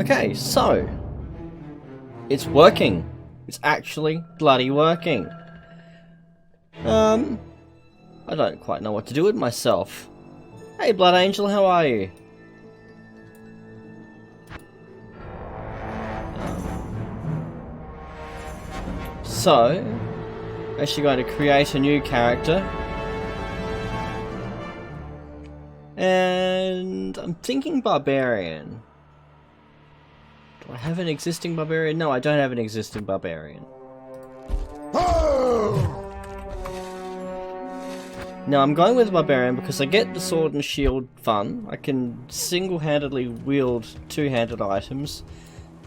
Okay, so it's working. It's actually bloody working. I don't quite know what to do with myself. Hey, Blood Angel, how are you? So, actually going to create a new character. And I'm thinking Barbarian. Do I have an existing Barbarian? No, I don't have an existing Barbarian. Now I'm going with Barbarian because I get the sword and shield fun. I can single-handedly wield two-handed items.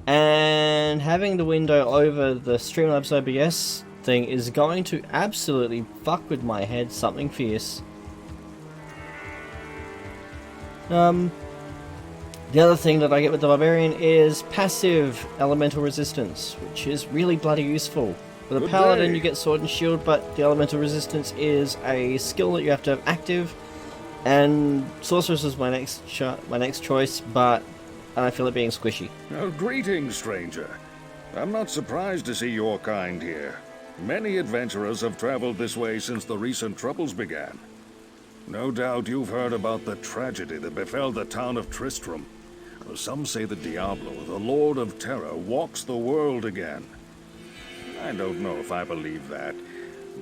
And having the window over the Streamlabs OBS thing is going to absolutely fuck with my head something fierce. The other thing that I get with the Barbarian is passive elemental resistance, which is really bloody useful. With a Paladin you get sword and shield, but the elemental resistance is a skill that you have to have active, and Sorceress is my next choice, but I feel it being squishy. Greetings, stranger. I'm not surprised to see your kind here. Many adventurers have traveled this way since the recent troubles began. No doubt you've heard about the tragedy that befell the town of Tristram. Some say that Diablo, the Lord of Terror, walks the world again. I don't know if I believe that,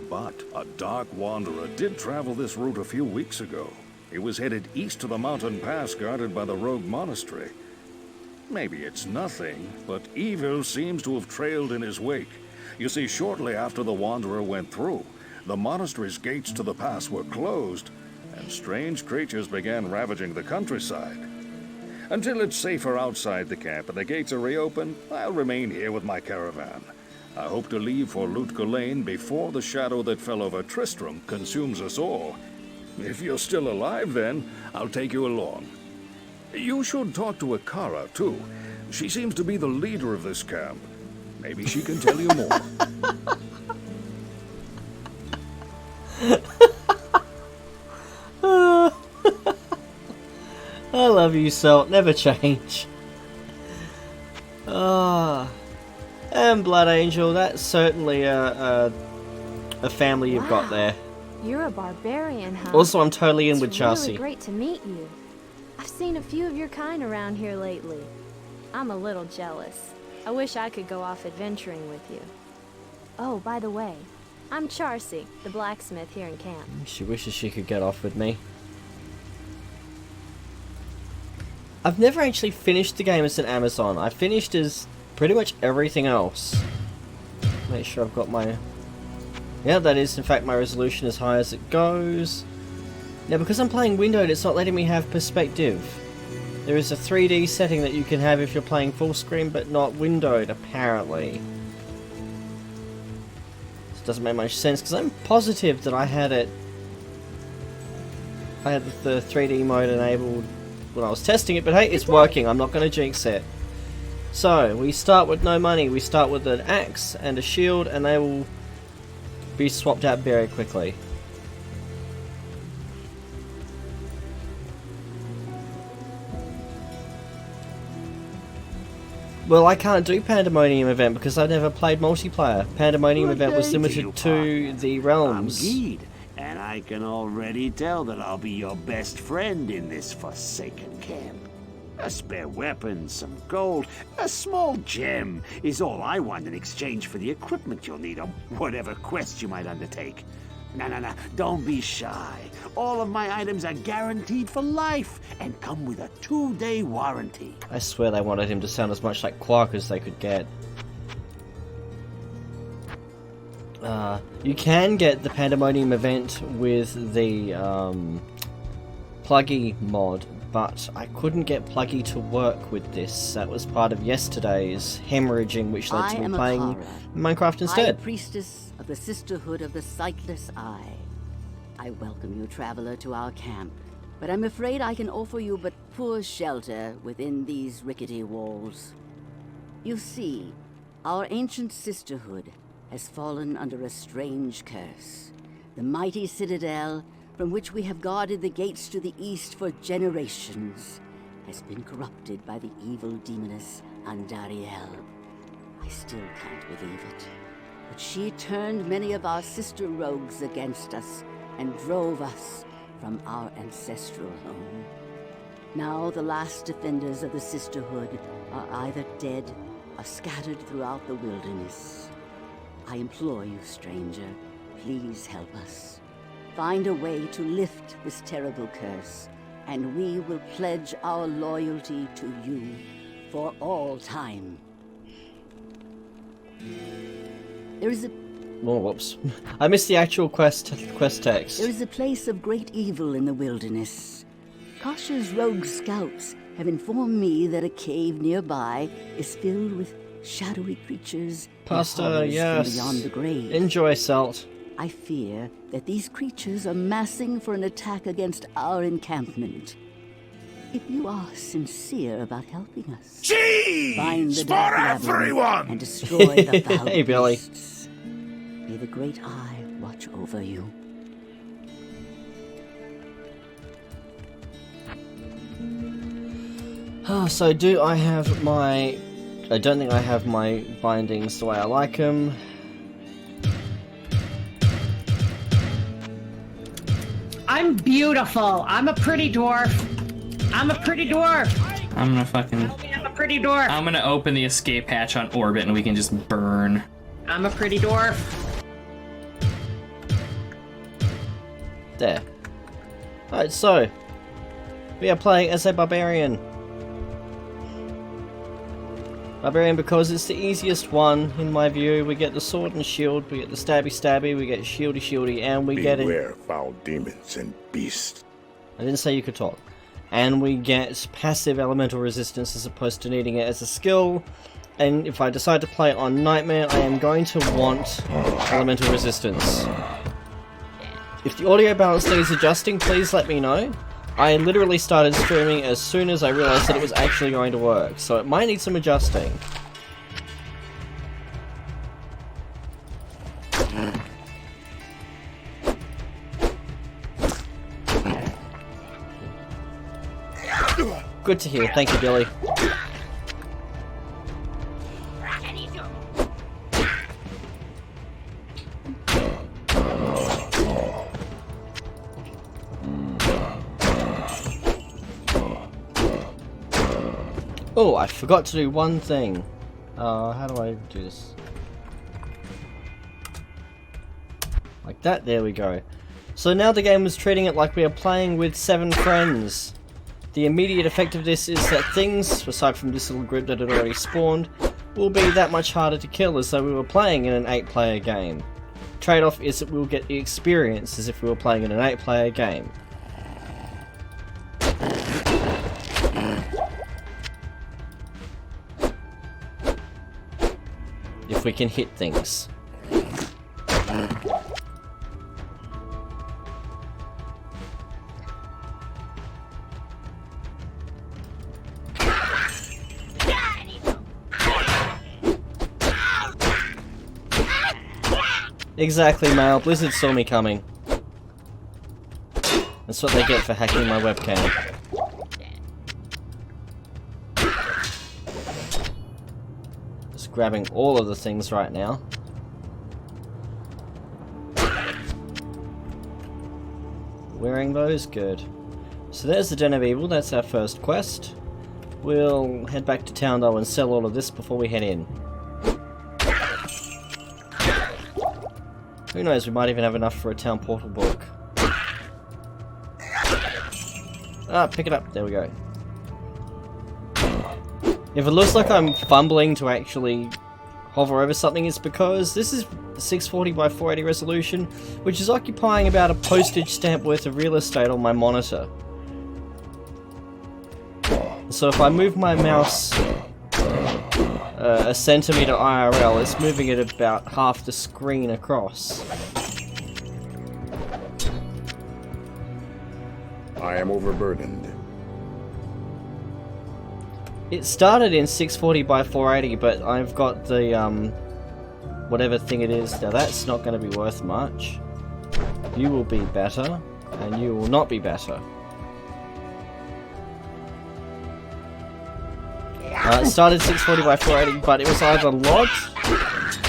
but a dark wanderer did travel this route a few weeks ago. He was headed east to the mountain pass guarded by the rogue monastery. Maybe it's nothing, but evil seems to have trailed in his wake. You see, shortly after the wanderer went through, the monastery's gates to the pass were closed, and strange creatures began ravaging the countryside. Until it's safer outside the camp and the gates are reopened, I'll remain here with my caravan. I hope to leave for Lutga Lane before the shadow that fell over Tristram consumes us all. If you're still alive then, I'll take you along. You should talk to Akara, too. She seems to be the leader of this camp. Maybe she can tell you more. I love you, Salt. Never change. And Blood Angel, that's certainly a family you've got there. You're a barbarian, huh? Also, I'm totally in with Chassi. It's really great to meet you. I've seen a few of your kind around here lately. I'm a little jealous. I wish I could go off adventuring with you. Oh, by the way, I'm Chassi, the blacksmith here in camp. She wishes she could get off with me. I've never actually finished the game as an Amazon. I finished as pretty much everything else. Make sure I've got my... Yeah, that is in fact my resolution as high as it goes. Now because I'm playing windowed, it's not letting me have perspective. There is a 3D setting that you can have if you're playing full screen, but not windowed apparently. This doesn't make much sense because I'm positive that I had the 3D mode enabled when I was testing it, but hey, it's working. I'm not going to jinx it. So, we start with no money. We start with an axe and a shield, and they will be swapped out very quickly. Well, I can't do Pandemonium Event because I've never played multiplayer. Pandemonium Event was limited to the realms. I'm Geed, and I can already tell that I'll be your best friend in this forsaken camp. A spare weapon, some gold, a small gem is all I want in exchange for the equipment you'll need on whatever quest you might undertake. No, don't be shy. All of my items are guaranteed for life and come with a 2-day warranty. I swear they wanted him to sound as much like Quark as they could get. You can get the Pandemonium Event with the Pluggy mod, but I couldn't get Pluggy to work with this. That was part of yesterday's hemorrhaging, which led to me playing Minecraft instead. High Priestess of the Sisterhood of the Sightless Eye. I welcome you, traveler, to our camp, but I'm afraid I can offer you but poor shelter within these rickety walls. You see, our ancient sisterhood has fallen under a strange curse. The mighty citadel, from which we have guarded the gates to the east for generations, has been corrupted by the evil demoness Andariel. I still can't believe it. But she turned many of our sister rogues against us and drove us from our ancestral home. Now the last defenders of the sisterhood are either dead or scattered throughout the wilderness. I implore you, stranger, please help us. Find a way to lift this terrible curse, and we will pledge our loyalty to you for all time. There is a... Oh, whoops. I missed the actual quest text. There is a place of great evil in the wilderness. Kasha's rogue scouts have informed me that a cave nearby is filled with shadowy creatures and Pasta, horrors yes. from beyond the grave. Enjoy, Salt. I fear that these creatures are massing for an attack against our encampment. If you are sincere about helping us, find the Cheese for dark labyrinth everyone! and destroy the foul Hey, Billy. beasts. May the Great Eye watch over you. Oh, so do I have my... I don't think I have my bindings the way I like them. I'm beautiful. I'm a pretty dwarf. I'm a pretty dwarf. I'm gonna fucking... I'm a pretty dwarf. I'm gonna open the escape hatch on Orbit and we can just burn. I'm a pretty dwarf. There. Alright, so... we are playing as a Barbarian. Barbarian because it's the easiest one, in my view. We get the sword and shield, we get the stabby stabby, we get shieldy shieldy, and we get it. Beware foul demons and beasts. I didn't say you could talk. And we get passive elemental resistance as opposed to needing it as a skill. And if I decide to play it on Nightmare, I am going to want elemental resistance. If the audio balance needs adjusting, please let me know. I literally started streaming as soon as I realized that it was actually going to work, so it might need some adjusting. Good to hear, thank you, Billy. Oh, I forgot to do one thing. How do I do this? Like that, there we go. So now the game is treating it like we are playing with 7 friends. The immediate effect of this is that things, aside from this little group that had already spawned, will be that much harder to kill as though we were playing in an 8-player game. Trade-off is that we'll get the experience as if we were playing in an 8-player game. If we can hit things. Exactly, Male. Blizzard saw me coming. That's what they get for hacking my webcam. Just grabbing all of the things right now. Wearing those? Good. So there's the Den of Evil, that's our first quest. We'll head back to town though and sell all of this before we head in. Who knows, we might even have enough for a town portal book. Ah, pick it up, there we go. If it looks like I'm fumbling to actually hover over something, it's because this is 640 by 480 resolution, which is occupying about a postage stamp worth of real estate on my monitor. So if I move my mouse a centimeter IRL, it's moving it about half the screen across. I am overburdened. It started in 640 by 480, but I've got the whatever thing it is. Now that's not going to be worth much. You will be better, and you will not be better. It started 640 by 480, but it was either lodged,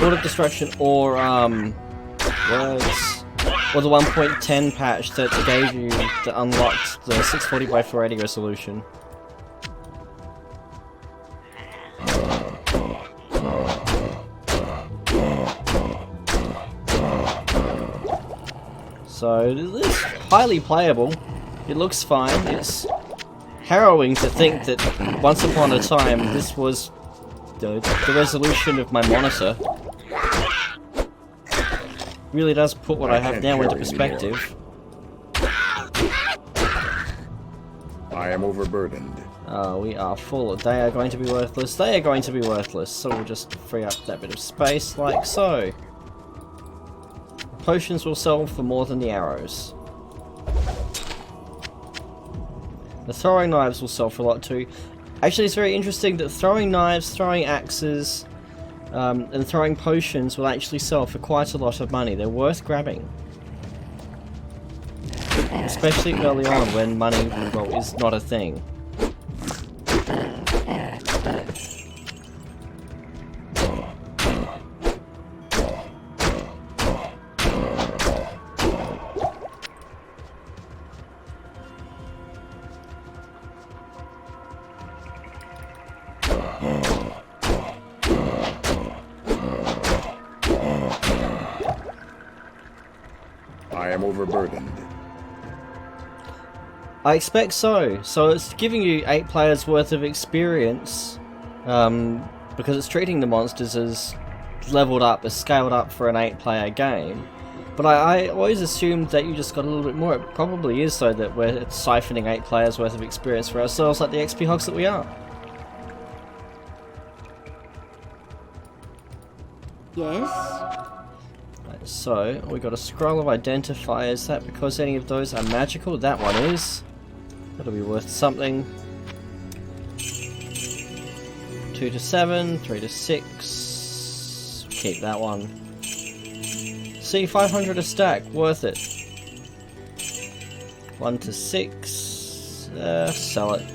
Lord of Destruction, or words, or the 1.10 patch that gave you, that unlocked the 640 by 480 resolution. So it is highly playable. It looks fine. It's harrowing to think that once upon a time this was the resolution of my monitor. Really does put what I have now into perspective. I am overburdened. We are full. They are going to be worthless. They are going to be worthless. So we'll just free up that bit of space like so. Potions will sell for more than the arrows. The throwing knives will sell for a lot too. Actually, it's very interesting that throwing knives, throwing axes, and throwing potions will actually sell for quite a lot of money. They're worth grabbing. Especially early on when money, well, is not a thing. I am overburdened. I expect so. So it's giving you 8 players worth of experience, because it's treating the monsters as leveled up, as scaled up for an 8-player game. But I always assumed that you just got a little bit more. It probably is so that we're siphoning 8 players worth of experience for ourselves like the XP hogs that we are. Yes? So, we got a scroll of identify. Is that because any of those are magical? That one is. That'll be worth something. 2 to 7, 3 to 6. Keep that one. See, 500 a stack. Worth it. 1 to 6. Sell it.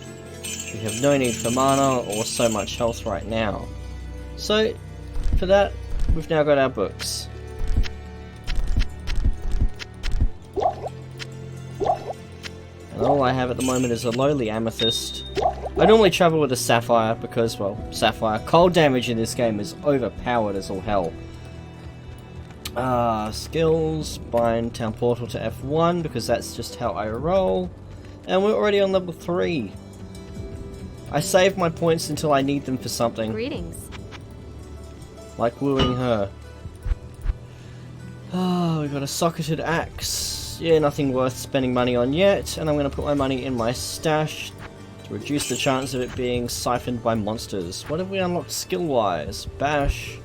We have no need for mana or so much health right now. So, for that, we've now got our books. And all I have at the moment is a lowly amethyst. I normally travel with a sapphire because, well, sapphire. Cold damage in this game is overpowered as all hell. Skills, bind town portal to F1 because that's just how I roll. And we're already on level 3. I save my points until I need them for something. Greetings. Like wooing her. Oh, we got a socketed axe. Yeah, nothing worth spending money on yet, and I'm going to put my money in my stash to reduce the chance of it being siphoned by monsters. What have we unlocked skill-wise? Bash.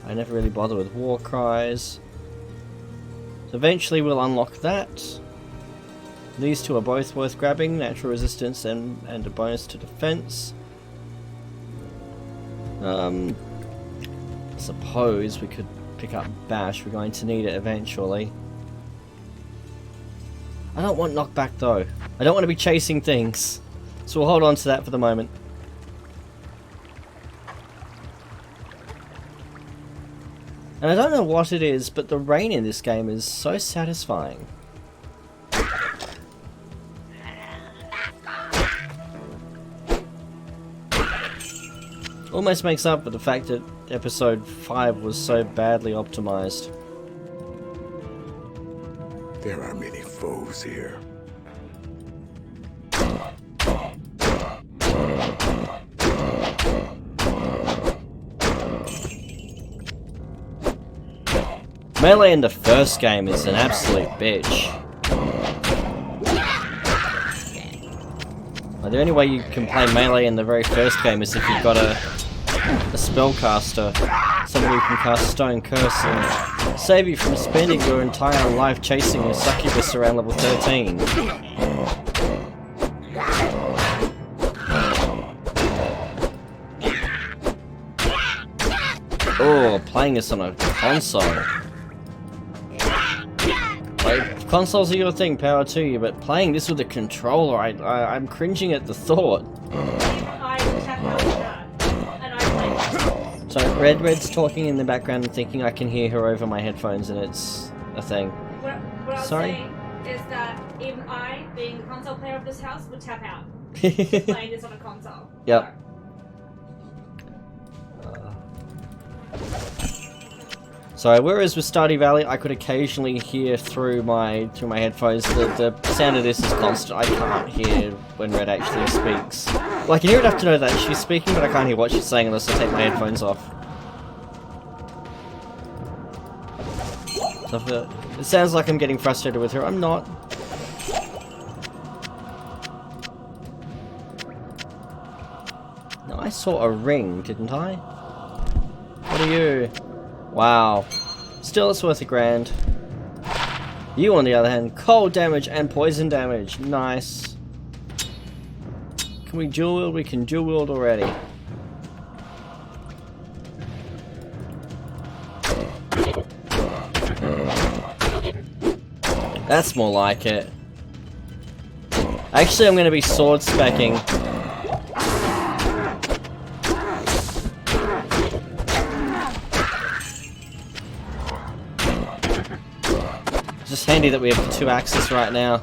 I never really bother with war cries. So eventually we'll unlock that. These two are both worth grabbing, natural resistance and a bonus to defense. I suppose we could pick up Bash, we're going to need it eventually. I don't want knockback though. I don't want to be chasing things. So we'll hold on to that for the moment. And I don't know what it is, but the rain in this game is so satisfying. Almost makes up for the fact that episode 5 was so badly optimized. There are many foes here. Melee in the first game is an absolute bitch. The only way you can play melee in the very first game is if you've got a spellcaster, someone who can cast Stone Curse and save you from spending your entire life chasing a succubus around level 13. Oh, playing this on a console. Like, consoles are your thing, power to you, but playing this with a controller, I'm cringing at the thought. I just have to So Red's talking in the background and thinking I can hear her over my headphones, and it's a thing. What I was Sorry? saying is that even I, being the console player of this house, would tap out. Playing this on a console. Yep. So whereas with Stardew Valley, I could occasionally hear through my headphones. The sound of this is constant. I can't hear when Red actually speaks. Well, I can hear enough to know that she's speaking, but I can't hear what she's saying unless I take my headphones off. So it sounds like I'm getting frustrated with her. I'm not. No, I saw a ring, didn't I? What are you? Wow. Still, it's worth $1,000. You, on the other hand, cold damage and poison damage. Nice. Can we dual wield? We can dual wield already. That's more like it. Actually, I'm going to be sword specking. It's just handy that we have 2 axes right now.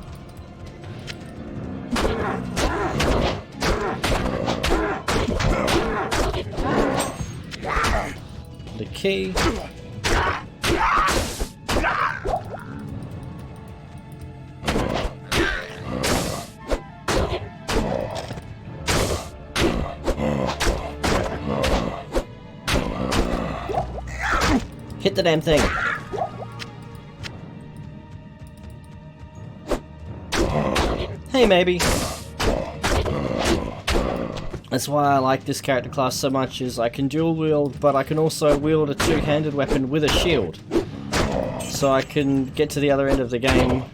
The key. Hit the damn thing. Hey, maybe. That's why I like this character class so much, is I can dual wield, but I can also wield a 2-handed weapon with a shield. So I can get to the other end of the game,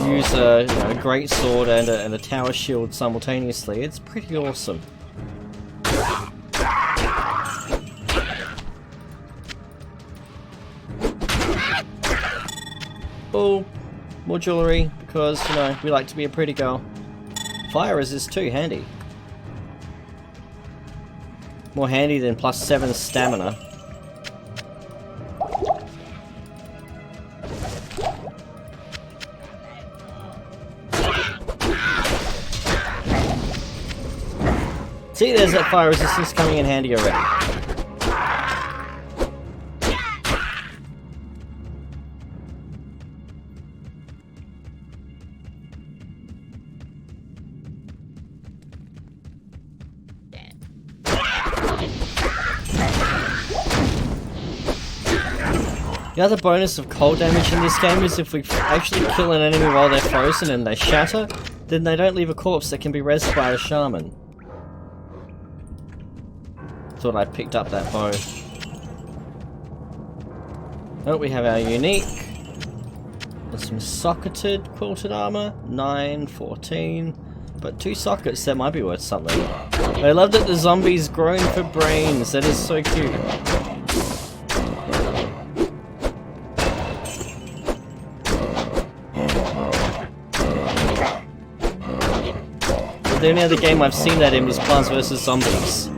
use a great sword and a tower shield simultaneously. It's pretty awesome. Oh, more jewellery, because, we like to be a pretty girl. Fire resist too, handy. More handy than +7 stamina. See, there's that fire resistance coming in handy already. The other bonus of cold damage in this game is if we actually kill an enemy while they're frozen and they shatter, then they don't leave a corpse that can be rezzed by a shaman. Thought I picked up that bow. Oh, we have our unique. There's some socketed quilted armor. 9, 14. But 2 sockets, that might be worth something. I love that the zombies groan for brains. That is so cute. The only other game I've seen that in was Plants vs. Zombies.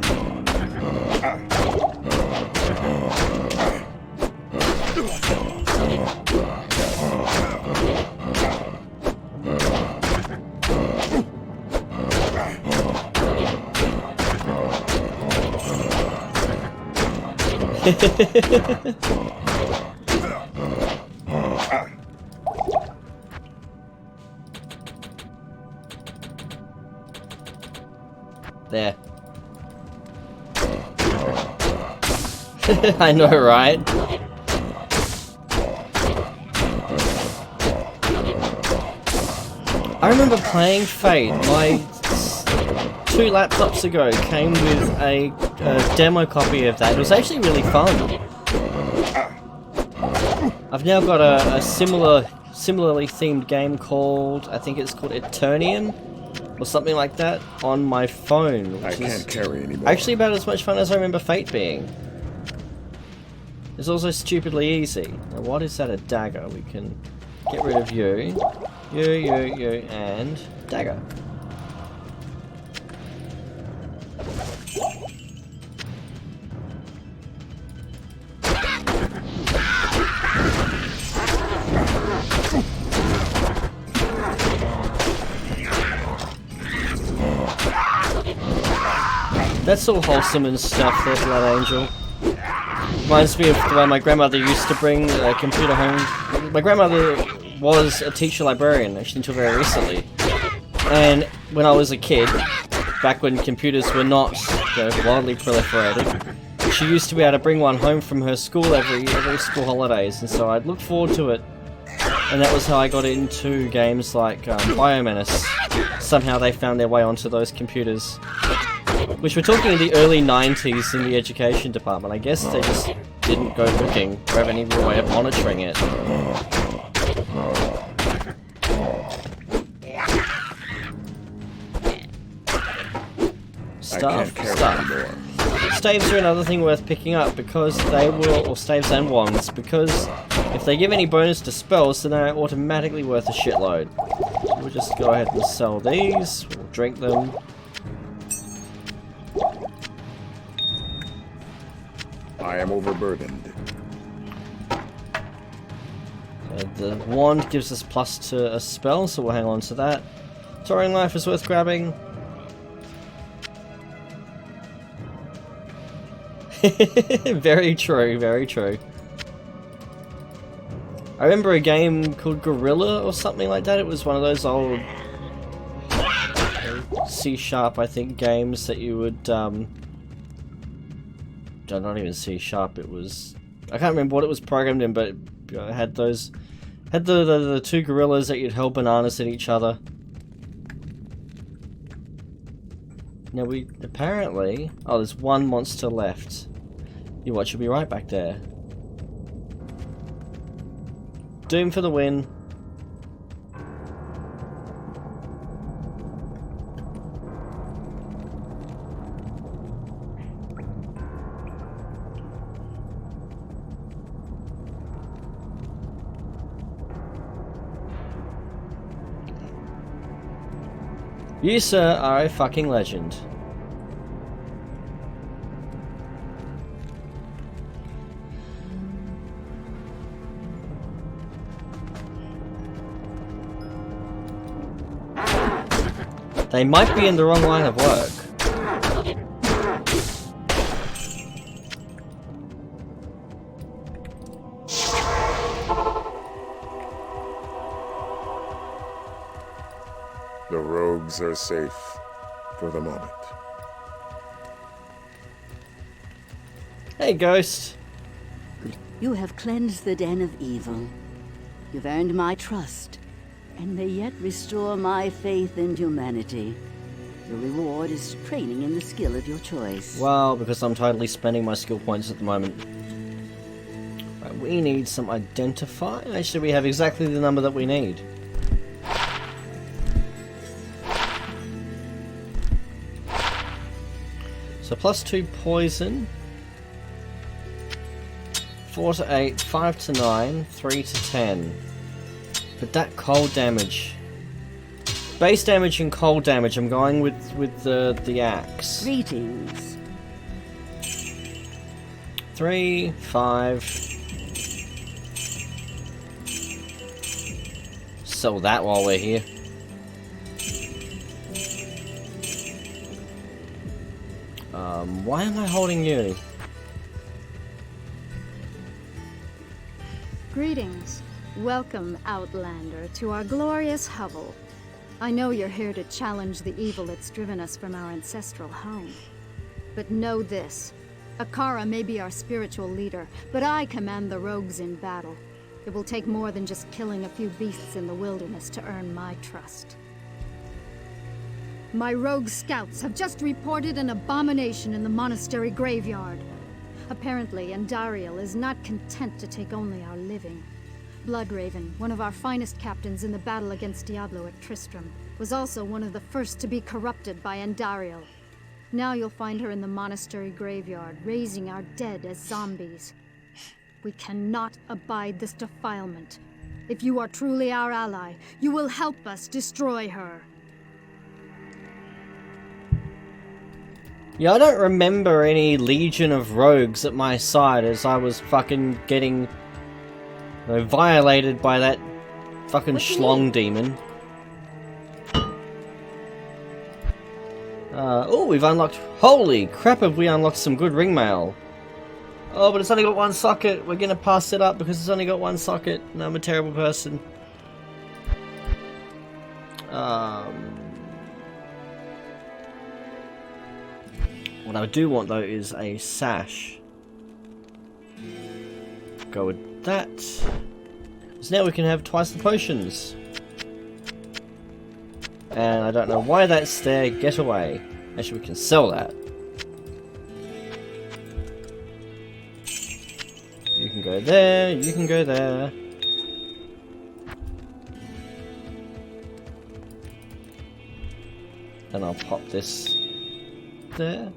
There. I know, right? I remember playing Fate. My 2 laptops ago came with a demo copy of that. It was actually really fun. I've now got a similarly themed game called, I think it's called Eternium, or something like that, on my phone. I can't carry anymore. Actually about as much fun as I remember Fate being. It's also stupidly easy. Now what is that, a dagger? We can get rid of you, and dagger. That's all wholesome and stuff there, Blood Angel. Reminds me of the way my grandmother used to bring a computer home. My grandmother was a teacher librarian, actually, until very recently. And when I was a kid, back when computers were not widely proliferated, she used to be able to bring one home from her school every school holidays, and so I'd look forward to it. And that was how I got into games like Biomenace. Somehow they found their way onto those computers. Which we're talking in the early 90s in the education department. I guess they just didn't go looking or have any real way of monitoring it. Stuff. Staves are another thing worth picking up because they will, or staves and wands, because if they give any bonus to spells, then they're automatically worth a shitload. So we'll just go ahead and sell these, we'll drink them. I am overburdened. The wand gives us plus to a spell, so we'll hang on to that. Soaring Life is worth grabbing. Very true, very true. I remember a game called Gorilla or something like that. It was one of those old C#, I think, games that you would not even C#, it was, I can't remember what it was programmed in, but it had those, had the two gorillas that you'd hurl bananas at each other. Now we apparently, oh, there's one monster left. You watch, you'll be right back there. Doom for the win. You, sir, are a fucking legend. They might be in the wrong line of work. The rogues are safe for the moment. Hey, Ghost. You have cleansed the den of evil. You've earned my trust, and may yet restore my faith in humanity. Your reward is training in the skill of your choice. Well, because I'm totally spending my skill points at the moment. Right, we need some identify. Actually, we have exactly the number that we need. So +2 poison, 4 to 8, 5 to 9, 3 to 10. But that cold damage. Base damage and cold damage, I'm going with the axe. Greetings. 3, 5. Sell that while we're here. Why am I holding you? Greetings. Welcome, Outlander, to our glorious hovel. I know you're here to challenge the evil that's driven us from our ancestral home. But know this. Akara may be our spiritual leader, but I command the rogues in battle. It will take more than just killing a few beasts in the wilderness to earn my trust. My rogue scouts have just reported an abomination in the monastery graveyard. Apparently, Andariel is not content to take only our living. Bloodraven, one of our finest captains in the battle against Diablo at Tristram, was also one of the first to be corrupted by Andariel. Now you'll find her in the monastery graveyard, raising our dead as zombies. We cannot abide this defilement. If you are truly our ally, you will help us destroy her. Yeah, I don't remember any legion of rogues at my side as I was fucking getting violated by that fucking schlong demon. Oh, we've unlocked... Holy crap, have we unlocked some good ring mail. Oh, but it's only got one socket. We're gonna pass it up because it's only got one socket. And I'm a terrible person. What I do want, though, is a sash. Go with that. So now we can have twice the potions. And I don't know why that's there. Get away. Actually, we can sell that. You can go there. You can go there. And I'll pop this there.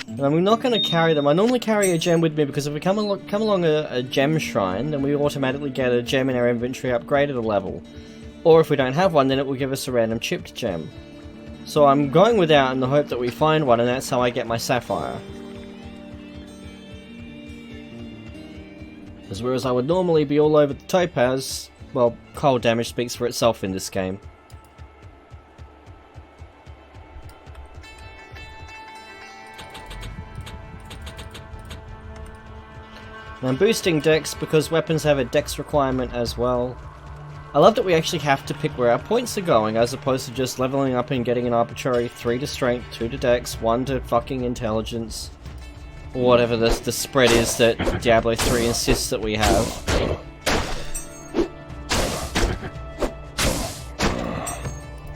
And I'm not going to carry them. I normally carry a gem with me because if we come along a gem shrine, then we automatically get a gem in our inventory upgraded a level. Or if we don't have one, then it will give us a random chipped gem. So I'm going without in the hope that we find one, and that's how I get my sapphire. As whereas I would normally be all over the topaz, well, cold damage speaks for itself in this game. And I'm boosting dex because weapons have a dex requirement as well. I love that we actually have to pick where our points are going as opposed to just leveling up and getting an arbitrary 3 to strength, 2 to dex, 1 to fucking intelligence. Or whatever the spread is that Diablo 3 insists that we have.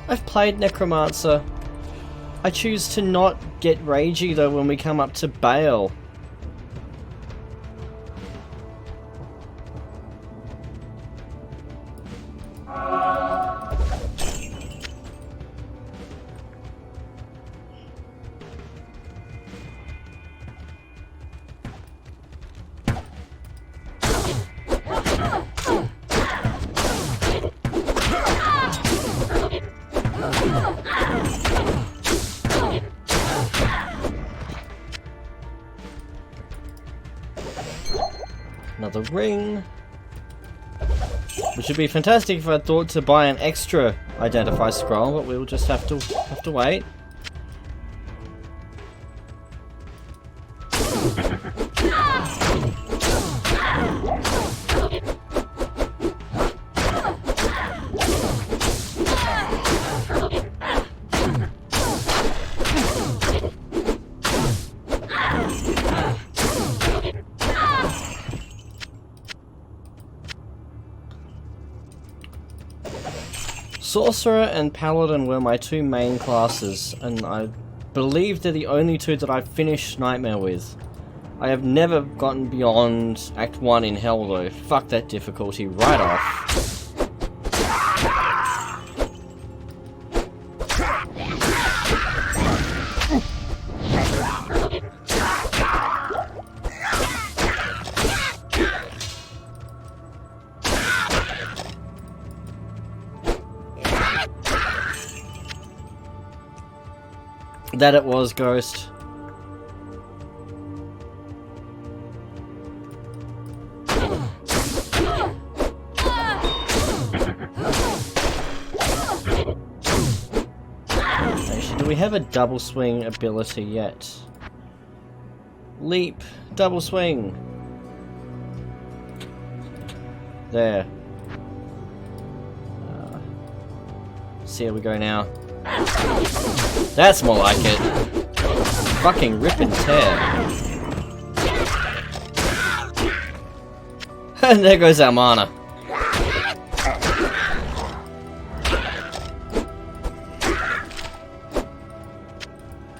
I've played Necromancer. I choose to not get ragey though when we come up to Bale. Another ring. Which would be fantastic if I thought to buy an extra identify scroll, but we'll just have to wait. Sorcerer and Paladin were my two main classes, and I believe they're the only two that I've finished Nightmare with. I have never gotten beyond Act 1 in Hell though. Fuck that difficulty right off. That it was, Ghost. Actually, do we have a double swing ability yet? Leap, double swing. There. See how we go now. That's more like it. Fucking rip and tear. And there goes our mana.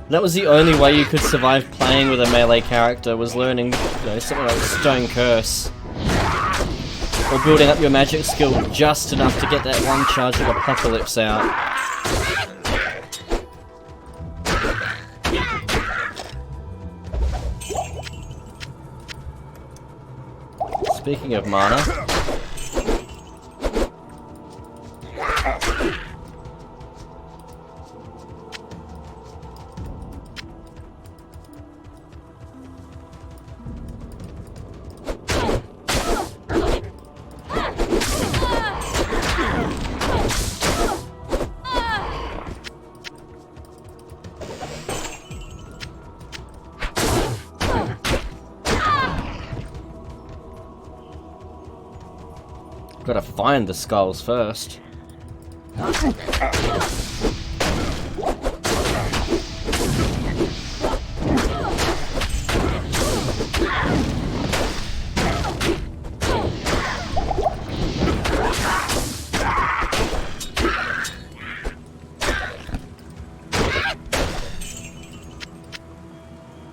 That was the only way you could survive playing with a melee character, was learning, you know, something like Stone Curse. Or building up your magic skill just enough to get that one charge of Apocalypse out. Speaking of mana, Gotta find the skulls first.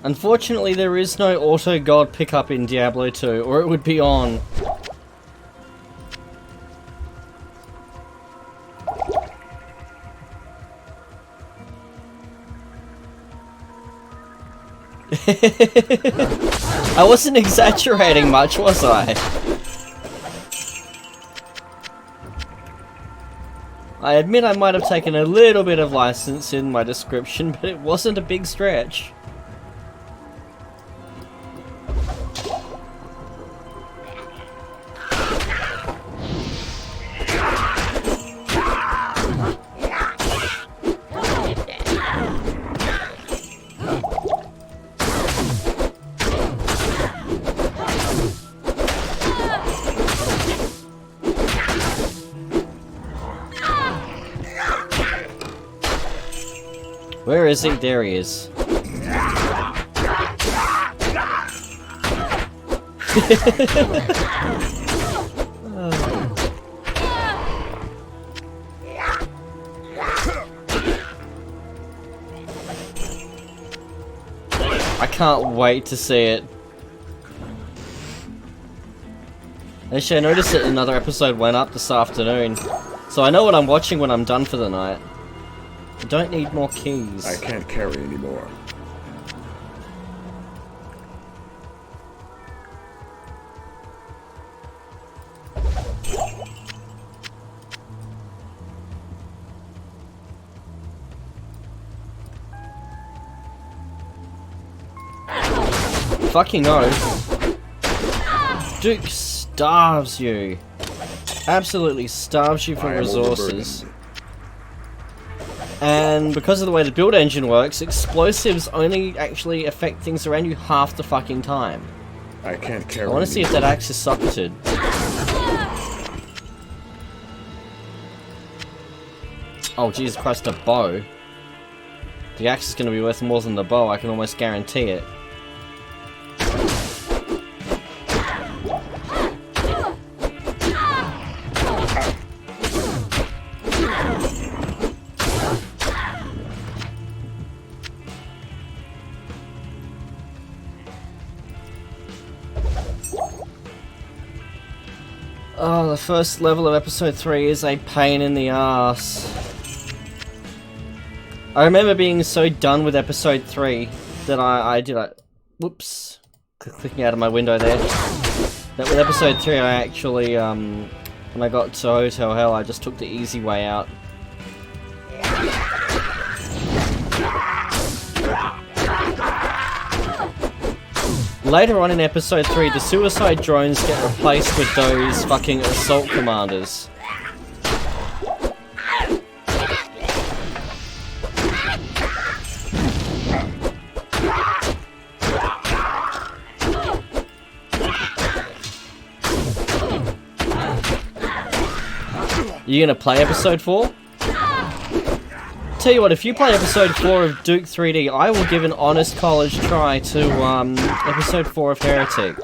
Unfortunately, there is no auto god pickup in Diablo 2, or it would be on. I wasn't exaggerating much, was I? I admit I might have taken a little bit of license in my description, but it wasn't a big stretch. Where is he? There he is. I can't wait to see it. Actually, I noticed that another episode went up this afternoon, so I know what I'm watching when I'm done for the night. I don't need more keys. I can't carry anymore. Fucking oath. Duke starves you. Absolutely starves you for resources. And because of the way the build engine works, explosives only actually affect things around you half the fucking time. I can't carry. I want to see if that axe is socketed. Oh, Jesus Christ, a bow. The axe is going to be worth more than the bow, I can almost guarantee it. Oh, the first level of episode 3 is a pain in the ass. I remember being so done with episode 3 that I did like, whoops, clicking out of my window there. That with episode 3 I actually, when I got to Hotel Hell, I just took the easy way out. Later on in episode 3, the suicide drones get replaced with those fucking assault commanders. You gonna play episode 4? Tell you what, if you play episode 4 of Duke 3D, I will give an honest college try to episode 4 of Heretic.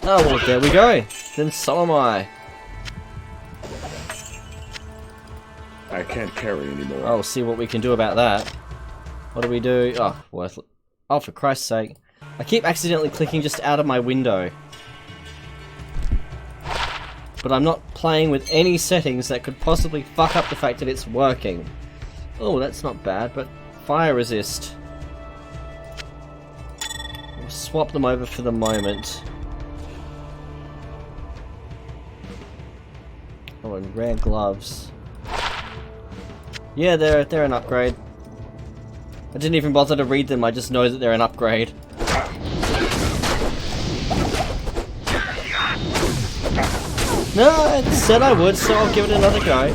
Oh well, there we go. Then so am I. I can't carry anymore. I'll see what we can do about that. What do we do? Oh, worthless. Oh, for Christ's sake. I keep accidentally clicking just out of my window. But I'm not playing with any settings that could possibly fuck up the fact that it's working. Oh, that's not bad, but fire resist. We'll swap them over for the moment. Oh, and rare gloves. Yeah, they're an upgrade. I didn't even bother to read them, I just know that they're an upgrade. No, I said I would, so I'll give it another go.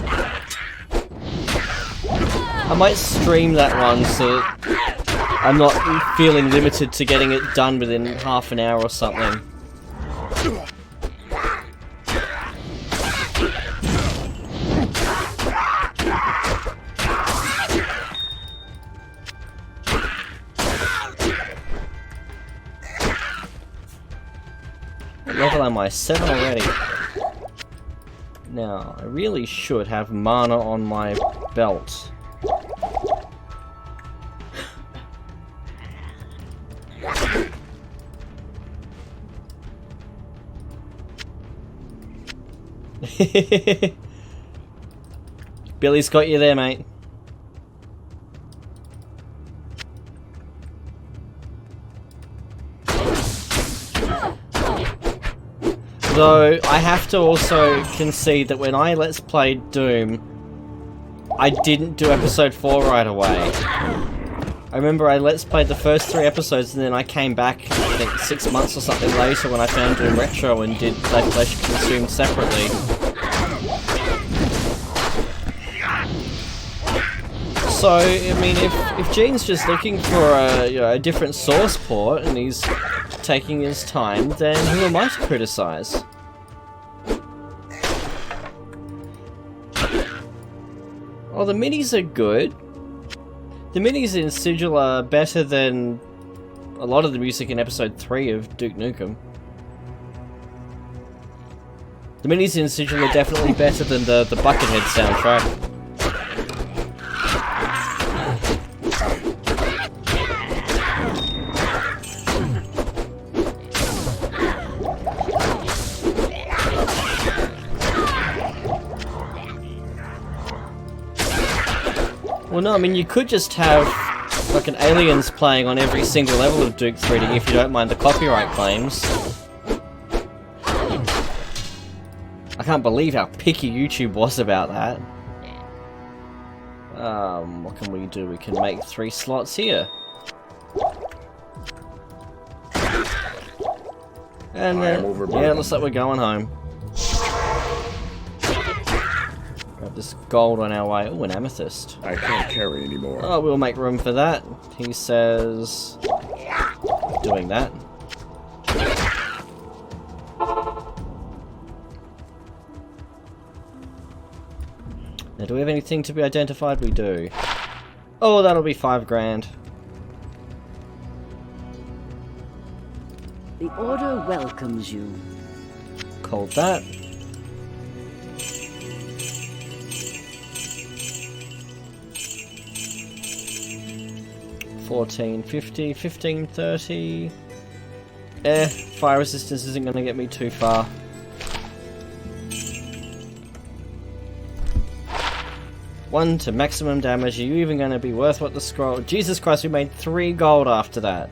I might stream that one so I'm not feeling limited to getting it done within half an hour or something. What level am I? 7 already. Now, I really should have mana on my belt. Billy's got you there, mate. Though, I have to also concede that when I Let's Played Doom, I didn't do episode 4 right away. I remember I Let's Played the first 3 episodes and then I came back, I think 6 months or something later when I found Doom Retro and did Let's Play Consumed separately. So, I mean, if Gene's just looking for a different source port and he's taking his time, then who am I to criticize? Oh, the minis are good. The minis in Sigil are better than a lot of the music in episode 3 of Duke Nukem. The minis in Sigil are definitely better than the Buckethead soundtrack. Well, no, I mean, you could just have fucking aliens playing on every single level of Duke 3D if you don't mind the copyright claims. I can't believe how picky YouTube was about that. What can we do? We can make 3 slots here. And then, yeah, looks like we're going home. Grab this gold on our way. Oh, an amethyst. I can't carry anymore. Oh, we'll make room for that. He says... doing that. Now, do we have anything to be identified? We do. Oh, that'll be 5 grand. The Order welcomes you. Called that. $14.50, $15.30. Fire resistance isn't going to get me too far. One to maximum damage. Are you even going to be worth what the scroll? Jesus Christ, we made 3 gold after that.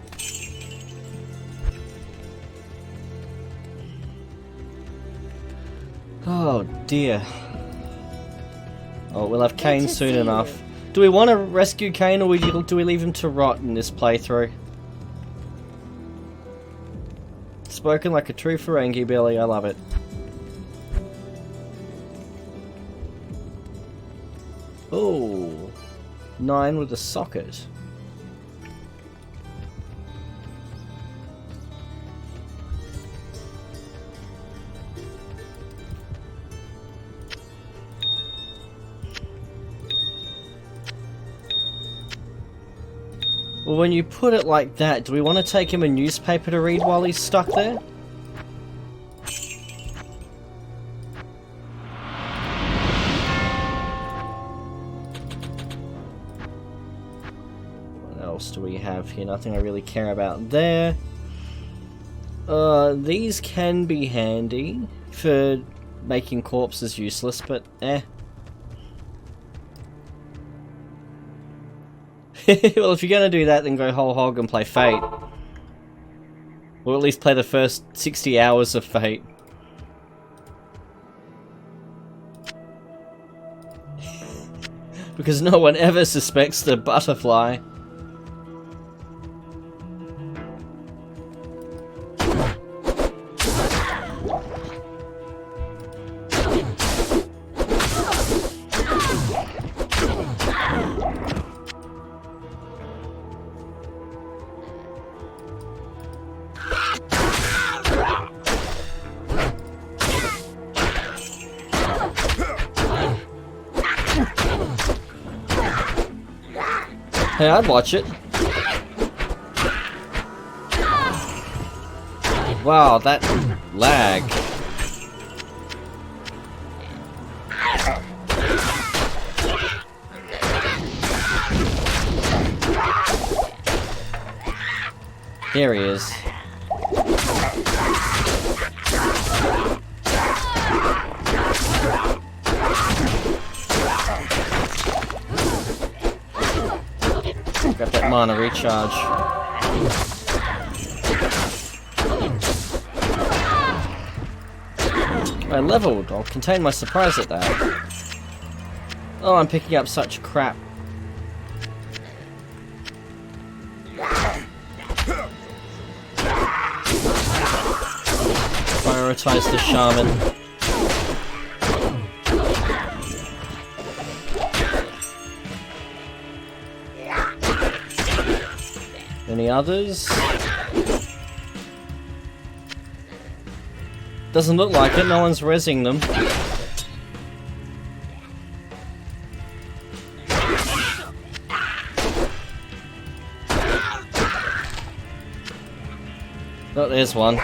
Oh dear. Oh, we'll have Kane soon enough. Do we want to rescue Kane or do we leave him to rot in this playthrough? Spoken like a true Ferengi, Billy. I love it. Oh, 9 with a socket. Well, when you put it like that, do we want to take him a newspaper to read while he's stuck there? What else do we have here? Nothing I really care about there. These can be handy for making corpses useless, but eh. Well, if you're gonna do that, then go whole hog and play Fate. Or at least play the first 60 hours of Fate. Because no one ever suspects the butterfly. Hey, I'd watch it. Wow, that lag. Here he is. Got that mana recharge. I leveled. I'll contain my surprise at that. Oh, I'm picking up such crap. Prioritize the shaman. Any others? Doesn't look like it, no one's rezzing them. Oh, there's one.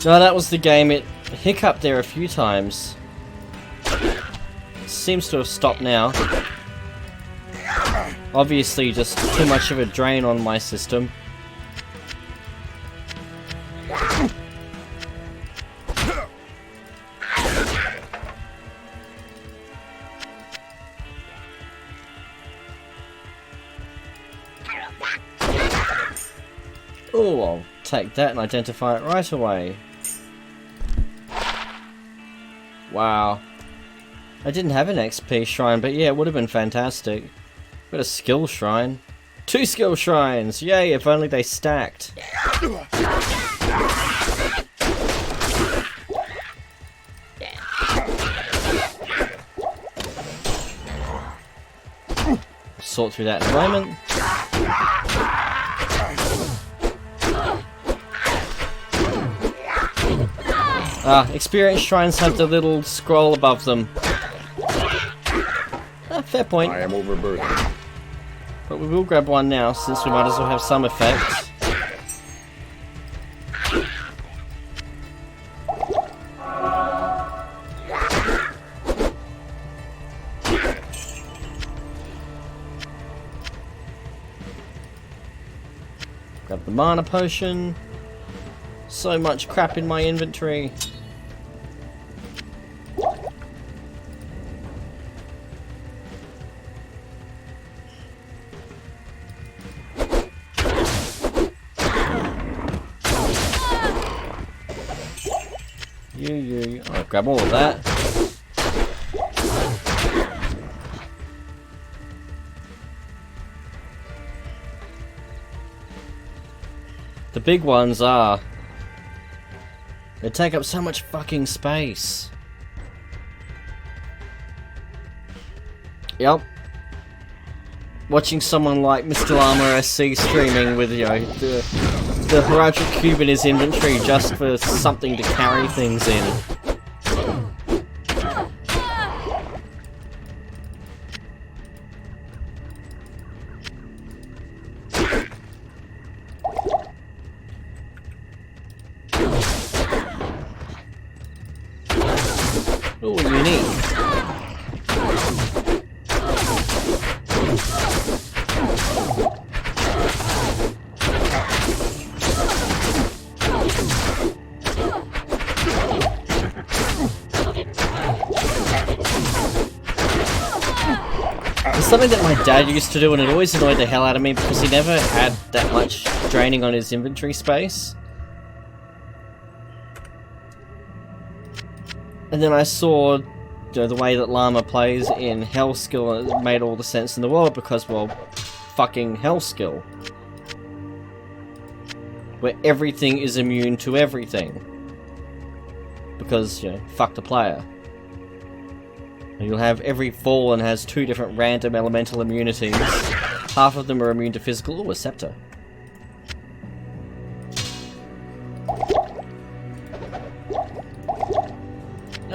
No, that was the game. It hiccuped there a few times. Seems to have stopped now. Obviously, just too much of a drain on my system. Oh, I'll take that and identify it right away. Wow. I didn't have an XP shrine, but yeah, it would have been fantastic. Got a skill shrine. 2 skill shrines! Yay, if only they stacked. Sort through that in a moment. Experience shrines have the little scroll above them. Fair point. I am overburdened. But we will grab one now, since we might as well have some effect. Grab the mana potion. So much crap in my inventory. I'll grab all of that. The big ones are... they take up so much fucking space. Yep. Watching someone like Mr. Llama SC streaming with, you know, the Heraldic Cube in his inventory just for something to carry things in. Oh, unique. It's something that my dad used to do, and it always annoyed the hell out of me because he never had that much draining on his inventory space. And then I saw, you know, the way that Llama plays in Hellskill, and it made all the sense in the world because, well, fucking Hellskill. Where everything is immune to everything. Because, you know, fuck the player. And you'll have every Fallen has 2 different random elemental immunities. Half of them are immune to physical. Ooh, a scepter.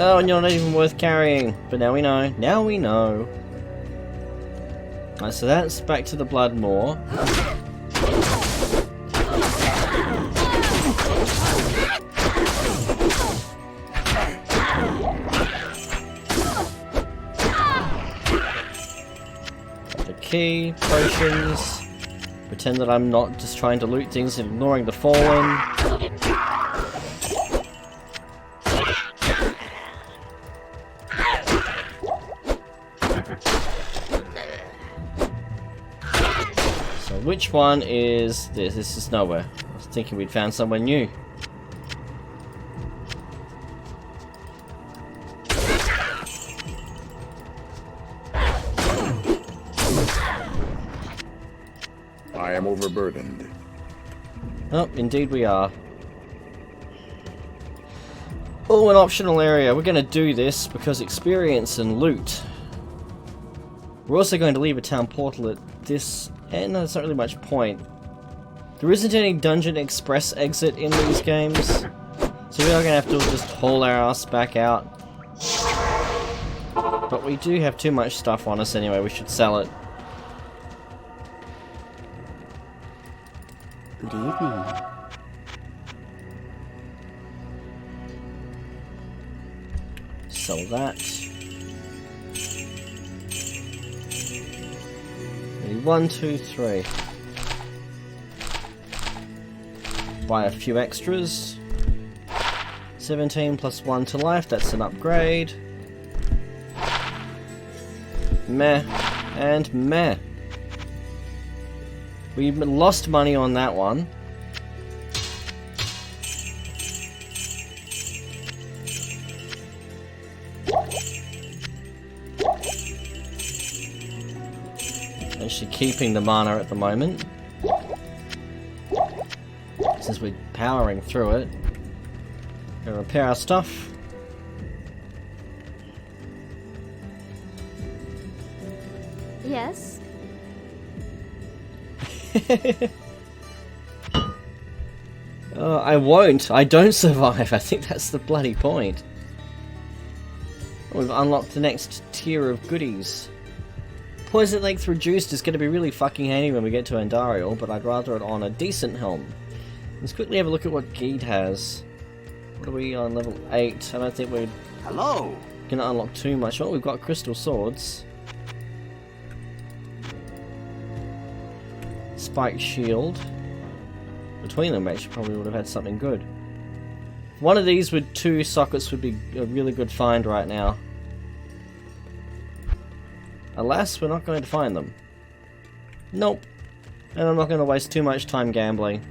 Oh, and you're not even worth carrying. But now we know. Now we know. Alright, so that's back to the Blood Moor. The key, potions. Pretend that I'm not just trying to loot things and ignoring the fallen. Which one is this? This is nowhere. I was thinking we'd found somewhere new. I am overburdened. Oh, indeed we are. Oh, an optional area. We're going to do this because experience and loot. We're also going to leave a town portal at this end. There's not really much point. There isn't any dungeon express exit in these games, so we are going to have to just haul our ass back out. But we do have too much stuff on us anyway, we should sell it. Good evening. Sell that. Maybe 1, 2, 3. Buy a few extras. 17 plus 1 to life, that's an upgrade. Meh. And meh. We lost money on that one. Actually keeping the mana at the moment, since we're powering through it. Gonna repair our stuff. Yes? I won't. I don't survive. I think that's the bloody point. We've unlocked the next tier of goodies. Poison length reduced is going to be really fucking handy when we get to Andariel, but I'd rather it on a decent helm. Let's quickly have a look at what Geed has. What are we on, level 8? I don't think we're Hello. going to unlock too much. Oh, we've got crystal swords. Spike shield. Between them, actually, probably would have had something good. One of these with 2 sockets would be a really good find right now. Alas, we're not going to find them. Nope. And I'm not going to waste too much time gambling.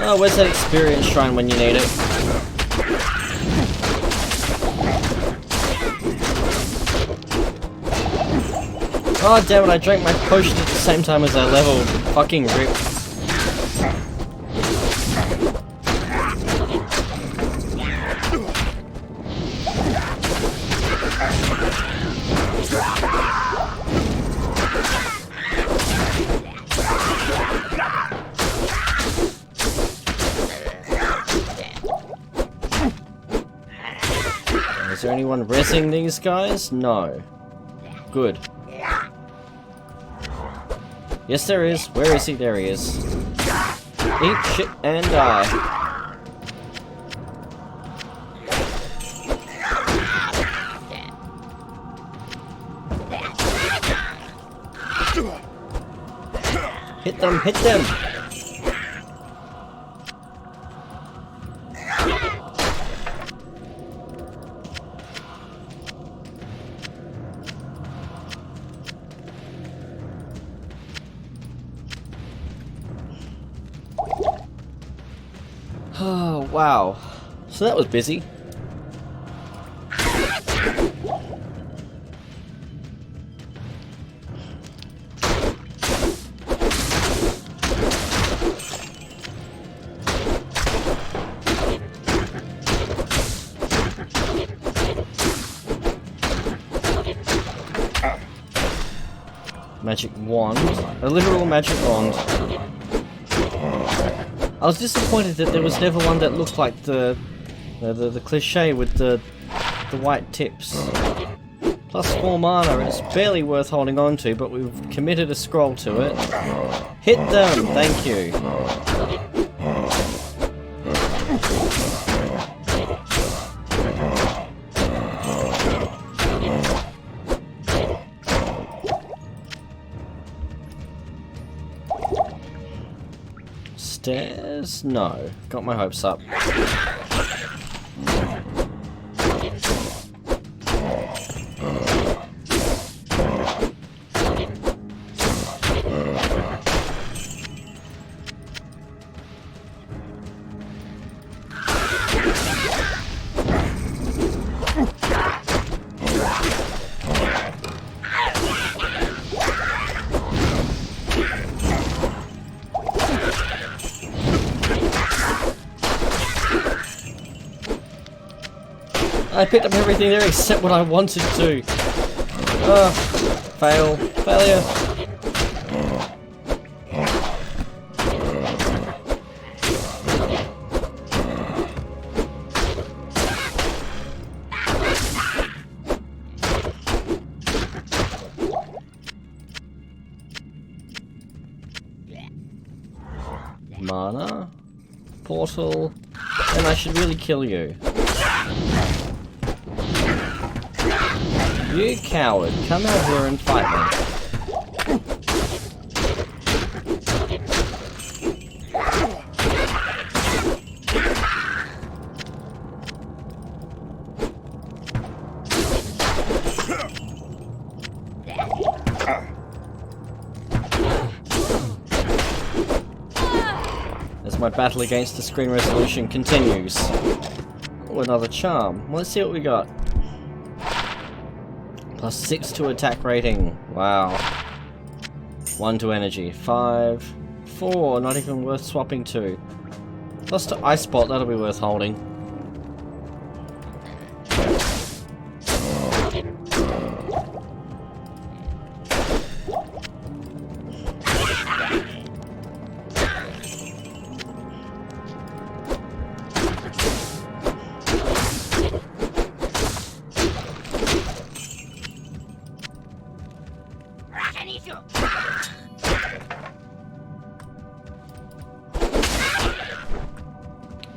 Oh, where's that experience shrine when you need it? Oh damn it, I drank my potion at the same time as I leveled. Fucking rip. Is there anyone rezzing these guys? No. Good. Yes, there is. Where is he? There he is. Eat shit and die. Hit them, hit them! Wow. So that was busy. Magic wand. A literal magic wand. I was disappointed that there was never one that looked like the cliche with the white tips. Plus 4 mana, and it's barely worth holding on to, but we've committed a scroll to it. Hit them! Thank you. Stairs? No. Got my hopes up. I picked up everything there except what I wanted to. Fail. Failure. Mana. Portal. And I should really kill you. You coward, come out here and fight me. As my battle against the screen resolution continues. Oh, another charm. Let's see what we got. Plus 6 to attack rating. Wow. 1 to energy. 5. 4. Not even worth swapping to. Plus to ice spot. That'll be worth holding.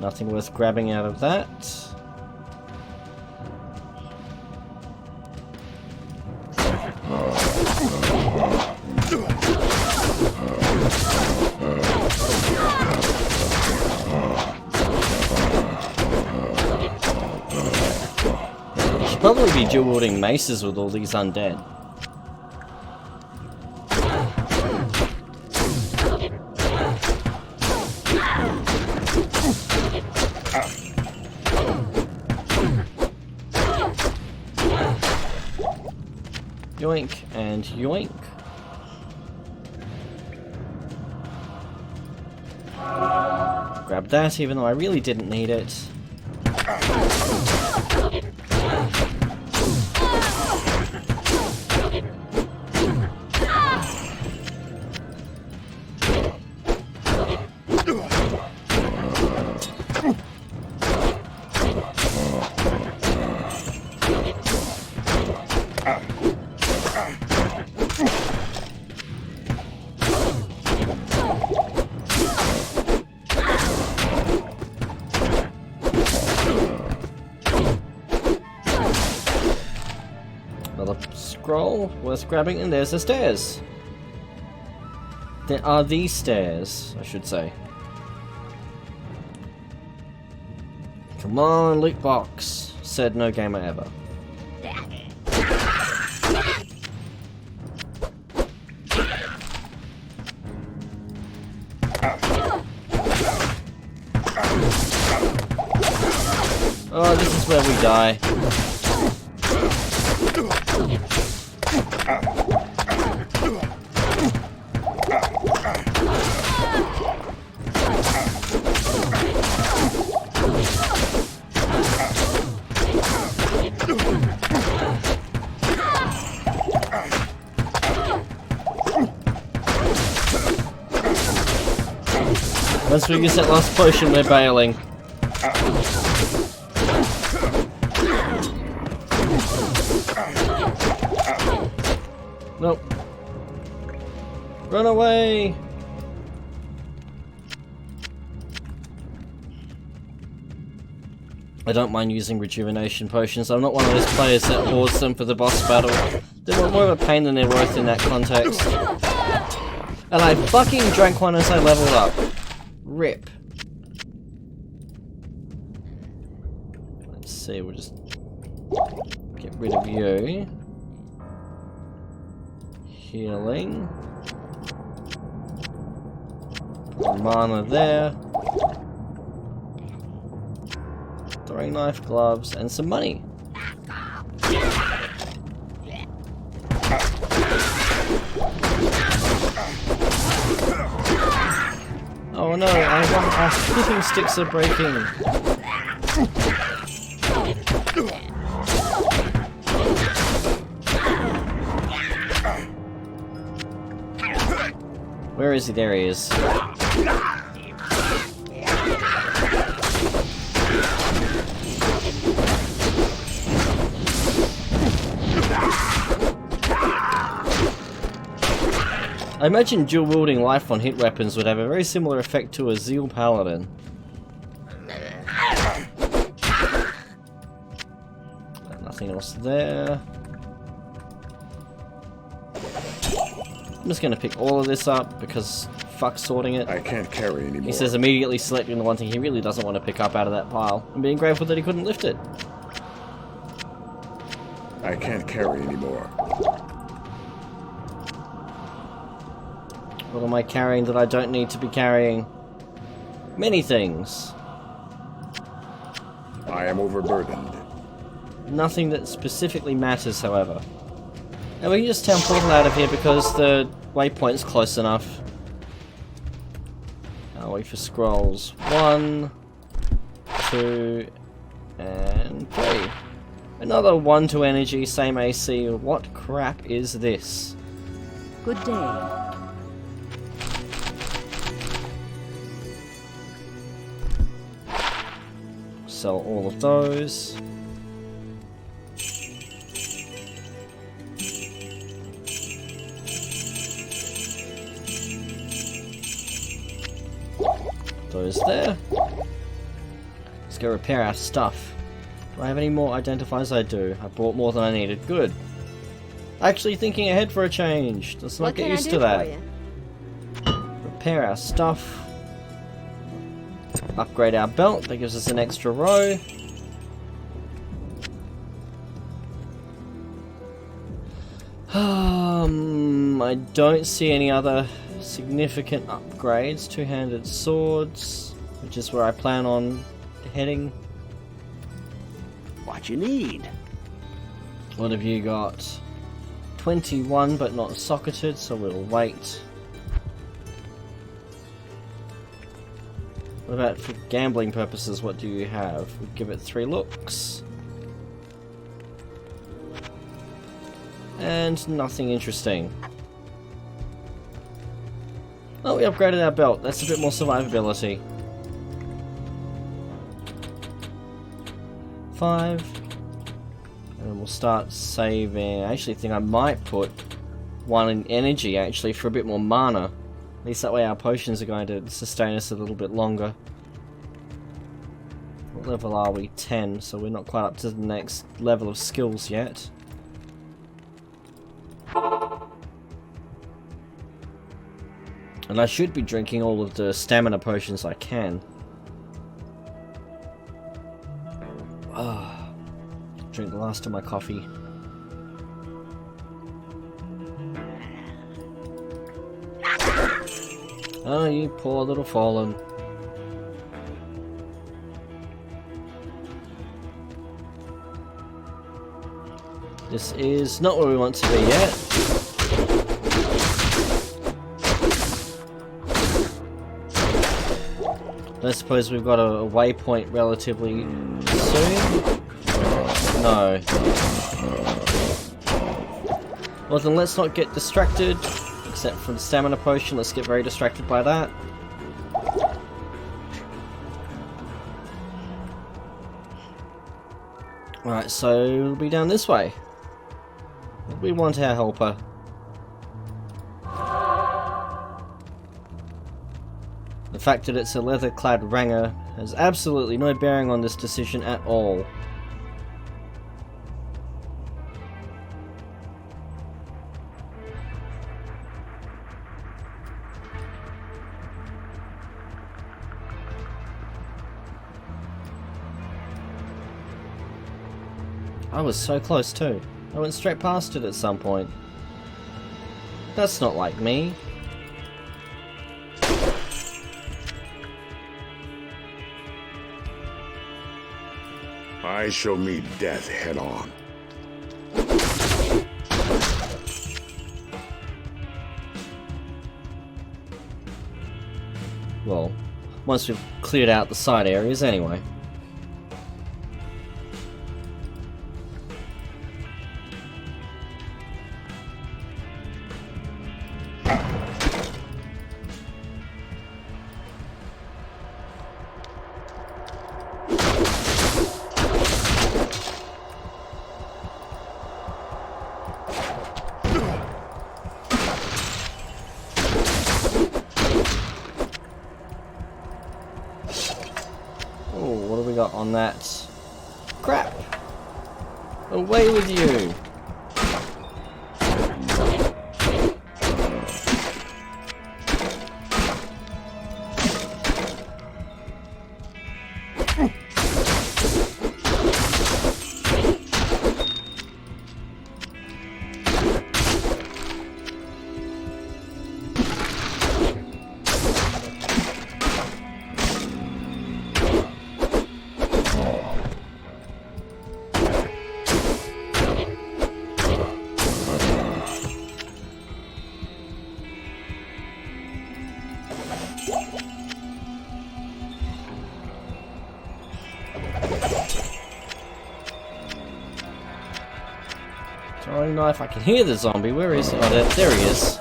Nothing worth grabbing out of that. Should probably be dual wielding maces with all these undead. Yoink and yoink. Grab that even though I really didn't need it. Scroll worth grabbing, and there's the stairs. There are these stairs, I should say. Come on, loot box. Said no gamer ever. Oh, this is where we die. Once we use that last potion, we're bailing. Nope. Run away! I don't mind using rejuvenation potions. I'm not one of those players that hoards them for the boss battle. They're more of a pain than they're worth in that context. And I fucking drank one as I leveled up. Rip. Let's see, we'll just get rid of you. Healing. Put mana there. Throwing knife, gloves, and some money. Oh no, our flipping sticks are breaking. Where is he? There he is. I imagine dual-wielding life-on-hit weapons would have a very similar effect to a Zeal Paladin. Nothing else there. I'm just going to pick all of this up because fuck sorting it. I can't carry anymore. He says immediately selecting the one thing he really doesn't want to pick up out of that pile and being grateful that he couldn't lift it. I can't carry anymore. What am I carrying that I don't need to be carrying? Many things. I am overburdened. Nothing that specifically matters, however. And we can just town portal out of here because the waypoint's close enough. I'll wait for scrolls. 1, 2, and 3. Another 1 to energy, same AC. What crap is this? Good day. Sell all of those. Those there. Let's go repair our stuff. Do I have any more identifiers? I do. I bought more than I needed. Good. Actually thinking ahead for a change. Let's not get used to that. Repair our stuff. Upgrade our belt. That gives us an extra row. I don't see any other significant upgrades. Two-handed swords, which is where I plan on heading. What you need? What have you got? 21, but not socketed, so we'll wait. What about for gambling purposes? What do you have? We'll give it 3 looks. And nothing interesting. Oh, we upgraded our belt. That's a bit more survivability. 5. And we'll start saving. I actually think I might put 1 in energy, actually, for a bit more mana. At least that way our potions are going to sustain us a little bit longer. What level are we? 10, so we're not quite up to the next level of skills yet. And I should be drinking all of the stamina potions I can. Drink the last of my coffee. Oh, you poor little fallen. This is not where we want to be yet. I suppose we've got a waypoint relatively soon? No. Well then let's not get distracted, except for the stamina potion. Let's get very distracted by that. Alright, so we'll be down this way. We want our helper. The fact that it's a leather-clad ranger has absolutely no bearing on this decision at all. I was so close too. I went straight past it at some point. That's not like me. I shall meet death head on. Well, once we've cleared out the side areas anyway. What do we got on that? Crap! Away with you! I don't know if I can hear the zombie. Where is he? Oh, there he is.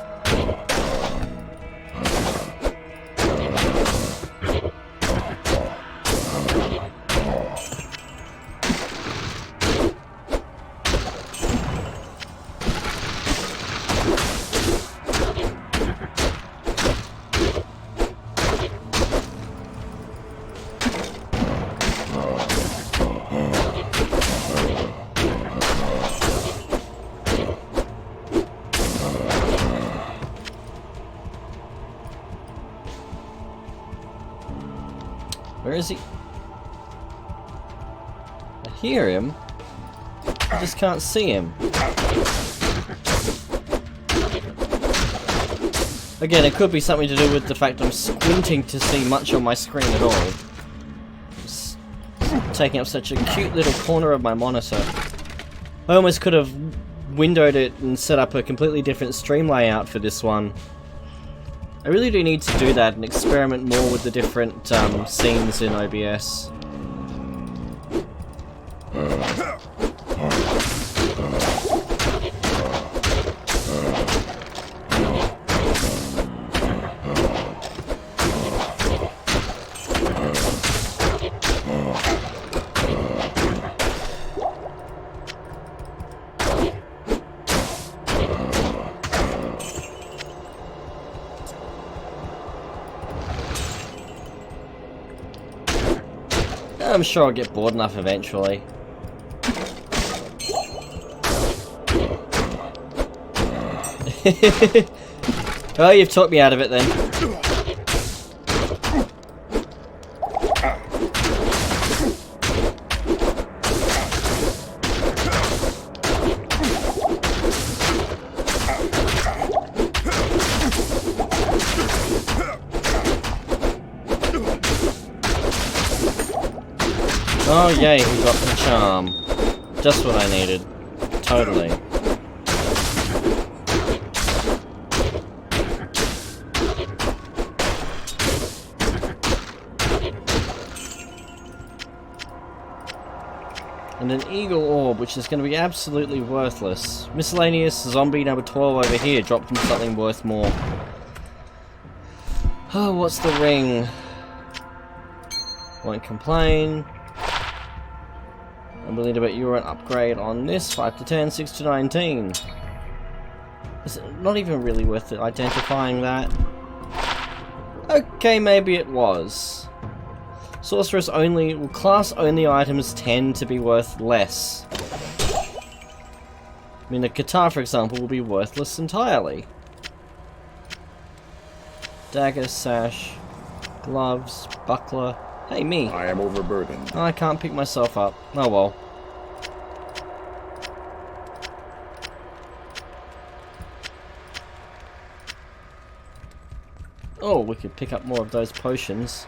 Where is he? I hear him. I just can't see him. Again, it could be something to do with the fact I'm squinting to see much on my screen at all. It's taking up such a cute little corner of my monitor. I almost could have windowed it and set up a completely different stream layout for this one. I really do need to do that and experiment more with the different scenes in OBS. I'm sure I'll get bored enough eventually. Oh, you've talked me out of it then. Oh yay, we got the charm. Just what I needed. totally. And an eagle orb, which is going to be absolutely worthless. Miscellaneous zombie number 12 over here dropped him something worth more. Oh, what's the ring? Won't complain. I'm willing to bet you were an upgrade on this. 5 to 10, 6 to 19. Is it not even really worth it identifying that? Okay, maybe it was. Sorceress only, well, class only items tend to be worth less. I mean, the guitar, for example, will be worthless entirely. Dagger, sash, gloves, buckler. Hey, me. I am overburdened. I can't pick myself up. Oh well. Oh, we could pick up more of those potions.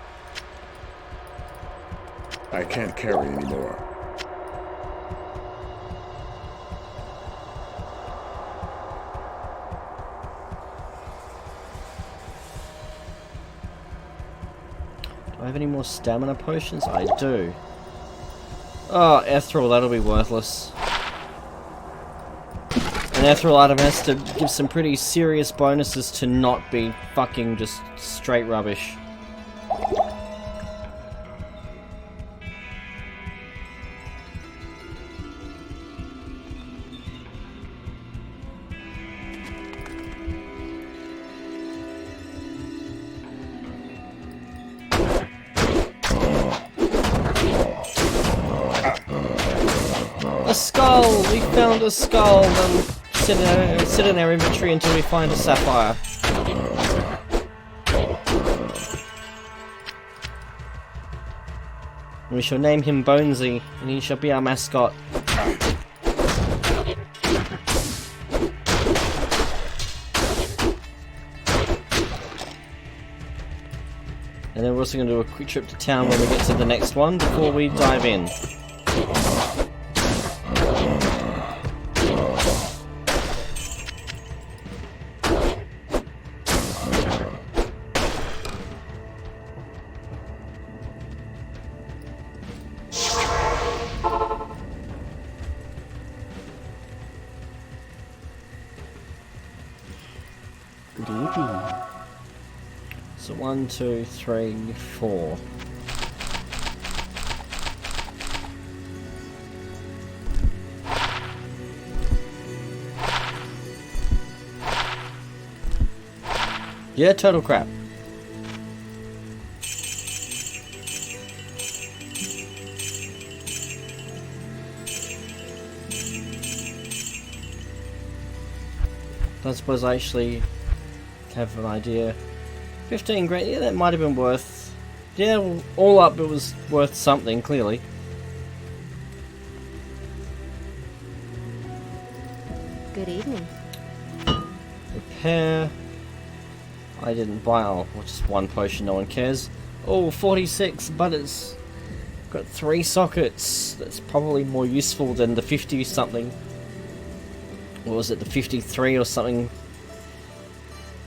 I can't carry anymore. Do I have any more stamina potions? I do. Oh, Ethereal, that'll be worthless. An Ethereal item has to give some pretty serious bonuses to not be fucking just straight rubbish. A skull! We found a skull! And sit in our inventory until we find a sapphire. And we shall name him Bonesy, and he shall be our mascot. And then we're also going to do a quick trip to town when we get to the next one before we dive in. Good evening. So 1, 2, 3, 4. Yeah, total crap. I suppose I actually have an idea. 15 grand, yeah, that might have been worth... Yeah, well, all up it was worth something, clearly. Good evening. Repair... I didn't buy, oh, well, just one potion, no one cares. Oh, 46, but it's got 3 sockets. That's probably more useful than the 50 something. What was it, the 53 or something?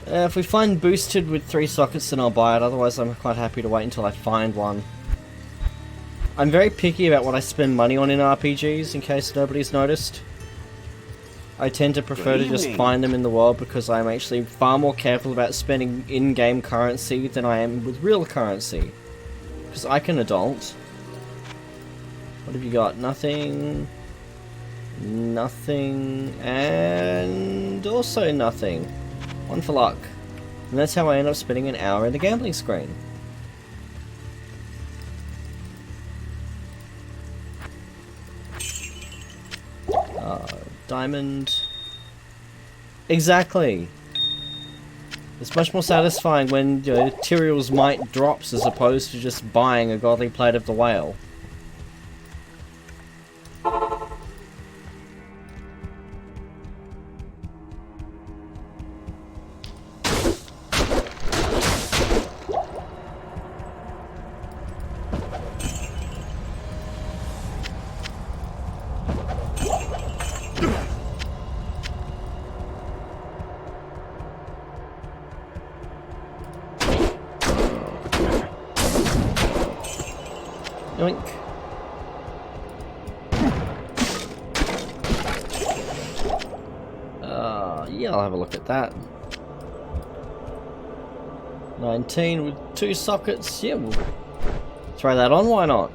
If we find boosted with 3 sockets, then I'll buy it. Otherwise, I'm quite happy to wait until I find one. I'm very picky about what I spend money on in RPGs, in case nobody's noticed. I tend to prefer to just find them in the world because I'm actually far more careful about spending in-game currency than I am with real currency. Because I can adult. What have you got? Nothing... Nothing, and also nothing. One for luck. And that's how I end up spending an hour in the gambling screen. Diamond. Exactly. It's much more satisfying when, you know, Tyrael's might drops as opposed to just buying a godly plate of the whale. Yoink. Yeah, I'll have a look at that. 19 with 2 sockets. Yeah, we'll throw that on, why not?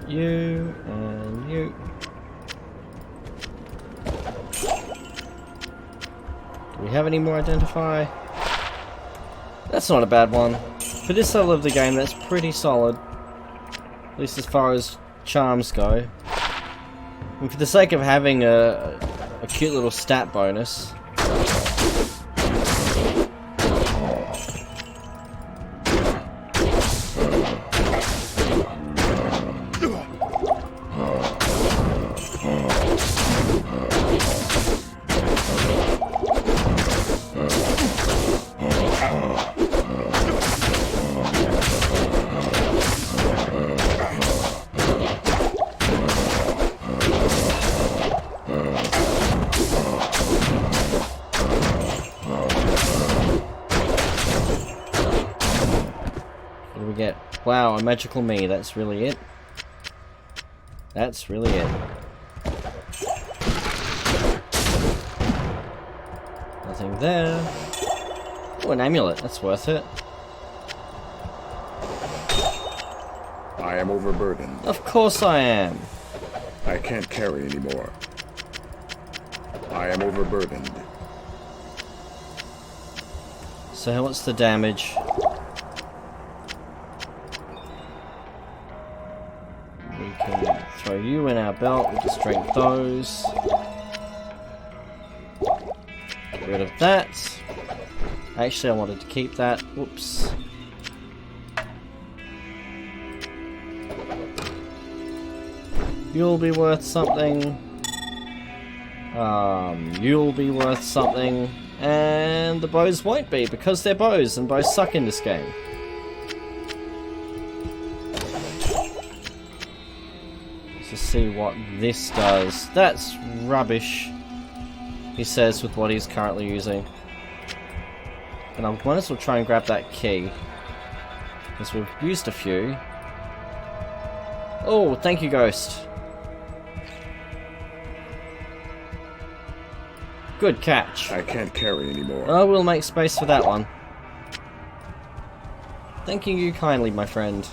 You and you. Do we have any more identify? That's not a bad one. For this level of the game, that's pretty solid. At least as far as charms go. And for the sake of having a cute little stat bonus. Wow, a magical me, that's really it. That's really it. Nothing there. Oh, an amulet, that's worth it. I am overburdened. Of course I am. I can't carry anymore. I am overburdened. So what's the damage? We can throw you in our belt, we'll just drink those. Get rid of that. Actually, I wanted to keep that. Whoops. You'll be worth something. You'll be worth something. And the bows won't be, because they're bows, and bows suck in this game. Let's see what this does. That's rubbish, he says, with what he's currently using. And I might as well try and grab that key, because we've used a few. Oh, thank you, Ghost. Good catch. I can't carry anymore. Oh, we'll make space for that one. Thanking you kindly, my friend.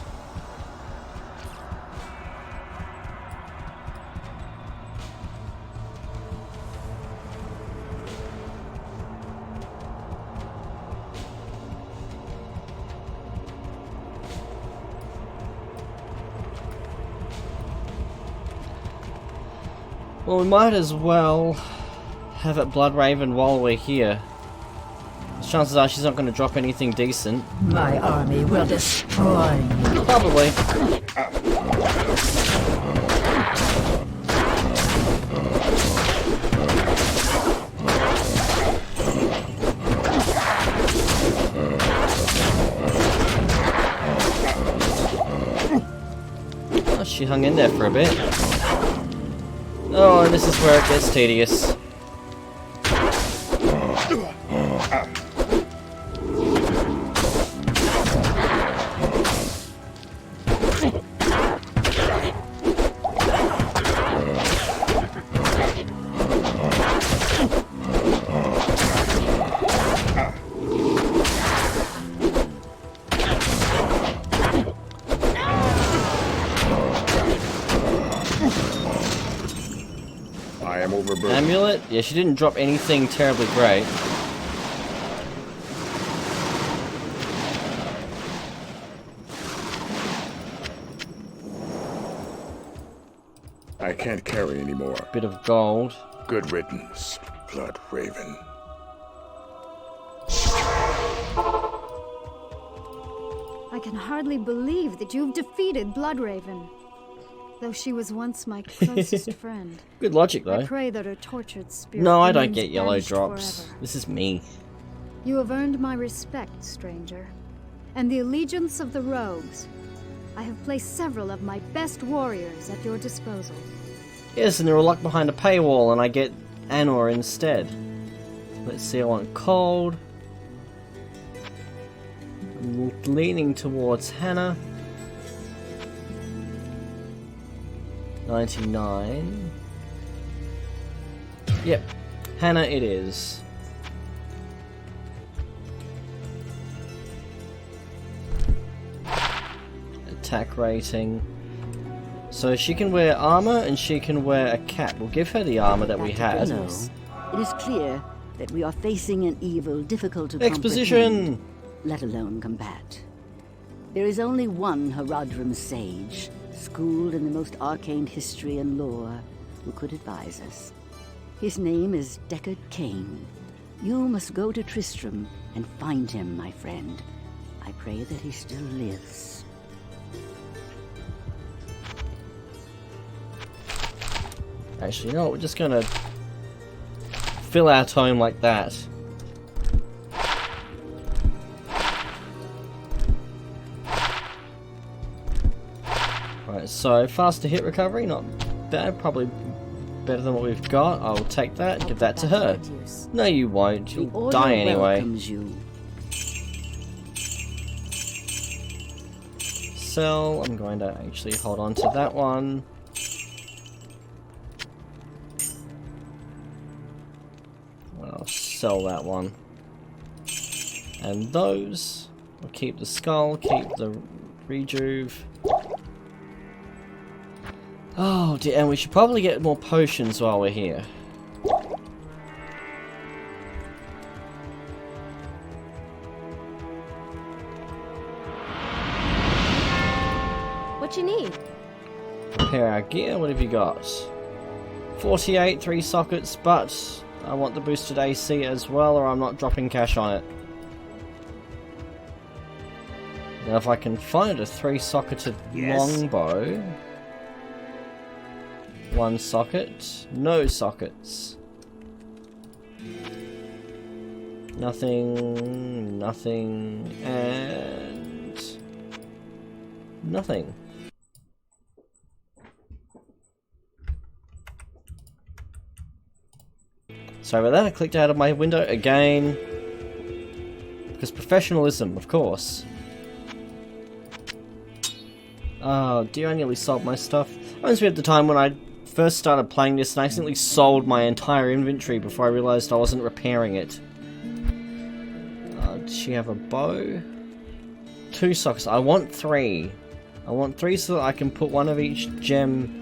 Well, we might as well have it Bloodraven while we're here. Chances are she's not going to drop anything decent. My army will destroy you. Probably. Oh, she hung in there for a bit. Oh, and this is where it gets tedious. Amulet? Yeah, she didn't drop anything terribly great. I can't carry anymore. Bit of gold. Good riddance, Bloodraven. I can hardly believe that you've defeated Bloodraven. though she was once my closest friend. Good logic, I though. pray that her tortured spirit No, I don't remains get yellow banished drops. forever. This is me. You have earned my respect, stranger, and the allegiance of the rogues. I have placed several of my best warriors at your disposal. Yes, and they're all locked behind a paywall, and I get Anor instead. Let's see, I want cold. I'm leaning towards Hannah. 99. Yep, Hannah it is. Attack rating. So she can wear armor and she can wear a cap. We'll give her the armor that we had. It is clear that we are facing an evil difficult to Exposition! comprehend, let alone combat. There is only one Haradrim sage, schooled in the most arcane history and lore, who could advise us. His name is Deckard Cain. You must go to Tristram and find him, my friend. I pray that he still lives. Actually, you know what? We're just gonna fill our tome like that. Right, so faster hit recovery, not bad, probably better than what we've got. I'll take that, give that to her. No, you won't. You'll die anyway. Sell. I'm going to actually hold on to that one. I'll sell that one. And those. We'll keep the skull, keep the rejuve. Oh dear, and we should probably get more potions while we're here. What you need? Repair our gear, what have you got? 48, 3 sockets, but I want the boosted AC as well, or I'm not dropping cash on it. Now if I can find a 3-socketed longbow... 1 socket, no sockets. Nothing, nothing, and... nothing. Sorry about that, I clicked out of my window again. Because professionalism, of course. Oh dear, I nearly sold my stuff. Reminds me of the time when I first started playing this and I accidentally sold my entire inventory before I realised I wasn't repairing it. Does she have a bow? 2 sockets. I want 3. I want 3 so that I can put one of each gem...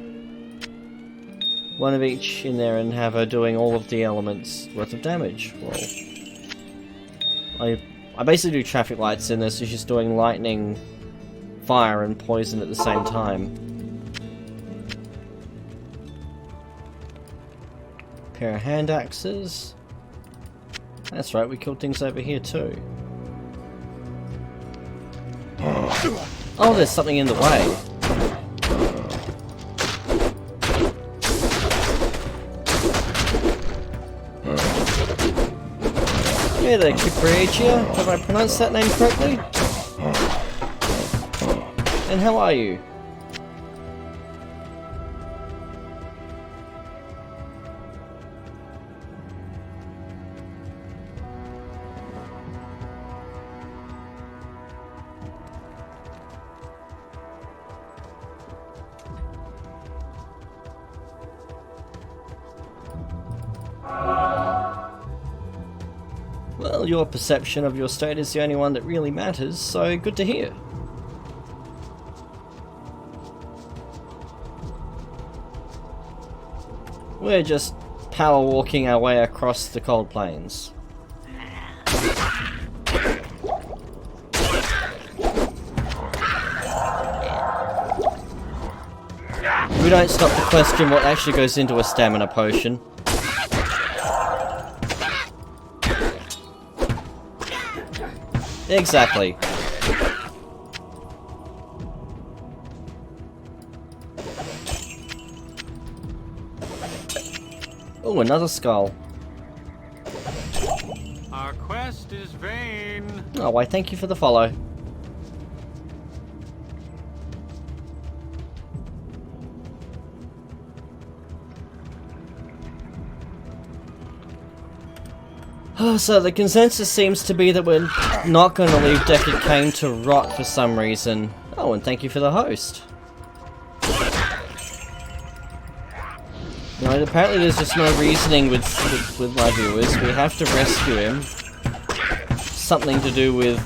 one of each in there and have her doing all of the elements worth of damage. Well, I basically do traffic lights in this, so she's doing lightning, fire and poison at the same time. Pair of hand axes. That's right, we killed things over here too. Oh, there's something in the way. Hey there, Kipriachia. Have I pronounced that name correctly? And how are you? Well, your perception of your state is the only one that really matters, so good to hear. We're just power walking our way across the cold plains. We don't stop to question what actually goes into a stamina potion. Exactly. Oh, another skull. Our quest is vain. Oh, why, thank you for the follow. So the consensus seems to be that we're not going to leave Deckard Cain to rot for some reason. Oh, and thank you for the host. No, apparently there's just no reasoning with my viewers. We have to rescue him. Something to do with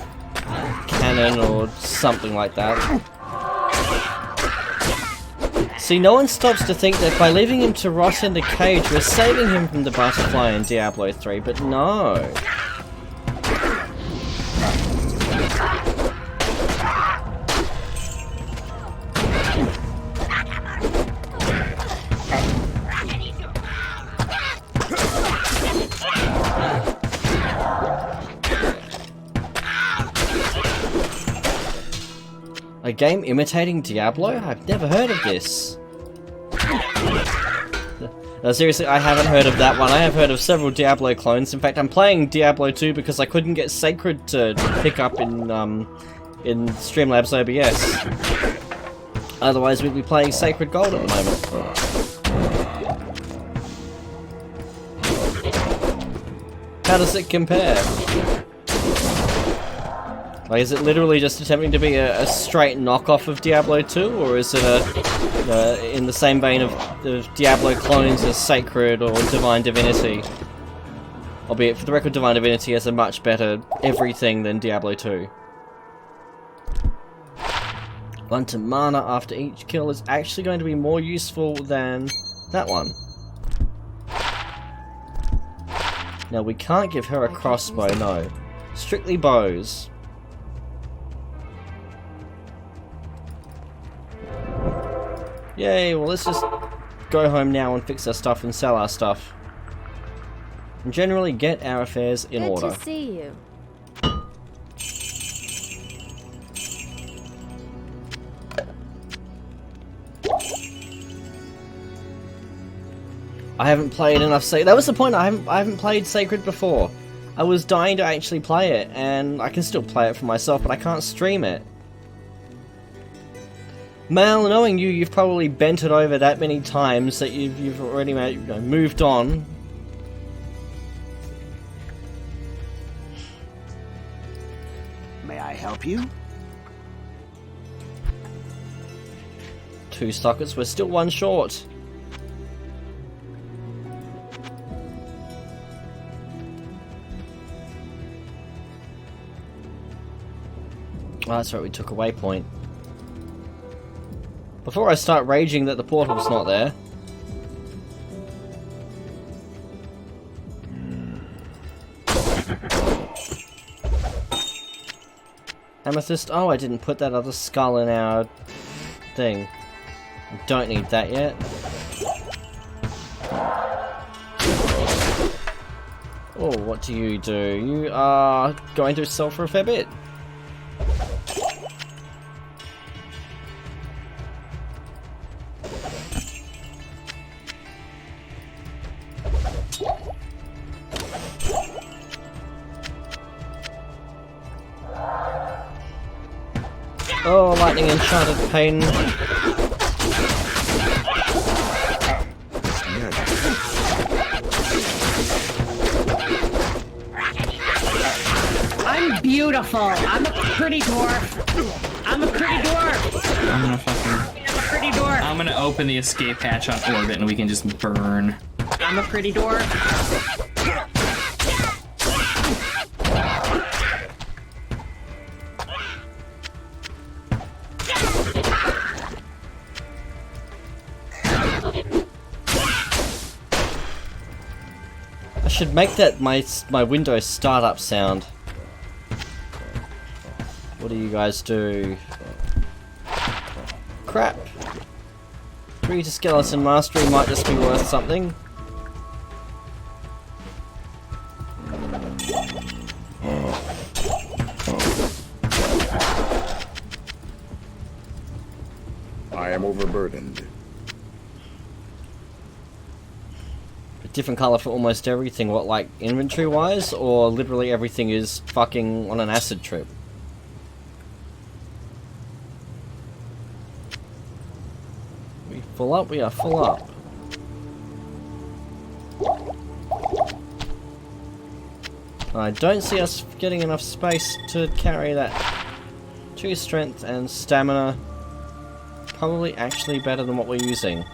canon or something like that. See, no one stops to think that by leaving him to rot in the cage, we're saving him from the butterfly in Diablo 3, but no. A game imitating Diablo? I've never heard of this. No, seriously, I haven't heard of that one. I have heard of several Diablo clones. In fact, I'm playing Diablo 2 because I couldn't get Sacred to pick up in Streamlabs OBS. Otherwise, we'd be playing Sacred Gold at the moment. How does it compare? Like, is it literally just attempting to be a straight knockoff of Diablo 2, or is it in the same vein of Diablo clones as Sacred or Divine Divinity? Albeit, for the record, Divine Divinity has a much better everything than Diablo 2. 1 to mana after each kill is actually going to be more useful than that one. Now, we can't give her a crossbow, no. Strictly bows. Yay, well let's just go home now and fix our stuff and sell our stuff. And generally get our affairs in order. Good to see you. I haven't played enough Sacred. That was the point, I haven't played Sacred before. I was dying to actually play it, and I can still play it for myself, but I can't stream it. Mal, knowing you, you've probably bent it over that many times that you've already moved on. May I help you? 2 sockets, we're still 1 short. Oh, that's right, we took a waypoint. Before I start raging that the portal's not there. Amethyst? Oh, I didn't put that other skull in our thing. I don't need that yet. Oh, what do? You are going to sell for a fair bit. Oh, lightning enchanted pain. I'm beautiful. I'm a pretty dwarf. I'm a pretty dwarf. I'm a pretty dwarf. I'm gonna open the escape hatch on Orbit and we can just burn. I'm a pretty dwarf. Should make that my Windows startup sound. What do you guys do? Crap. 3 to skeleton mastery might just be worth something. I am overburdened. different color for almost everything. What, like inventory wise, or literally everything is fucking on an acid trip? We full up? We are full up. I don't see us getting enough space to carry that. 2 strength and stamina. Probably actually better than what we're using.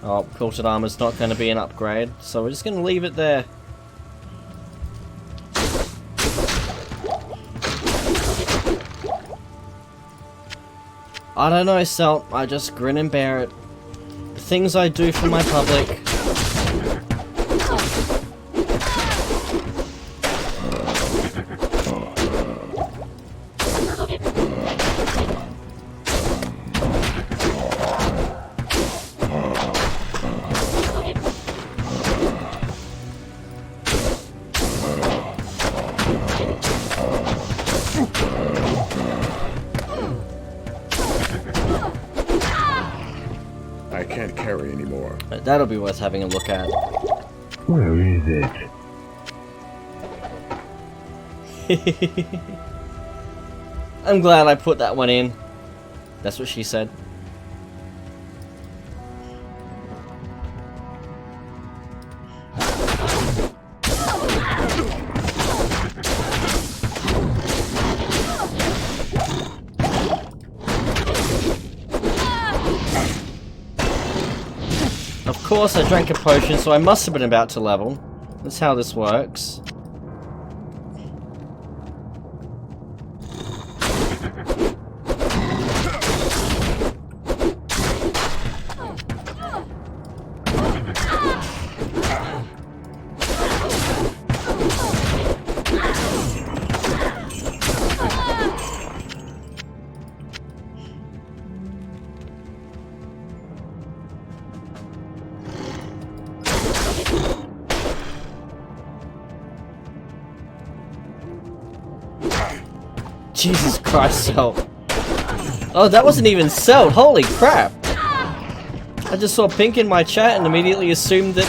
Oh, quilted armor's not going to be an upgrade, so we're just going to leave it there. I don't know, Celt. I just grin and bear it. The things I do for my public. I can't carry anymore. That'll be worth having a look at. Where is it? I'm glad I put that one in. That's what she said. Of course, I drank a potion, so I must have been about to level. That's how this works. Jesus Christ, Celt. Oh, that wasn't even Celt. Holy crap. I just saw pink in my chat and immediately assumed that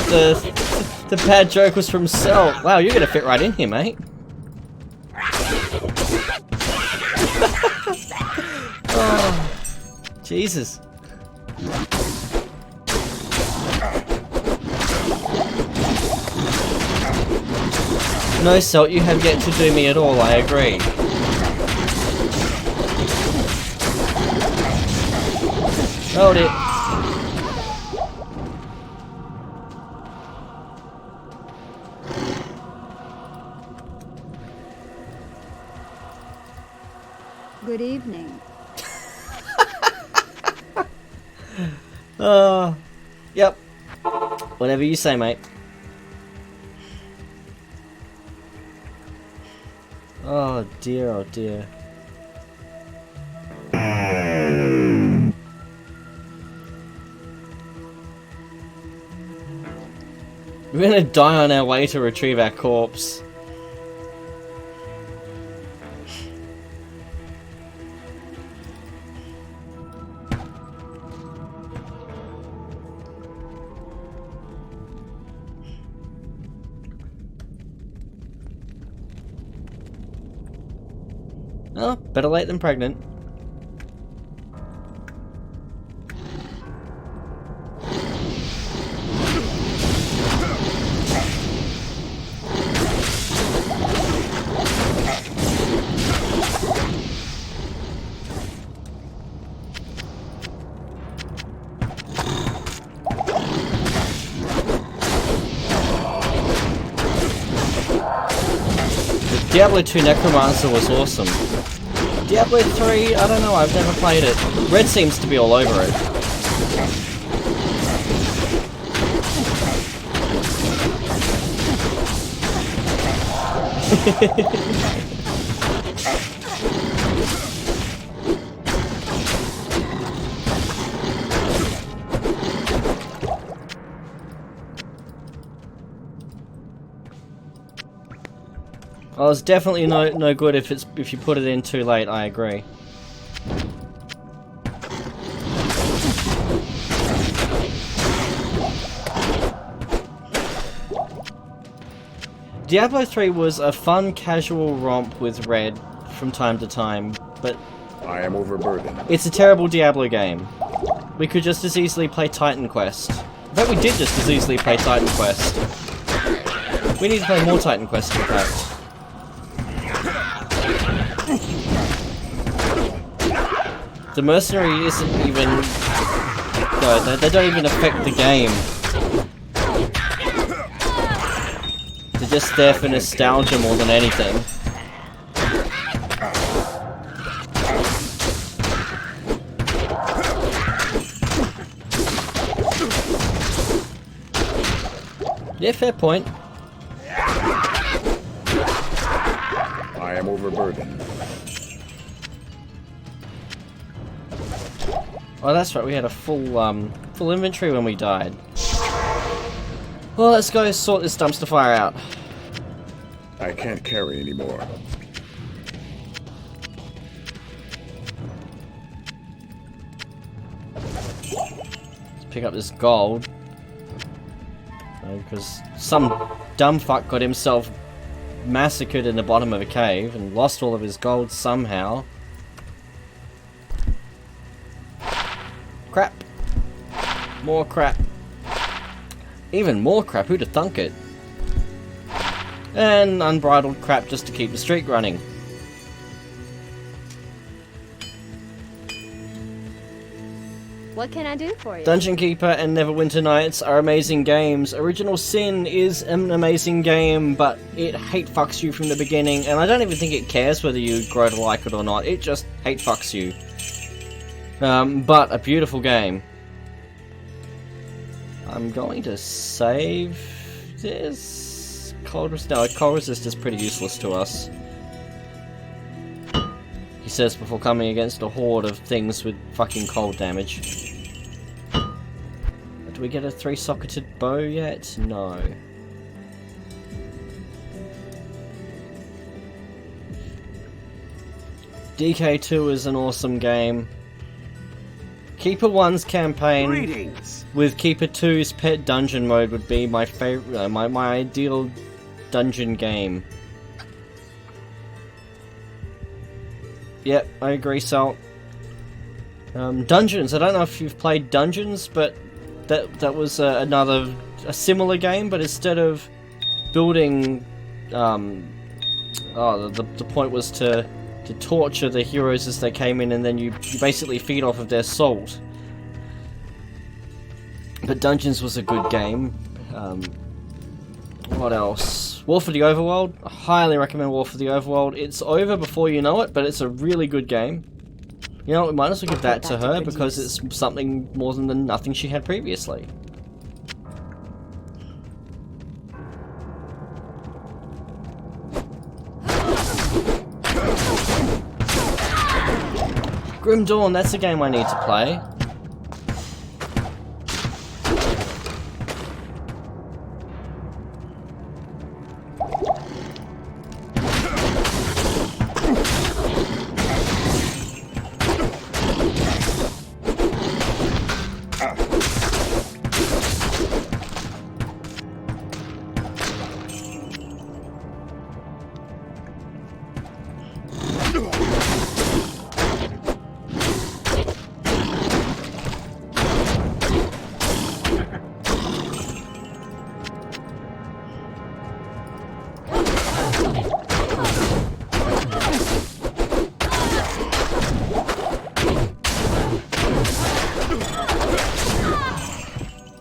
the bad joke was from Celt. Wow, you're gonna fit right in here, mate. Oh, Jesus. No, Celt, you have yet to do me at all, I agree. Hold it. Good evening. Yep. Whatever you say, mate. Oh dear, oh dear. We're gonna die on our way to retrieve our corpse. Oh, better late than pregnant. Diablo 2 Necromancer was awesome. Diablo 3, I don't know, I've never played it. Red seems to be all over it. Oh, it's definitely no good if you put it in too late, I agree. Diablo 3 was a fun, casual romp with Red from time to time, but I am overburdened. it's a terrible Diablo game. We could just as easily play Titan Quest. In fact, we did just as easily play Titan Quest. We need to play more Titan Quest, in fact. The mercenary isn't even... No, they don't even affect the game. They're just there for nostalgia more than anything. Yeah, fair point. I am overburdened. Oh, that's right. We had a full inventory when we died. Well, let's go sort this dumpster fire out. I can't carry anymore. Let's pick up this gold. Because some dumb fuck got himself massacred in the bottom of a cave and lost all of his gold somehow. Crap. More crap. Even more crap, who'd have thunk it? And unbridled crap just to keep the streak running. What can I do for you? Dungeon Keeper and Neverwinter Nights are amazing games. Original Sin is an amazing game, but it hate fucks you from the beginning, and I don't even think it cares whether you grow to like it or not. It just hate fucks you. But a beautiful game. I'm going to save this. Cold Resist is pretty useless to us. He says before coming against a horde of things with fucking cold damage. Do we get a 3-socketed bow yet? No. DK2 is an awesome game. Keeper 1's campaign Greetings. with Keeper 2's pet dungeon mode would be my favorite, my ideal dungeon game. Yep, I agree, Salt. Dungeons. I don't know if you've played Dungeons, but that was a similar game, but instead of building, the point was to torture the heroes as they came in, and then you basically feed off of their salt. But Dungeons was a good game. What else? War for the Overworld. I highly recommend War for the Overworld. It's over before you know it, but it's a really good game. You know, we might as well give that to her because it's something more than nothing she had previously. Grim Dawn, that's a game I need to play.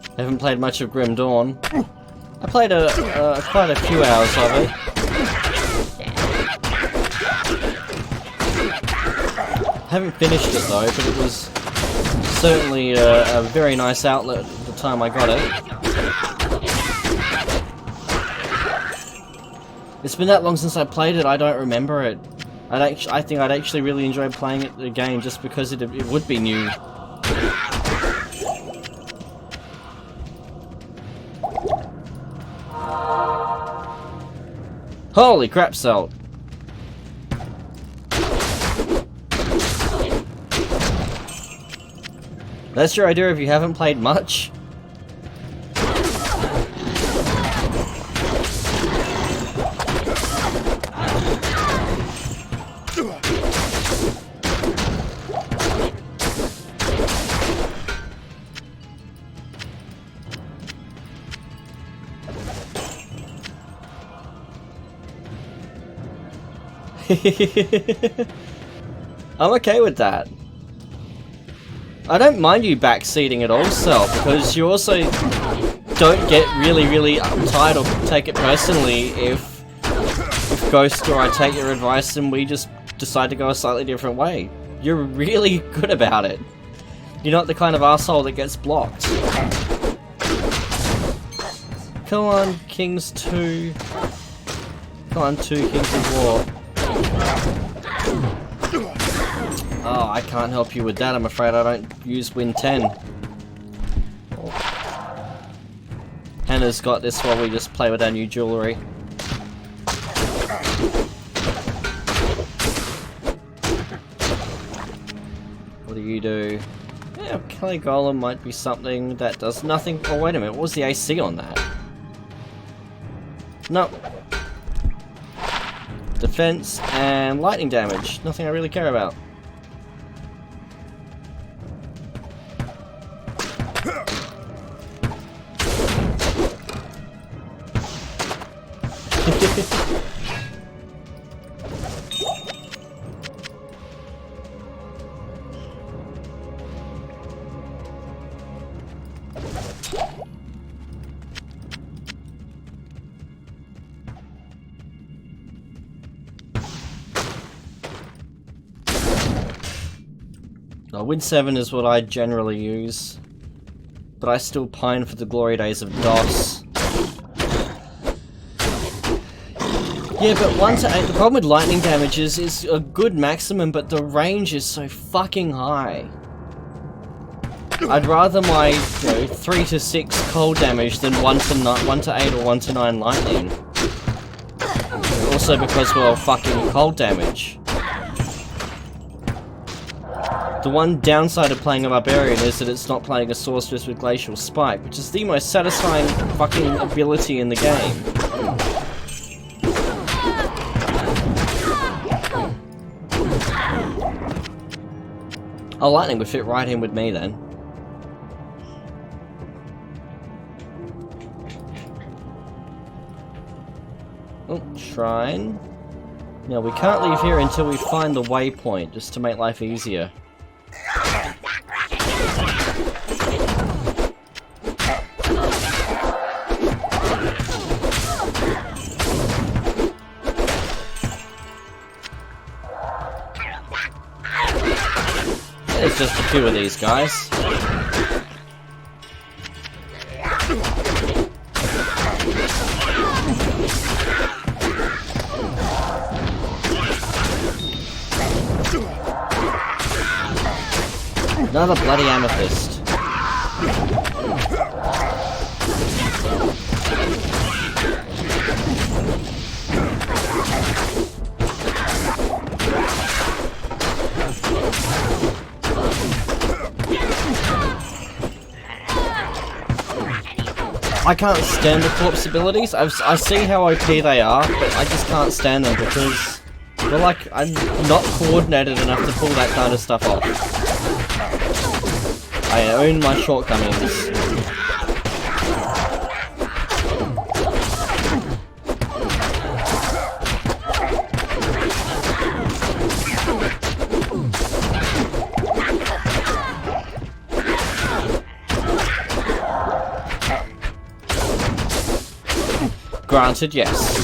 I haven't played much of Grim Dawn. I played quite a few hours of it. I haven't finished it though, but it was certainly a very nice outlet at the time I got it. It's been that long since I played it, I don't remember it. I think I'd actually really enjoy playing it again just because it would be new. Holy crap, Salt! That's your idea if you haven't played much? I'm okay with that. I don't mind you backseating at all, Cell, because you also don't get really uptight or take it personally if Ghost or I take your advice and we just decide to go a slightly different way. You're really good about it. You're not the kind of asshole that gets blocked. Come on, Kings 2. Come on, 2 Kings of War. Oh, I can't help you with that. I'm afraid I don't use Win 10. Hannah's got this while we just play with our new jewellery. What do you do? Yeah, Kelly Golem might be something that does nothing. Oh, wait a minute. What was the AC on that? No. Defense and lightning damage. Nothing I really care about. Win 7 is what I generally use, but I still pine for the glory days of DOS. Yeah, but 1 to 8, the problem with lightning damage is a good maximum, but the range is so fucking high. I'd rather my 3 to 6 cold damage than 1 to 8 or 1 to 9 lightning. Also because, well, fucking cold damage. The one downside of playing a Barbarian is that it's not playing a Sorceress with Glacial Spike, which is the most satisfying fucking ability in the game. Oh, lightning would fit right in with me then. Oh, shrine. Now we can't leave here until we find the waypoint, just to make life easier. There's just a few of these guys. Another bloody amethyst. I can't stand the corpse abilities. I see how OP they are, but I just can't stand them because, well, like, I'm not coordinated enough to pull that kind of stuff off. I own my shortcomings. Granted, yes.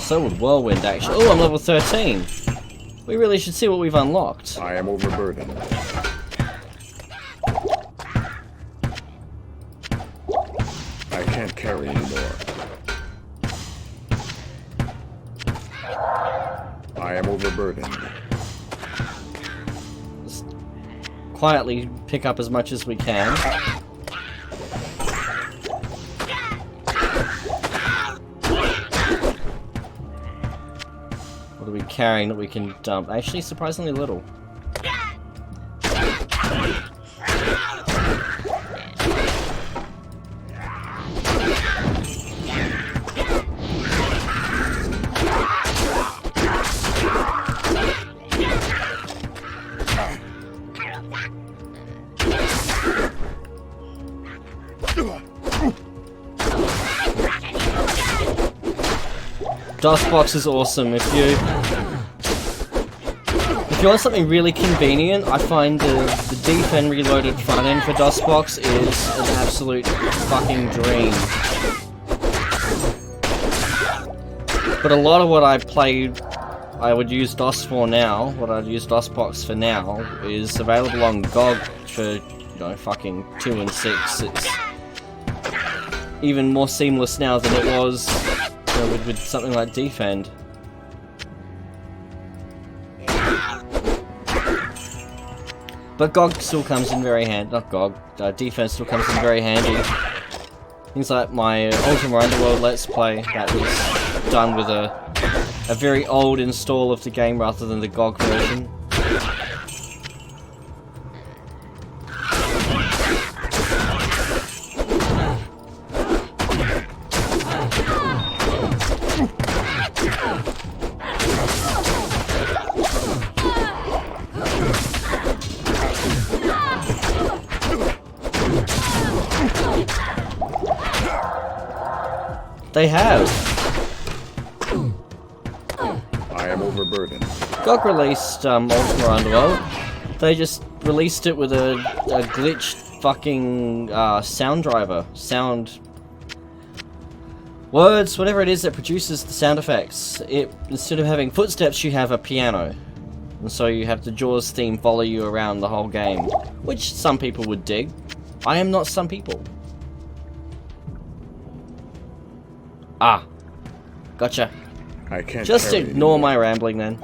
So would Whirlwind, actually. Oh, I'm level 13. We really should see what we've unlocked. I am overburdened. I can't carry anymore. I am overburdened. Just quietly pick up as much as we can. What are we carrying that we can dump? Actually, surprisingly little. DOSBox is awesome. If you want something really convenient, I find the Defend Reloaded front end for DOSBox is an absolute fucking dream. But a lot of what I played, I would use DOS for now, what I'd use DOSBox for now, is available on GOG for, you know, fucking 2 and 6. It's even more seamless now than it was, you know, with something like Defend. But GOG still comes in very handy. Not GOG. Defense still comes in very handy. Things like my Ultima Underworld Let's Play that was done with a very old install of the game rather than the GOG version. They have. I am overburdened. GOG released Ultima Underworld. They just released it with a glitched fucking sound driver. Sound... words, whatever it is that produces the sound effects. Instead of having footsteps, you have a piano. And so you have the Jaws theme follow you around the whole game. Which some people would dig. I am not some people. Ah. Gotcha. I can't just ignore my rambling then.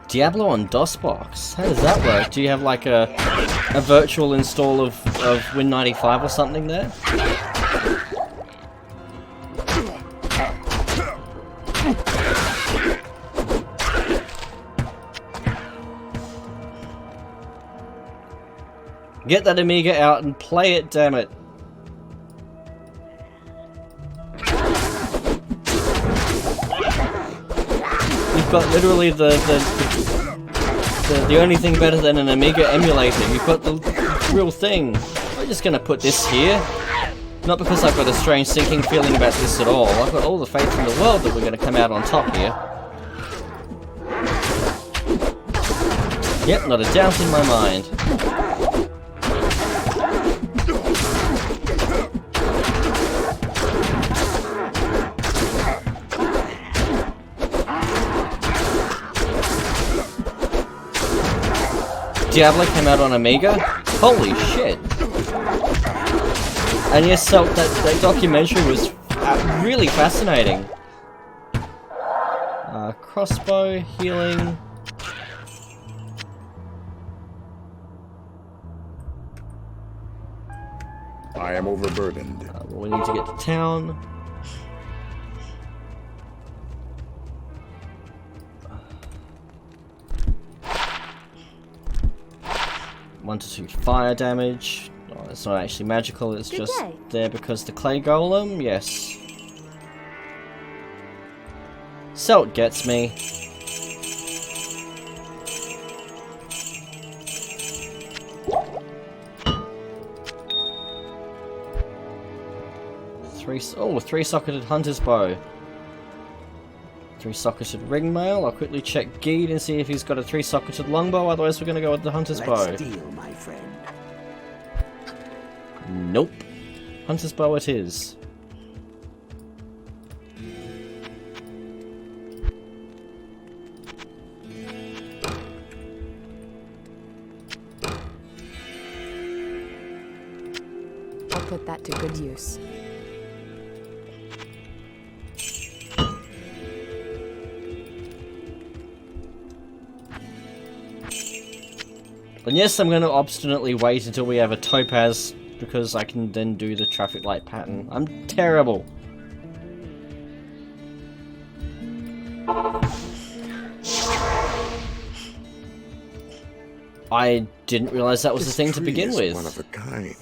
Diablo on DOSBox? How does that work? Do you have like a virtual install of Win95 or something there? Get that Amiga out and play it, damn it. You've got literally the only thing better than an Amiga emulator. You've got the real thing. I'm just gonna put this here. Not because I've got a strange sinking feeling about this at all. I've got all the faith in the world that we're gonna come out on top here. Yep, not a doubt in my mind. Diablo came out on Amiga? Holy shit. And yes, so that documentary was really fascinating. Crossbow, healing. I am overburdened. We need to get to town. One to 2 fire damage. Oh, it's not actually magical, it's just there because the clay golem, yes. Celt gets me. Three-socketed hunter's bow. 3-socketed ringmail. I'll quickly check Geed and see if he's got a 3-socketed longbow, otherwise we're gonna go with the hunter's bow. Let's deal, my friend. Nope. Hunter's bow it is. I'll put that to good use. And yes, I'm going to obstinately wait until we have a topaz, because I can then do the traffic light pattern. I'm terrible. I didn't realize that was the This thing to tree begin is with. one of a kind.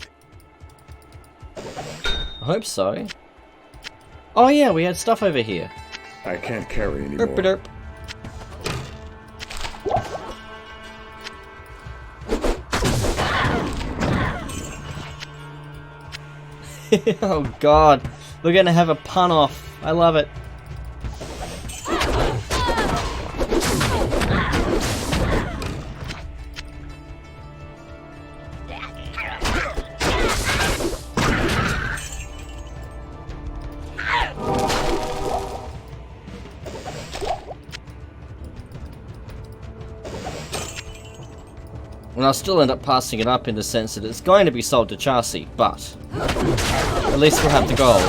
I hope so. Oh yeah, we had stuff over here. I can't carry anymore. Derp-a-derp. Oh god, we're gonna have a pun off. I love it. And I'll still end up passing it up in the sense that it's going to be sold to Chassis, but at least we'll have the gold.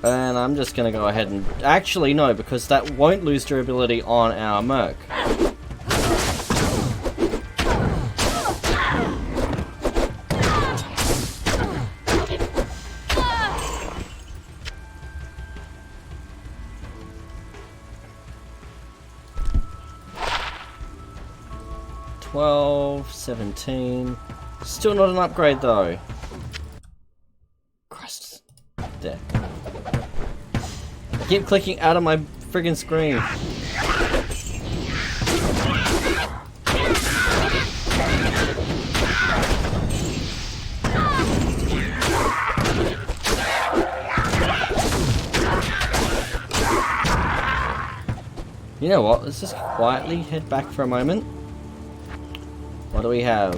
And I'm just going to go ahead and... Actually, no, because that won't lose durability on our Merc. $12, $17. Still not an upgrade though. Christ. There. I keep clicking out of my friggin' screen. You know what? Let's just quietly head back for a moment. What do we have?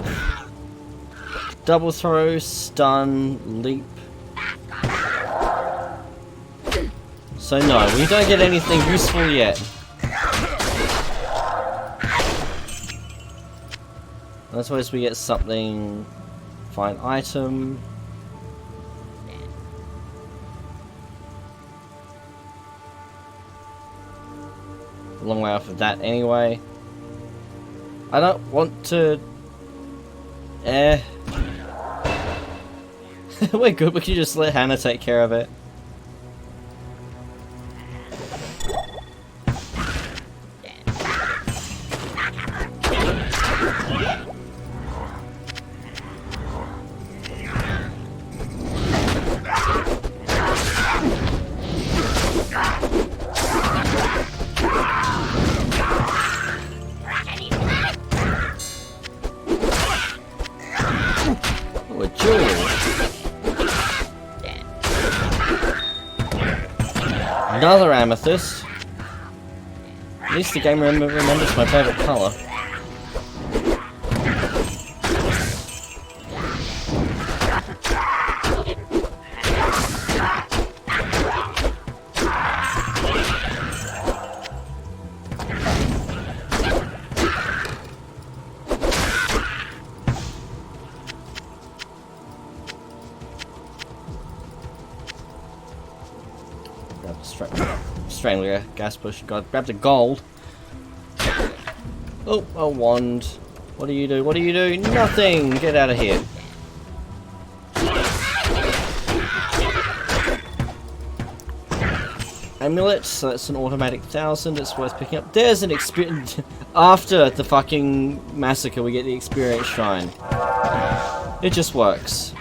Double throw, stun, leap. So no, we don't get anything useful yet. I suppose we get something. Find item. A long way off of that anyway. I don't want to... We're good, we can just let Hannah take care of it. Another amethyst. At least the game remembers my favourite colour. Strangler, gas push, God, grab the gold. Oh, a wand. What do you do? What do you do? Nothing! Get out of here. Amulet, so that's an automatic 1000, it's worth picking up. There's an experience. After the fucking massacre, we get the experience shrine. It just works.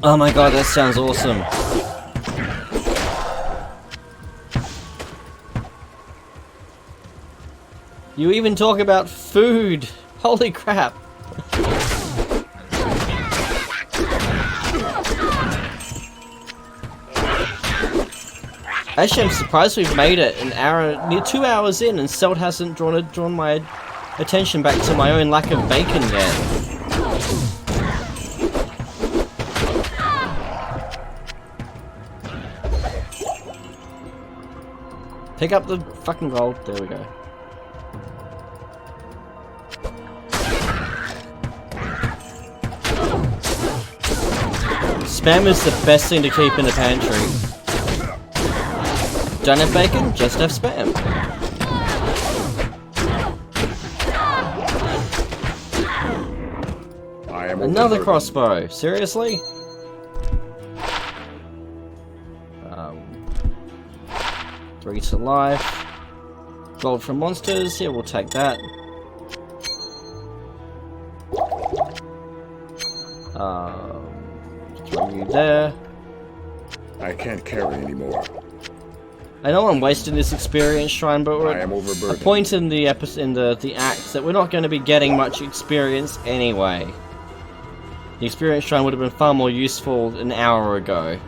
Oh my god, that sounds awesome. You even talk about food. Holy crap. Actually, I'm surprised we've made it an hour, near 2 hours in, and Celt hasn't drawn my attention back to my own lack of bacon yet. Pick up the fucking gold. There we go. Spam is the best thing to keep in the pantry. Don't have bacon, just have spam. Another crossbow, seriously? 3 to life. Gold from monsters, yeah, we'll take that. Throw you there. I can't carry anymore. I know I'm wasting this experience shrine, but we're I am at a overburdened. point in the the act that we're not going to be getting much experience anyway. The experience shrine would have been far more useful an hour ago.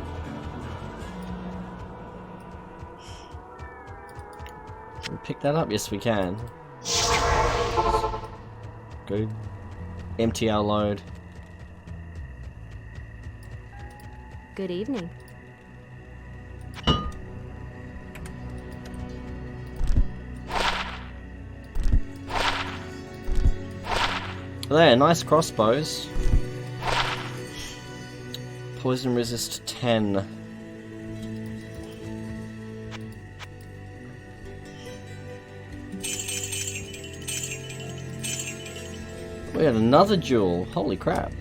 Can we pick that up? Yes, we can. Go empty our load. Good evening. There, nice crossbows. Poison resist 10. We had another jewel. Holy crap.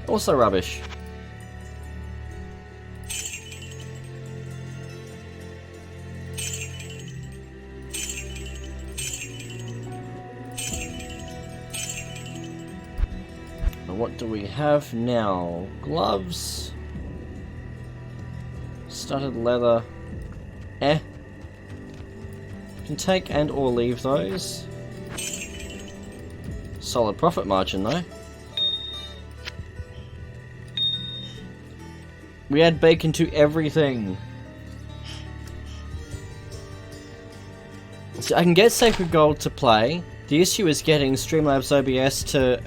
Also rubbish. What do we have now? Gloves. Studded leather. Can take and or leave those. Solid profit margin though. We add bacon to everything. So I can get Sacred Gold to play. The issue is getting Streamlabs OBS to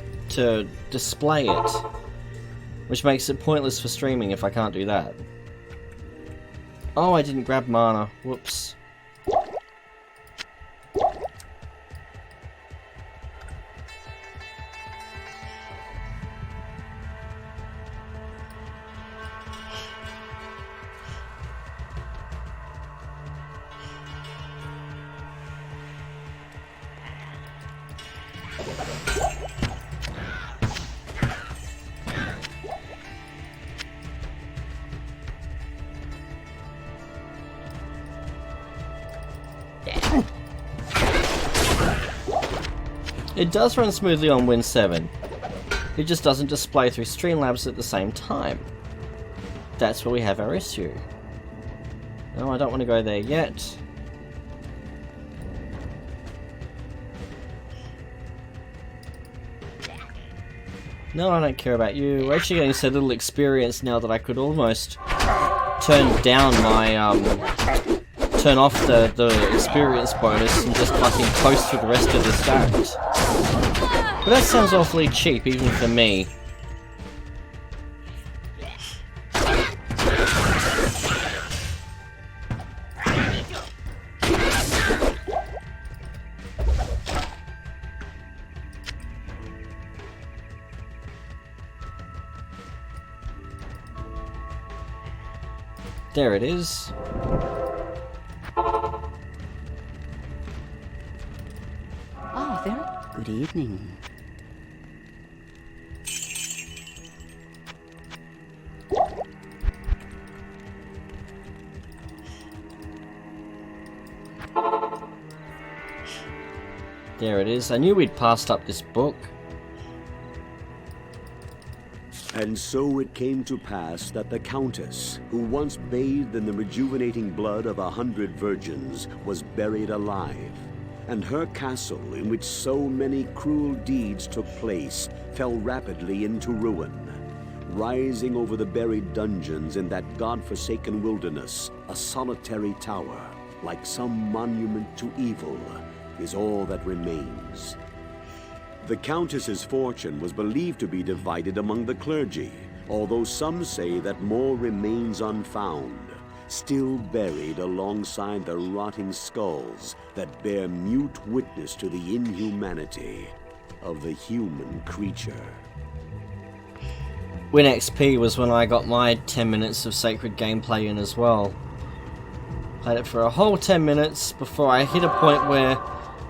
display it, which makes it pointless for streaming if I can't do that. Oh, I didn't grab mana. Whoops. It does run smoothly on Win 7. It just doesn't display through Streamlabs at the same time. That's where we have our issue. No, I don't want to go there yet. No, I don't care about you. We're actually getting so little experience now that I could almost turn down my, turn off the experience bonus and just fucking coast through the rest of the stacks. But that sounds awfully cheap, even for me. There it is. Oh, very good evening. There it is. I knew we'd passed up this book. And so it came to pass that the Countess, who once bathed in the rejuvenating blood of 100 virgins, was buried alive. And her castle, in which so many cruel deeds took place, fell rapidly into ruin. Rising over the buried dungeons in that god-forsaken wilderness, a solitary tower, like some monument to evil, is all that remains. The Countess's fortune was believed to be divided among the clergy, although some say that more remains unfound, still buried alongside the rotting skulls that bear mute witness to the inhumanity of the human creature. Win XP was when I got my 10 minutes of sacred gameplay in as well. Played it for a whole 10 minutes before I hit a point where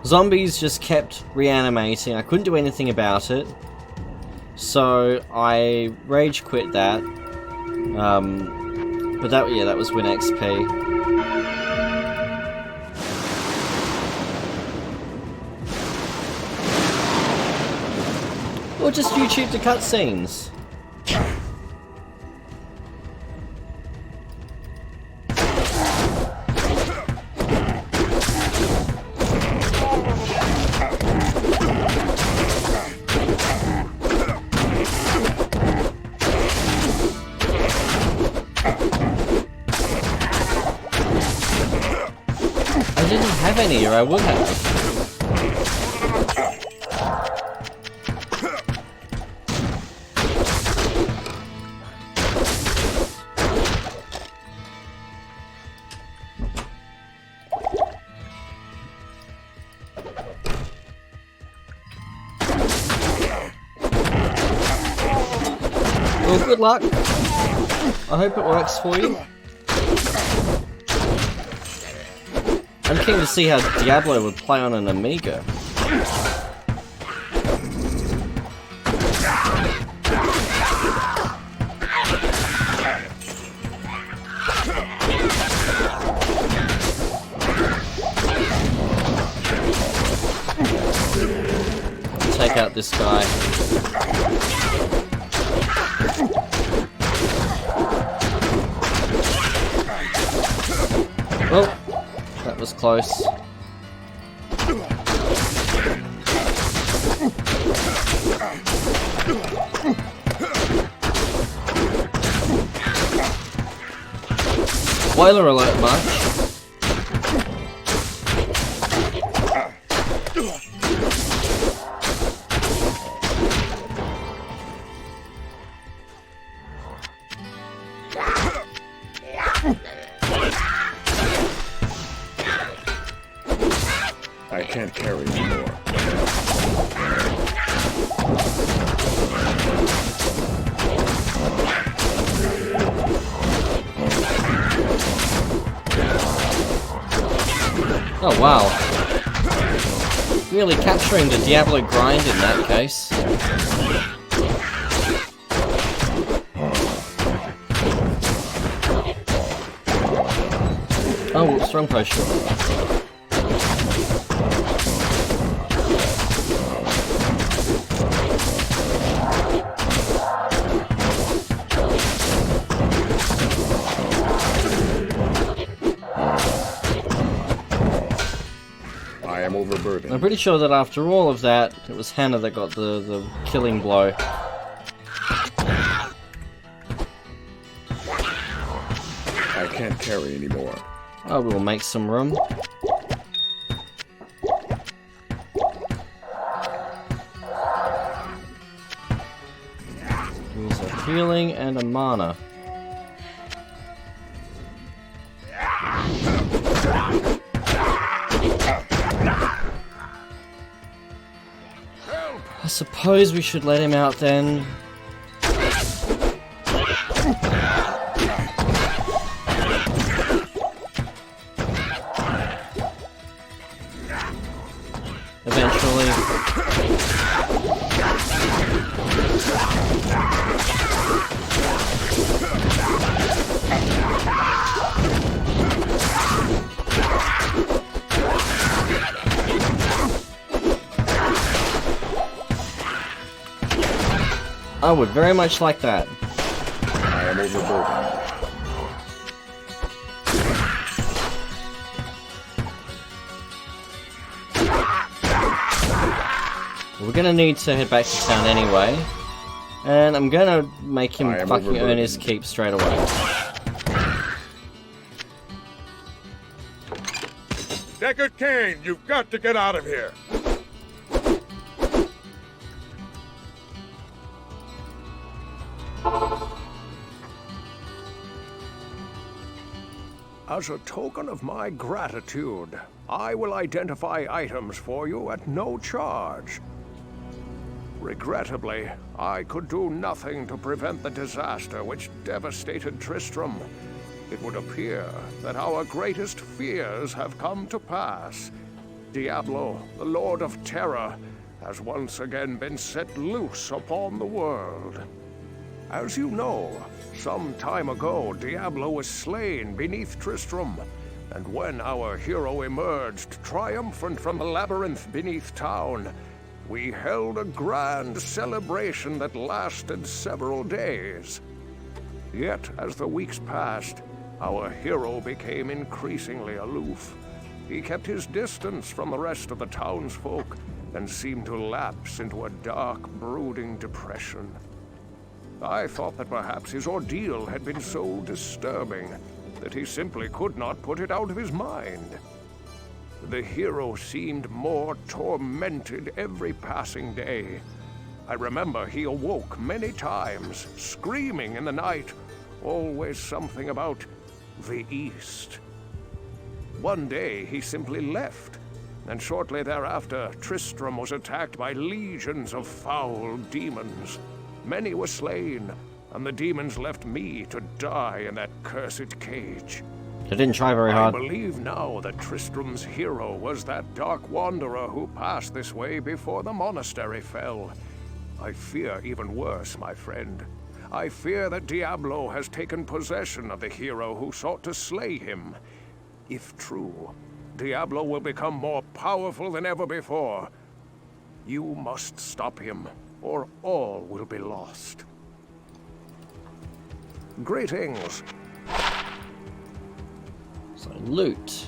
zombies just kept reanimating. I couldn't do anything about it. So I rage quit that. But that was Win XP. Or just YouTube the cutscenes. I didn't have any, or I would have. Well, good luck. I hope it works for you. I'm keen to see how Diablo would play on an Amiga. Take out this guy. Well, that was close. Spoiler alert, much. I can't carry anymore. Oh wow. Really capturing the Diablo grind in that case. Oh, whoops, wrong potion. I am overburdened. I'm pretty sure that after all of that, it was Hannah that got the killing blow. I can't carry anymore. Oh, we'll make some room. Use a healing and a mana. I suppose we should let him out then. Eventually. I would very much like that. I am overburdened. We're gonna need to head back to town anyway. And I'm gonna make him fucking earn his keep straight away. Deckard Cain, you've got to get out of here. As a token of my gratitude, I will identify items for you at no charge. Regrettably, I could do nothing to prevent the disaster which devastated Tristram. It would appear that our greatest fears have come to pass. Diablo, the Lord of Terror, has once again been set loose upon the world. As you know, some time ago Diablo was slain beneath Tristram, and when our hero emerged triumphant from the labyrinth beneath town, we held a grand celebration that lasted several days. Yet, as the weeks passed, our hero became increasingly aloof. He kept his distance from the rest of the townsfolk and seemed to lapse into a dark, brooding depression. I thought that perhaps his ordeal had been so disturbing that he simply could not put it out of his mind. The hero seemed more tormented every passing day. I remember he awoke many times, screaming in the night, always something about the East. One day he simply left, and shortly thereafter Tristram was attacked by legions of foul demons. Many were slain, and the demons left me to die in that cursed cage. They didn't try very hard. I believe now that Tristram's hero was that dark wanderer who passed this way before the monastery fell. I fear even worse, my friend. I fear that Diablo has taken possession of the hero who sought to slay him. If true, Diablo will become more powerful than ever before. You must stop him, or all will be lost. Greetings. So, loot.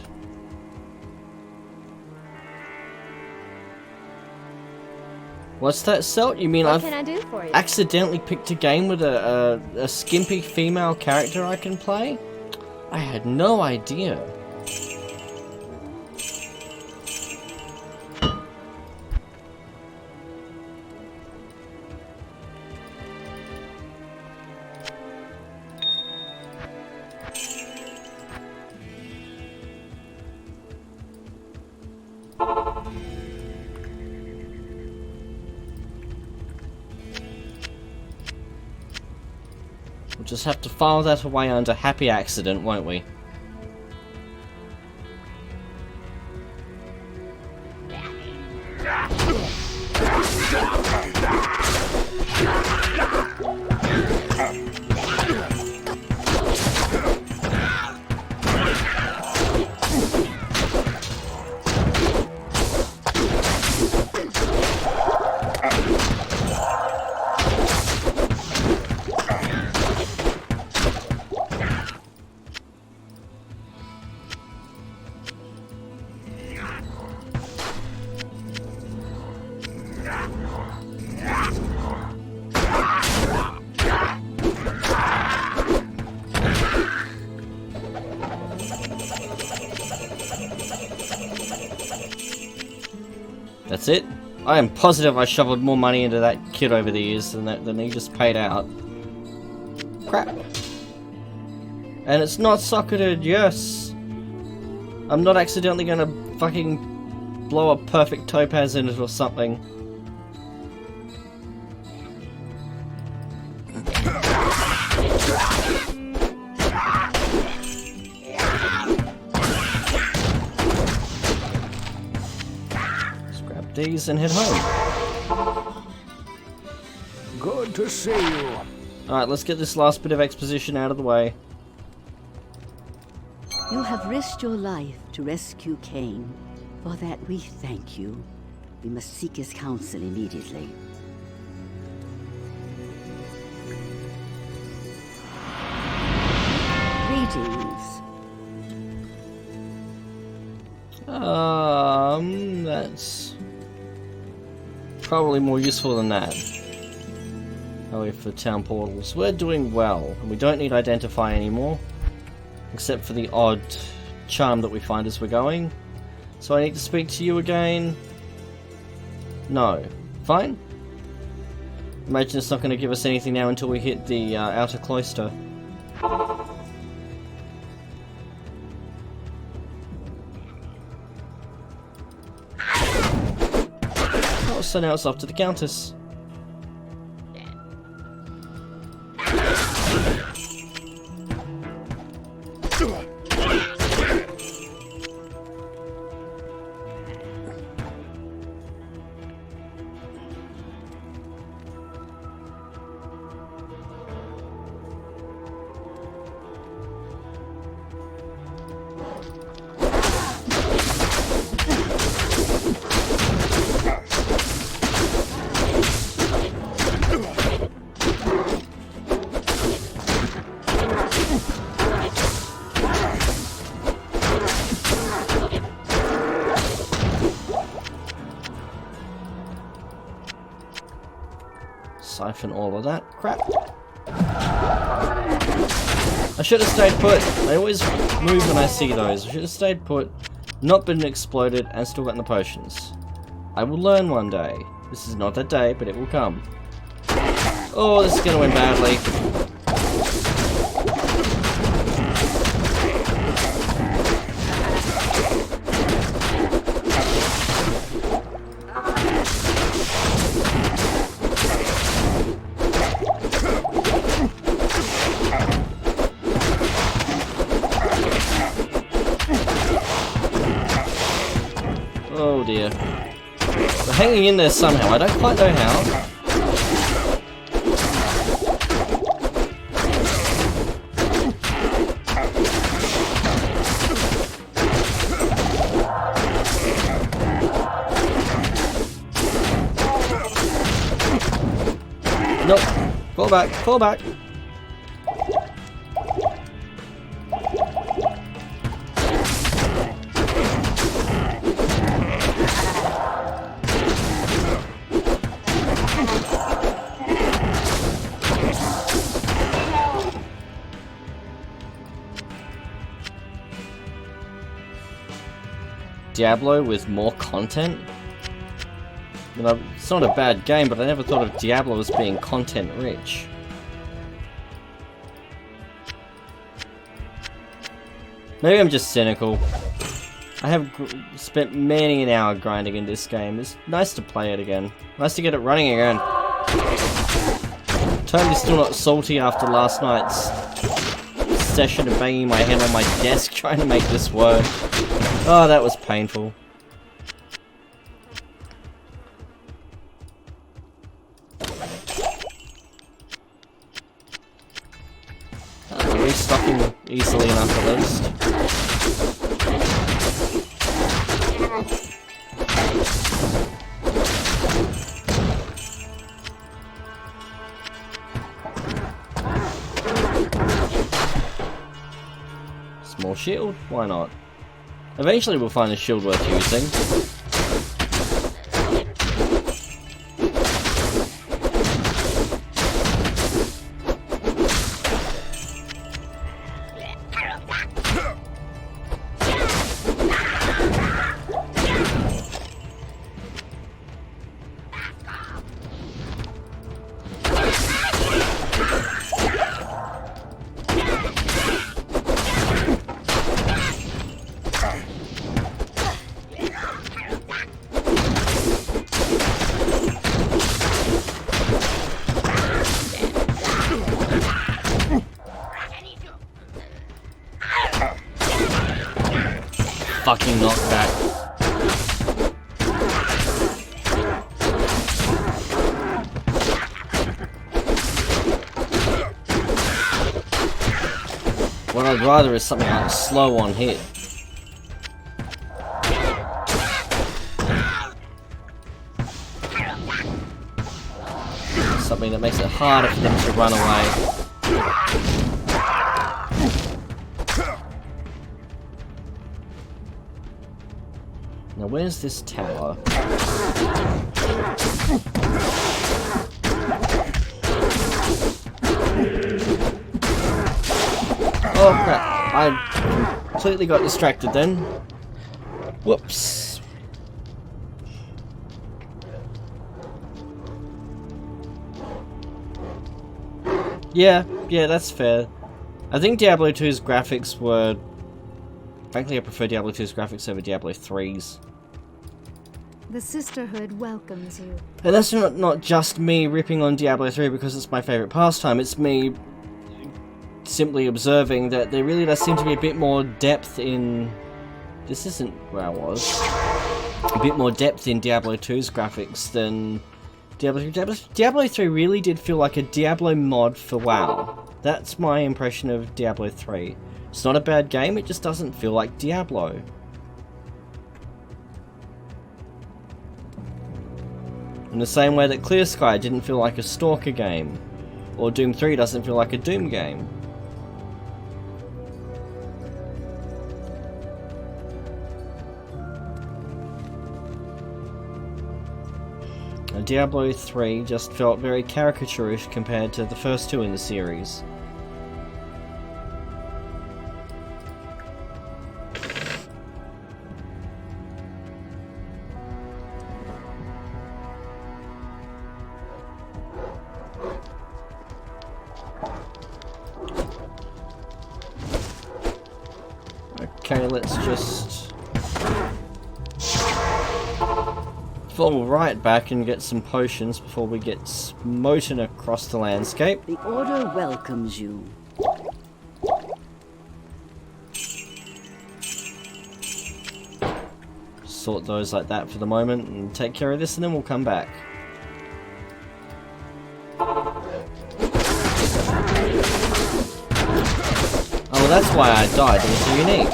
What's that, Celt? You mean What I've can I do for you? accidentally picked a game with a skimpy female character I can play? I had no idea. We'll just have to file that away under happy accident, won't we? That's it. I am positive I shoveled more money into that kid over the years than he just paid out. Crap. And it's not socketed, yes. I'm not accidentally gonna fucking blow a perfect topaz in it or something. These and head home. Good to see you. Alright, let's get this last bit of exposition out of the way. You have risked your life to rescue Cain. For that we thank you. We must seek his counsel immediately. Greetings. That's probably more useful than that. Oh, for town portals. We're doing well, and we don't need identify anymore. Except for the odd charm that we find as we're going. So I need to speak to you again? No. Fine. Imagine it's not going to give us anything now until we hit the outer cloister. Oh, so now it's up to the Countess. Siphon all of that crap. I should have stayed put. I always move when I see those. I should have stayed put, not been exploded, and still gotten the potions. I will learn one day. This is not that day, but it will come. Oh, this is gonna win badly. Oh dear. We're hanging in there somehow. I don't quite know how. Nope. Fall back. Fall back. Diablo with more content? You know, it's not a bad game, but I never thought of Diablo as being content rich. Maybe I'm just cynical. I have spent many an hour grinding in this game. It's nice to play it again. Nice to get it running again. Totally still not salty after last night's session of banging my head on my desk trying to make this work. Oh, that was painful. Restocking easily enough at least. Small shield? Why not? Eventually we'll find a shield worth using. Fucking knockback. What I'd rather is something like slow on hit. Something that makes it harder for them to run away. Now where's this tower? Oh crap, I completely got distracted then. Whoops. Yeah, that's fair. I think Diablo 2's graphics were... Frankly, I prefer Diablo 2's graphics over Diablo 3's. The Sisterhood welcomes you. And that's not just me ripping on Diablo 3 because it's my favourite pastime, it's me simply observing that there really does seem to be a bit more depth in... This isn't where I was. A bit more depth in Diablo 2's graphics than Diablo 3. Diablo 3 really did feel like a Diablo mod for WoW. That's my impression of Diablo 3. It's not a bad game, it just doesn't feel like Diablo. In the same way that Clear Sky didn't feel like a Stalker game, or Doom 3 doesn't feel like a Doom game. Now, Diablo 3 just felt very caricaturish compared to the first two in the series. Okay, let's just fall right back and get some potions before we get smoten across the landscape. The Order welcomes you. Sort those like that for the moment and take care of this, and then we'll come back. Oh, well, that's why I died. It was unique.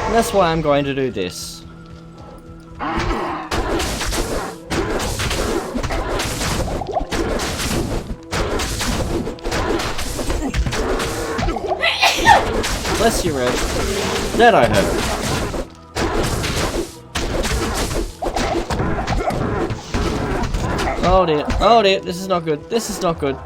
And that's why I'm going to do this. Bless you, Red. That I heard. Oh dear, oh dear, this is not good, this is not good.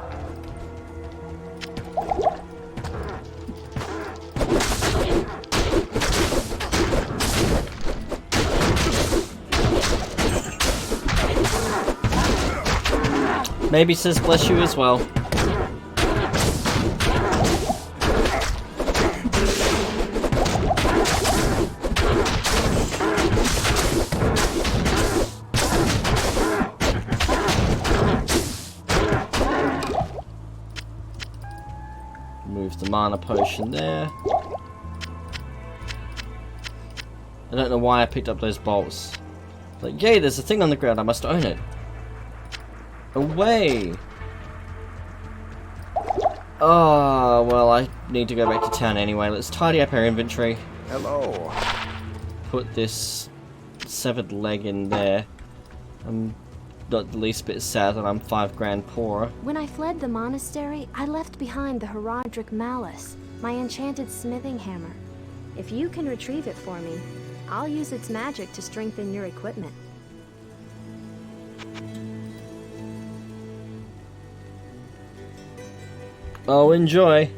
Maybe says bless you as well. Move the mana potion there. I don't know why I picked up those bolts. Like, yay, there's a thing on the ground, I must own it. Away! Oh, well, I need to go back to town anyway. Let's tidy up our inventory. Hello. Put this severed leg in there. I'm not the least bit sad that I'm 5 grand poorer. When I fled the monastery, I left behind the Herodric Mallet, my enchanted smithing hammer. If you can retrieve it for me, I'll use its magic to strengthen your equipment. Oh, enjoy.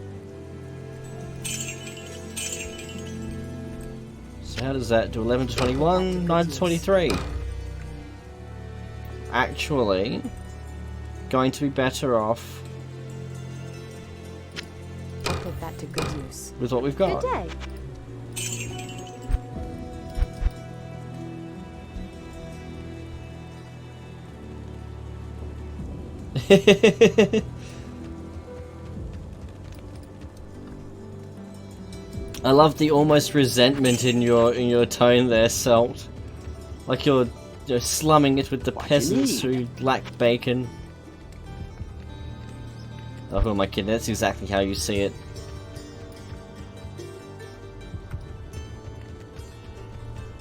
So how does that do? 11 to 21, 9 to 23. Actually, going to be better off. I'll put that to good use. With what we've got. Good day. I love the almost resentment in your tone there, Salt. Like you're slumming it with the peasants who lack bacon. Oh, who am I kidding? That's exactly how you see it.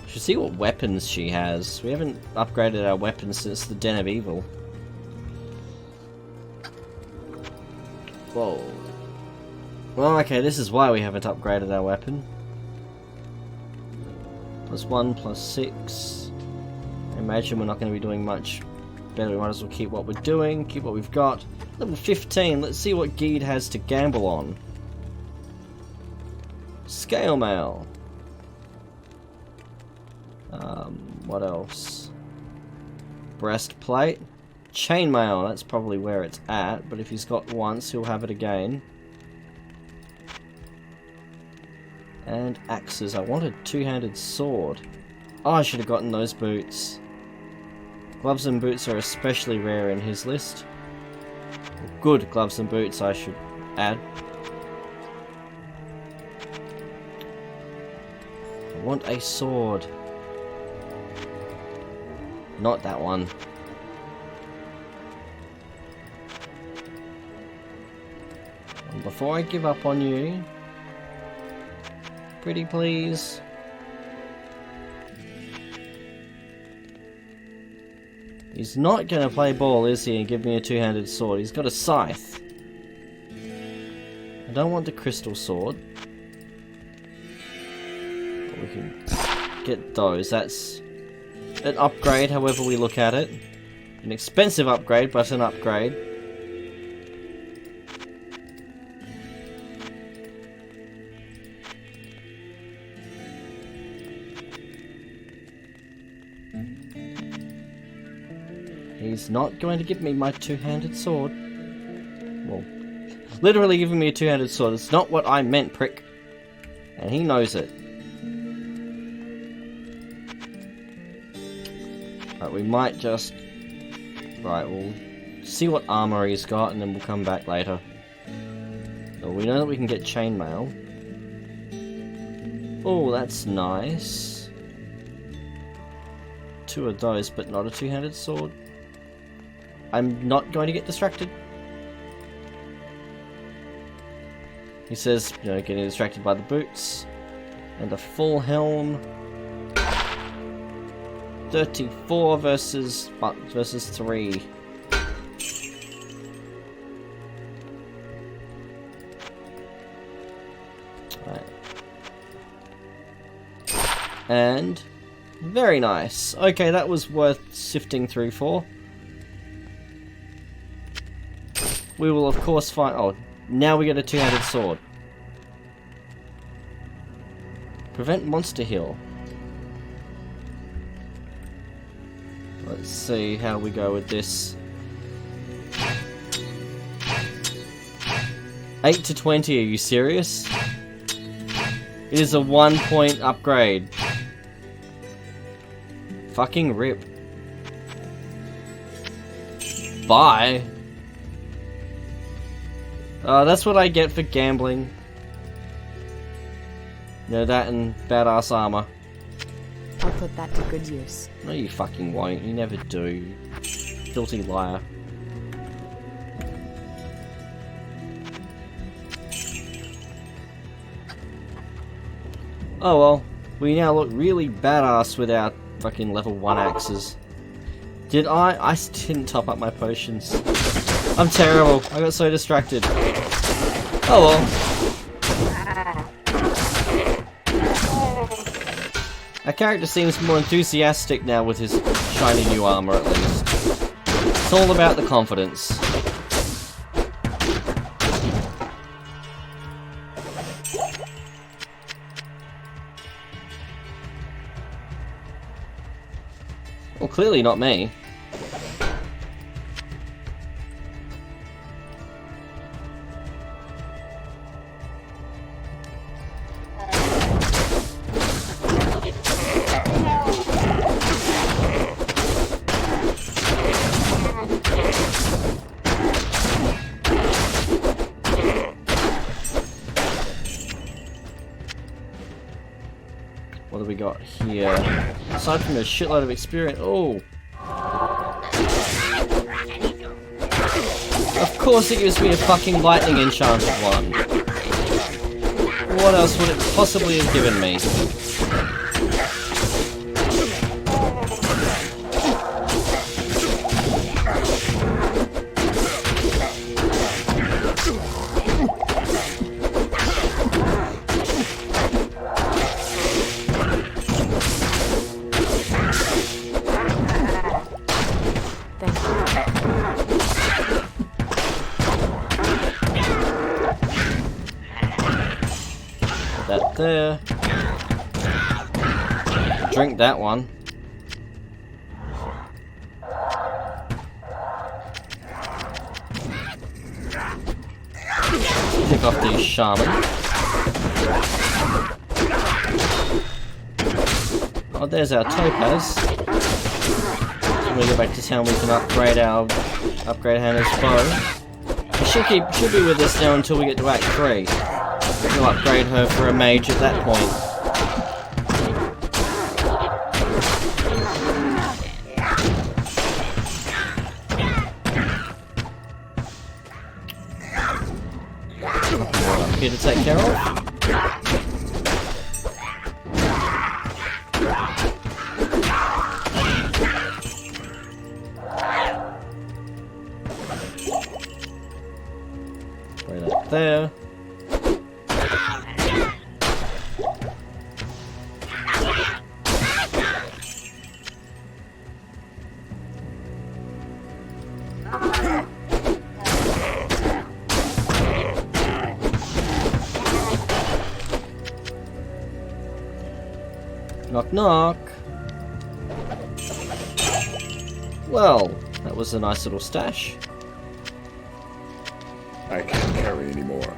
Should see what weapons she has. We haven't upgraded our weapons since the Den of Evil. Whoa. Well, okay, this is why we haven't upgraded our weapon. +1, +6. I imagine we're not going to be doing much better. We might as well keep what we're doing, keep what we've got. Level 15, let's see what Geed has to gamble on. Scale mail. What else? Breastplate. Chainmail, that's probably where it's at, but if he's got once, he'll have it again. And axes. I want a two-handed sword. Oh, I should have gotten those boots. Gloves and boots are especially rare in his list. Good gloves and boots, I should add. I want a sword. Not that one. And before I give up on you, pretty please. He's not going to play ball, is he, and give me a two-handed sword. He's got a scythe. I don't want the crystal sword. But we can get those. That's an upgrade, however we look at it. An expensive upgrade, but an upgrade. He's not going to give me my two-handed sword. Well, literally giving me a two-handed sword. It's not what I meant, prick. And he knows it. Right, we might just... Right, we'll see what armor he's got and then we'll come back later. So we know that we can get chainmail. Oh, that's nice. 2 of those, but not a two-handed sword. I'm not going to get distracted. He says, you know, getting distracted by the boots. And the full helm. 34 versus 3. Right. And very nice. Okay, that was worth sifting through for. We will of course find... Oh, now we get a two-handed sword. Prevent monster heal. Let's see how we go with this. 8 to 20, are you serious? It is a 1-point upgrade. Fucking rip. Bye. That's what I get for gambling. You know, that and badass armor. I'll put that to good use. No, you fucking won't. You never do. You filthy liar. Oh well. We now look really badass with our fucking level 1 axes. Did I? I didn't top up my potions. I'm terrible. I got so distracted. Oh well. Our character seems more enthusiastic now with his shiny new armor, at least. It's all about the confidence. Well, clearly not me. What do we got here? Aside from a shitload of experience... Oh! Of course it gives me a fucking lightning enchanted one. What else would it possibly have given me? That there. Drink that one. Pick off the shaman. Oh, there's our topaz. When we go back to town, we can upgrade Hannah's bow. She should be with us now until we get to Act 3. We'll upgrade her for a mage at that point. Here to take care of. Right up there. Knock knock. Well, that was a nice little stash. I can't carry anymore.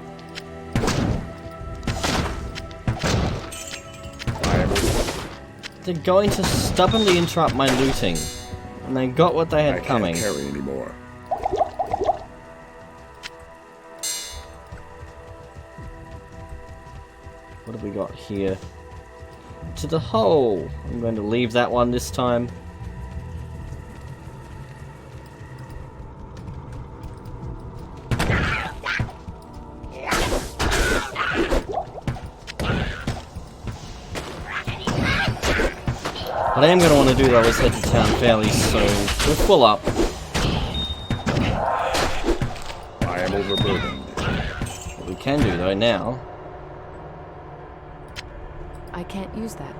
They're going to stubbornly interrupt my looting. And they got what they had coming. I can't carry anymore. What have we got here? To the hole. I'm going to leave that one this time. What I am going to want to do though is head to town fairly soon. We're full up. I am overburdened. What we can do though now... I can't use that.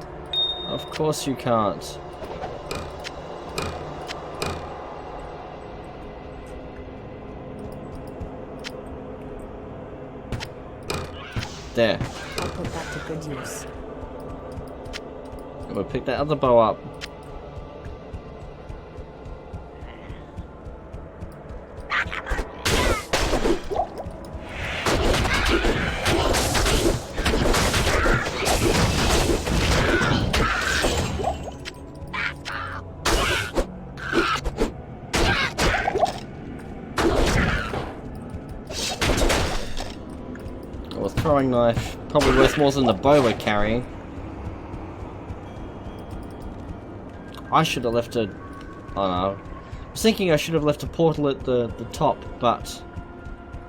Of course you can't. There. I'll put that to good use. And we'll pick that other bow up. Well, a throwing knife, probably worth more than the bow we're carrying. I should have left a... Oh no. I was thinking I should have left a portal at the top, but...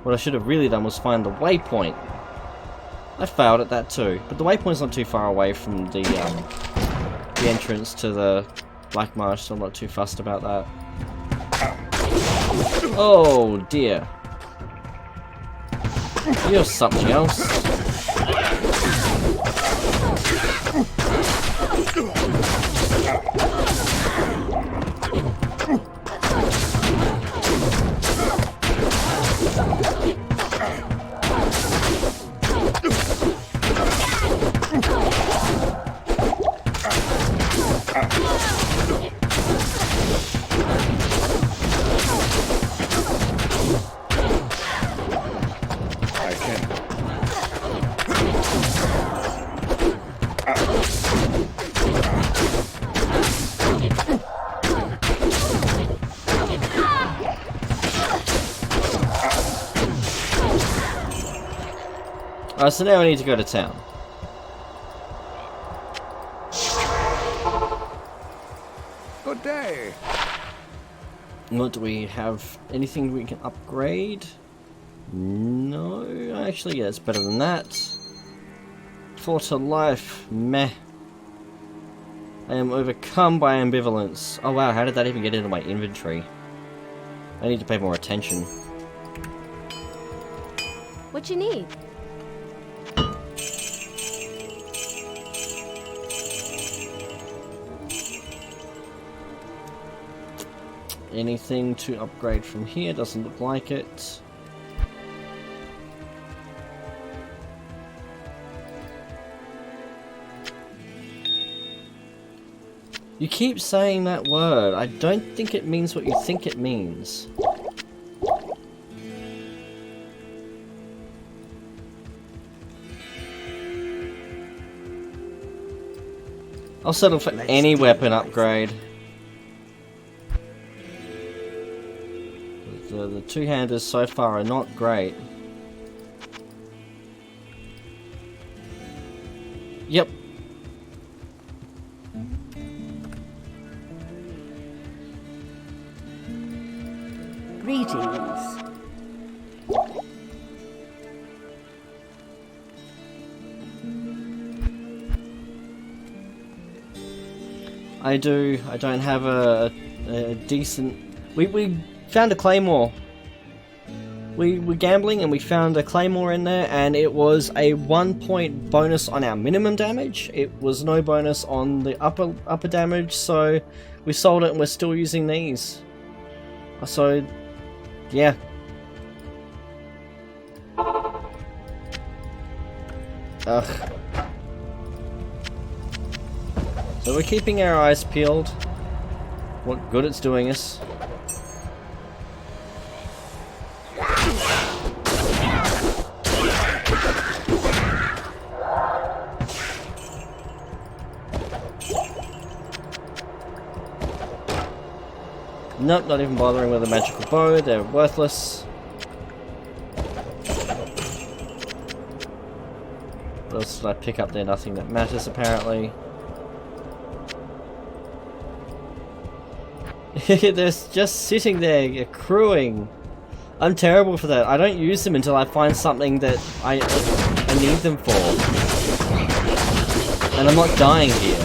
What I should have really done was find the waypoint. I failed at that too, but the waypoint's not too far away from the entrance to the Black Marsh, so I'm not too fussed about that. Oh dear. You're something else. So now I need to go to town. Good day. What do we have? Anything we can upgrade? No, actually, yeah, it's better than that. 4 to life, meh. I am overcome by ambivalence. Oh wow, how did that even get into my inventory? I need to pay more attention. What you need? Anything to upgrade from here? Doesn't look like it. You keep saying that word. I don't think it means what you think it means. I'll settle for any weapon upgrade. The two-handers so far are not great. Yep. Greetings. I don't have a decent... We found a claymore. We were gambling and we found a claymore in there, and it was a 1-point bonus on our minimum damage. It was no bonus on the upper damage, so we sold it and we're still using these. So, yeah. Ugh. So we're keeping our eyes peeled. What good it's doing us. Nope, not even bothering with a magical bow, they're worthless. What else did I pick up there? Nothing that matters, apparently. They're just sitting there, accruing. I'm terrible for that. I don't use them until I find something that I need them for. And I'm not dying here.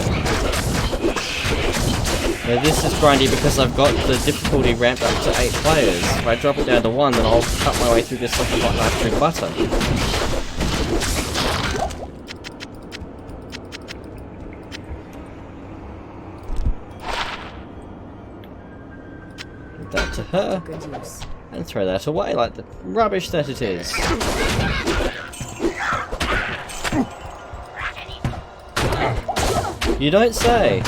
Now, this is grindy because I've got the difficulty ramped up to 8 players. If I drop it down to 1, then I'll cut my way through this like a hot knife through butter. Give that to her. And throw that away like the rubbish that it is. You don't say.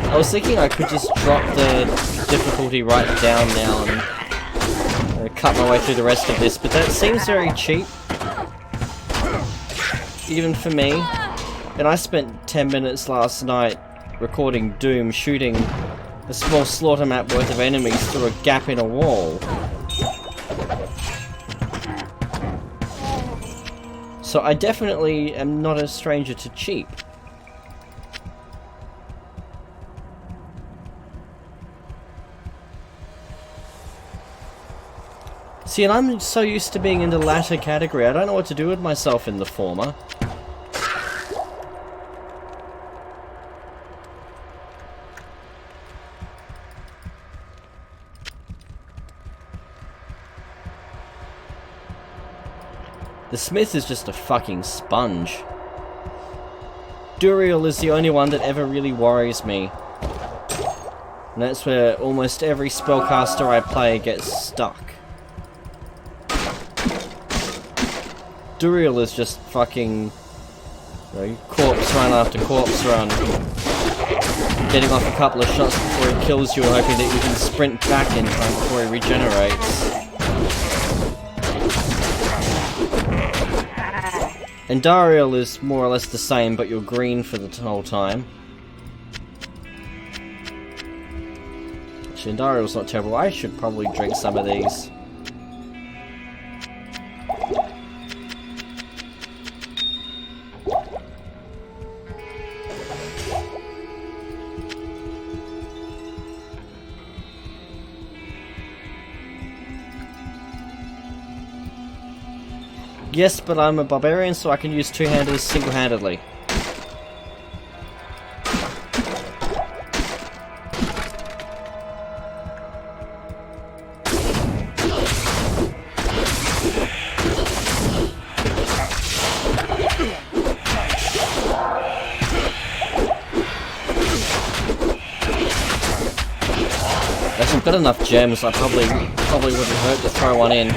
I was thinking I could just drop the difficulty right down now and cut my way through the rest of this, but that seems very cheap. Even for me. And I spent 10 minutes last night recording Doom shooting a small slaughter map worth of enemies through a gap in a wall. So I definitely am not a stranger to cheap. See, and I'm so used to being in the latter category, I don't know what to do with myself in the former. The Smith is just a fucking sponge. Duriel is the only one that ever really worries me. And that's where almost every spellcaster I play gets stuck. Duriel is just fucking, you know, corpse run after corpse run. Getting off a couple of shots before he kills you and hoping that you can sprint back in time before he regenerates. And Dariel is more or less the same, but you're green for the whole time. Actually, Dariel's not terrible. I should probably drink some of these. Yes, but I'm a barbarian, so I can use two-handers single-handedly. If I've got enough gems, I probably wouldn't hurt to throw one in.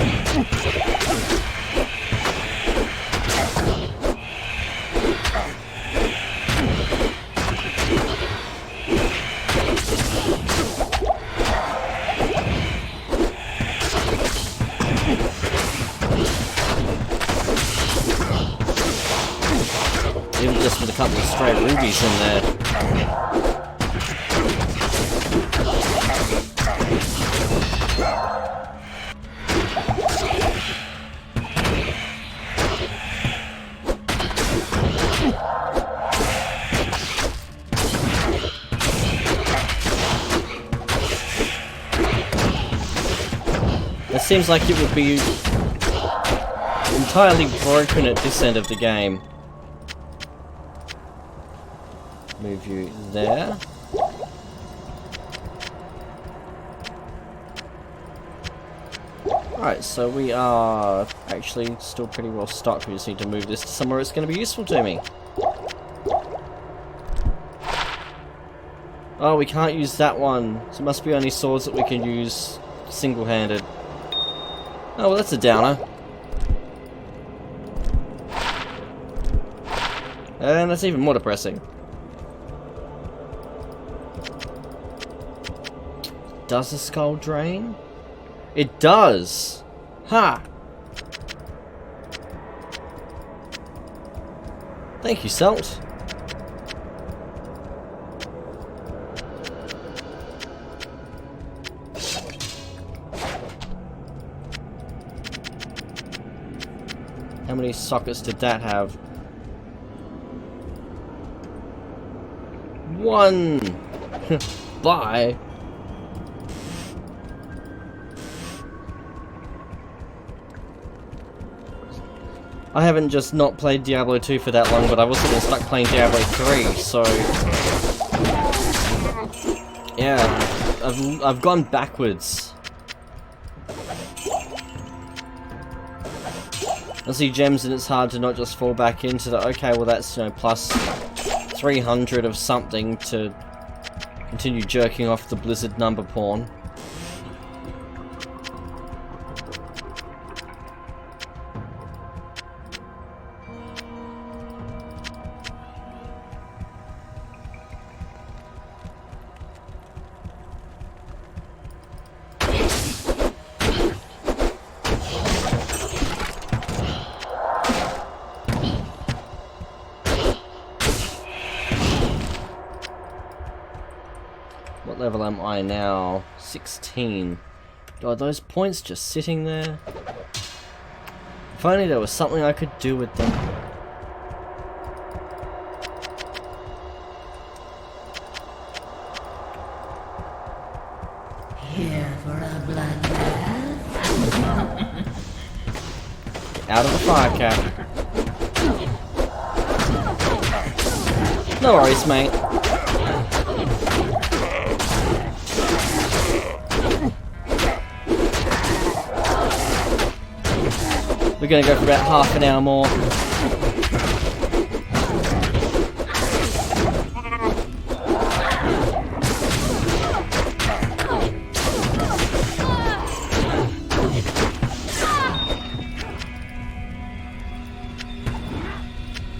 Even just with a couple of stray rubies in there. It seems like it would be entirely broken at this end of the game. Move you there. Alright, so we are actually still pretty well stocked. We just need to move this to somewhere it's going to be useful to me. Oh, we can't use that one. So it must be only swords that we can use single-handed. Oh, well, that's a downer. And that's even more depressing. Does the skull drain? It does! Ha! Thank you, Salt. How many sockets did that have? 1! Bye! I haven't just not played Diablo 2 for that long, but I've also been stuck playing Diablo 3, so... yeah, I've gone backwards. I see gems and it's hard to not just fall back into the, okay, well that's, you know, plus 300 of something to continue jerking off the Blizzard number porn. What level am I now? 16. God, those points just sitting there. If only there was something I could do with them. Here for a bloodbath. Out of the fire cap. No worries, mate. We're gonna go for about half an hour more.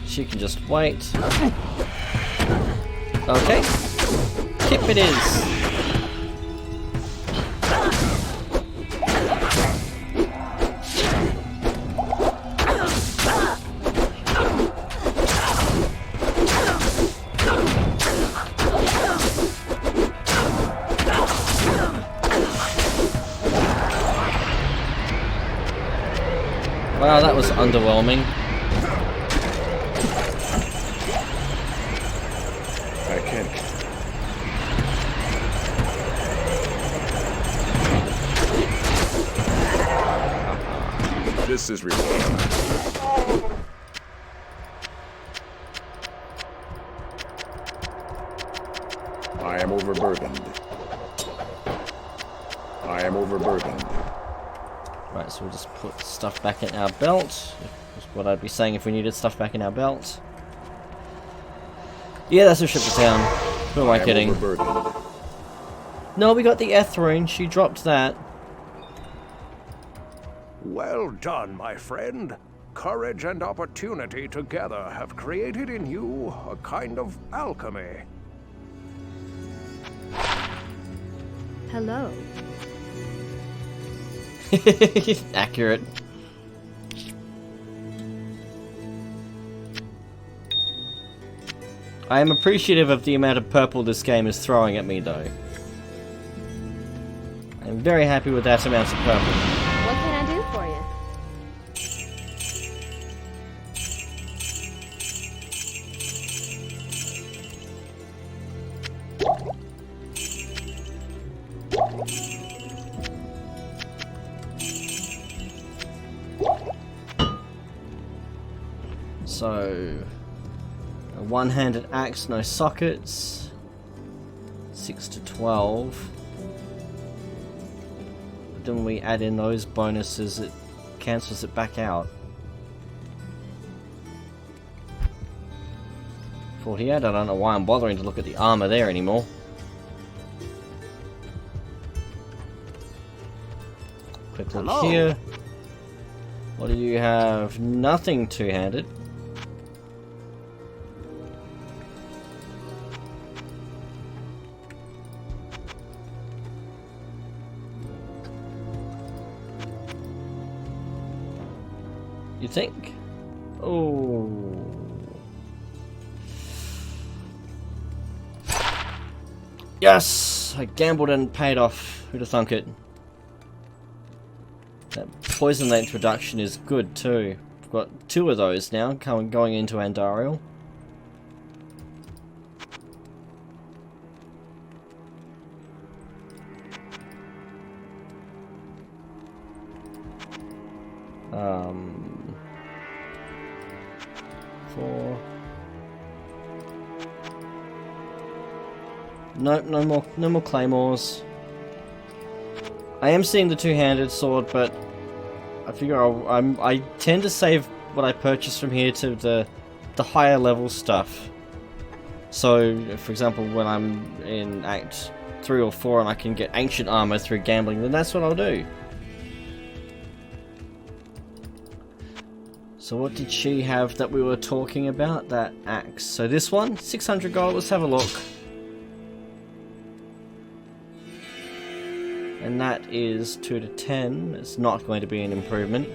She can just wait. Okay. Kip it is. Wow, that was underwhelming. I can't. This is reward. I am overburdened. I am overburdened. Right, so we'll just put stuff back in our belt. That's what I'd be saying if we needed stuff back in our belt. Yeah, that's a ship to town. Who am I kidding? No, we got the Ethrune. She dropped that. Well done, my friend. Courage and opportunity together have created in you a kind of alchemy. Hello. Accurate. I am appreciative of the amount of purple this game is throwing at me, though. I'm very happy with that amount of purple. What can I do for you? So, a one-handed axe, no sockets. 6 to 12. Then we add in those bonuses, it cancels it back out. 48, I don't know why I'm bothering to look at the armor there anymore. Quick look here. What do you have? Nothing two-handed. You think? Oh. Yes! I gambled and paid off. Who'd have thunk it? That poison length reduction is good too. I've got 2 of those now going into Andariel. Four. Nope, no more claymores. I am seeing the two-handed sword, but I figure I tend to save what I purchase from here to the higher level stuff. So, for example, when I'm in Act 3 or 4 and I can get ancient armor through gambling, then that's what I'll do. So what did she have that we were talking about? That axe. So this one, 600 gold. Let's have a look. And that is 2 to 10. It's not going to be an improvement.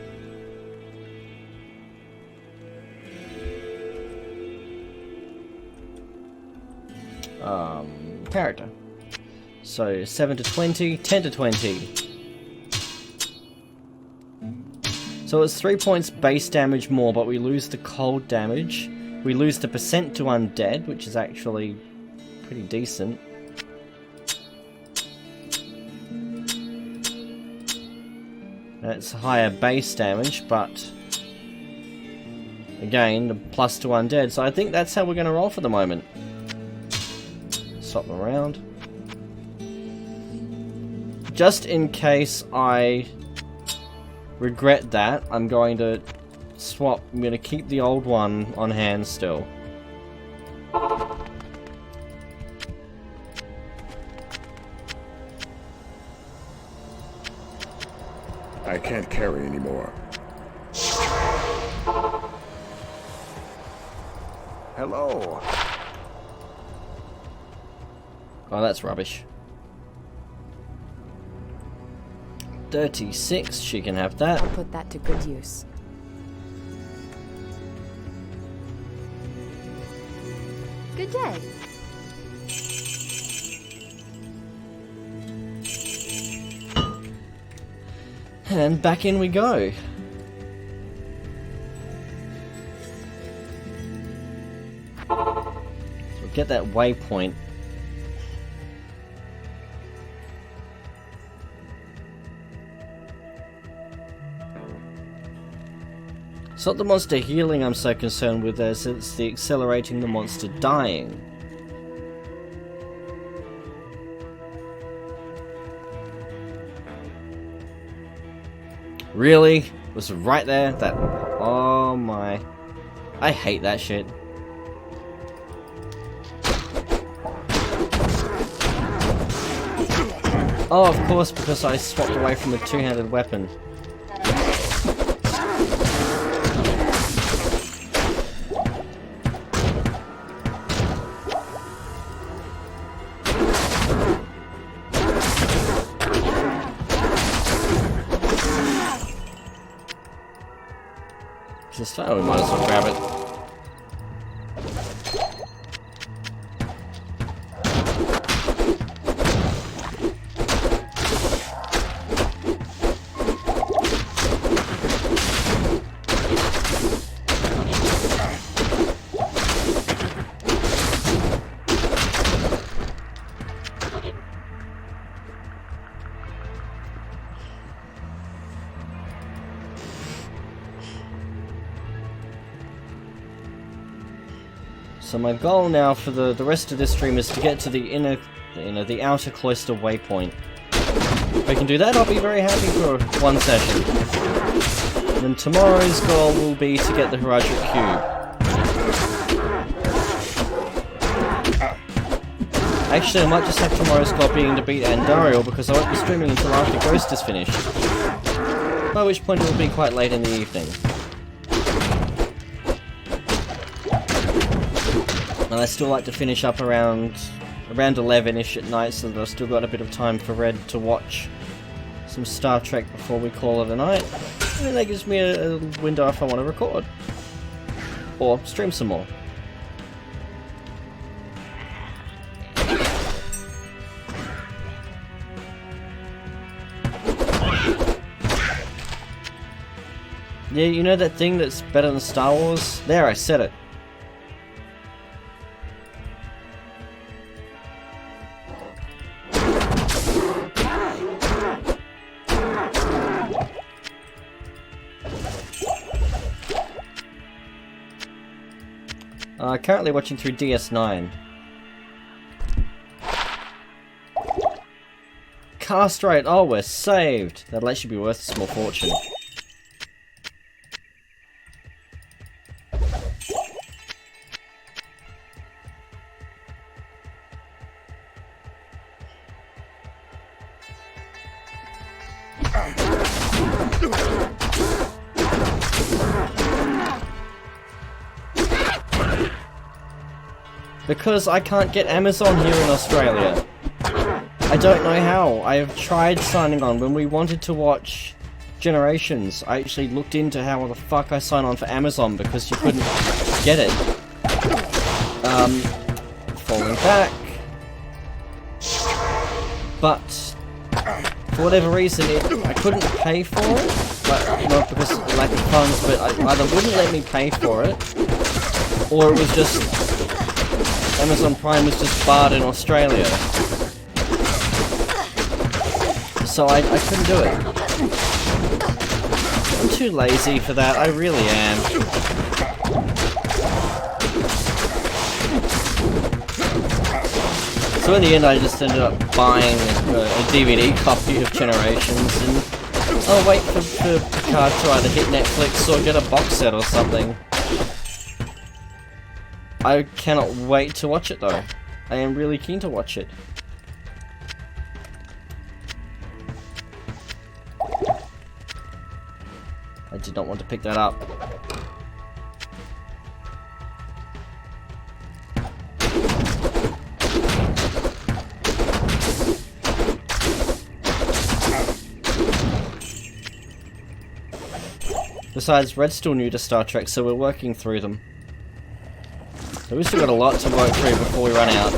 Character. So 7 to 20, 10 to 20. So it's 3 points base damage more, but we lose the cold damage. We lose the percent to undead, which is actually pretty decent. It's higher base damage, but again, the plus to undead. So I think that's how we're going to roll for the moment. Swap them around. Just in case I regret that, I'm going to swap. I'm going to keep the old one on hand still. I can't carry anymore. Hello. Oh, that's rubbish. 36, she can have that. I'll put that to good use. Good day. And back in we go. So get that waypoint. It's not the monster healing I'm so concerned with, as it's the accelerating the monster dying. Really? It was right there? That... Oh my... I hate that shit. Oh, of course, because I swapped away from the two-handed weapon. Oh, we might as well grab it. So my goal now for the rest of this stream is to get to the the outer cloister waypoint. If I can do that, I'll be very happy for one session. And then tomorrow's goal will be to get the Heroic Cube. Actually, I might just have tomorrow's goal being to beat Andariel, because I won't be streaming until after Ghost is finished. By which point it will be quite late in the evening. And I still like to finish up around 11ish at night, so that I've still got a bit of time for Red to watch some Star Trek before we call it a night. And then that gives me a window if I want to record. Or stream some more. Yeah, you know that thing that's better than Star Wars? There, I said it. Currently watching through DS9. Cast rate, oh, we're saved. That'll actually be worth a small fortune. Because I can't get Amazon here in Australia. I don't know how. I have tried signing on. When we wanted to watch Generations, I actually looked into how the fuck I sign on for Amazon because you couldn't get it. Falling back. But for whatever reason, I couldn't pay for it. But, not because of lack of funds, but I either wouldn't let me pay for it, or it was just Amazon Prime was just barred in Australia. So I couldn't do it. I'm too lazy for that, I really am. So in the end I just ended up buying a DVD copy of Generations, and I'll wait for Picard to either hit Netflix or get a box set or something. I cannot wait to watch it though. I am really keen to watch it. I did not want to pick that up. Besides, Red's still new to Star Trek, so we're working through them. So we've still got a lot to work through before we run out.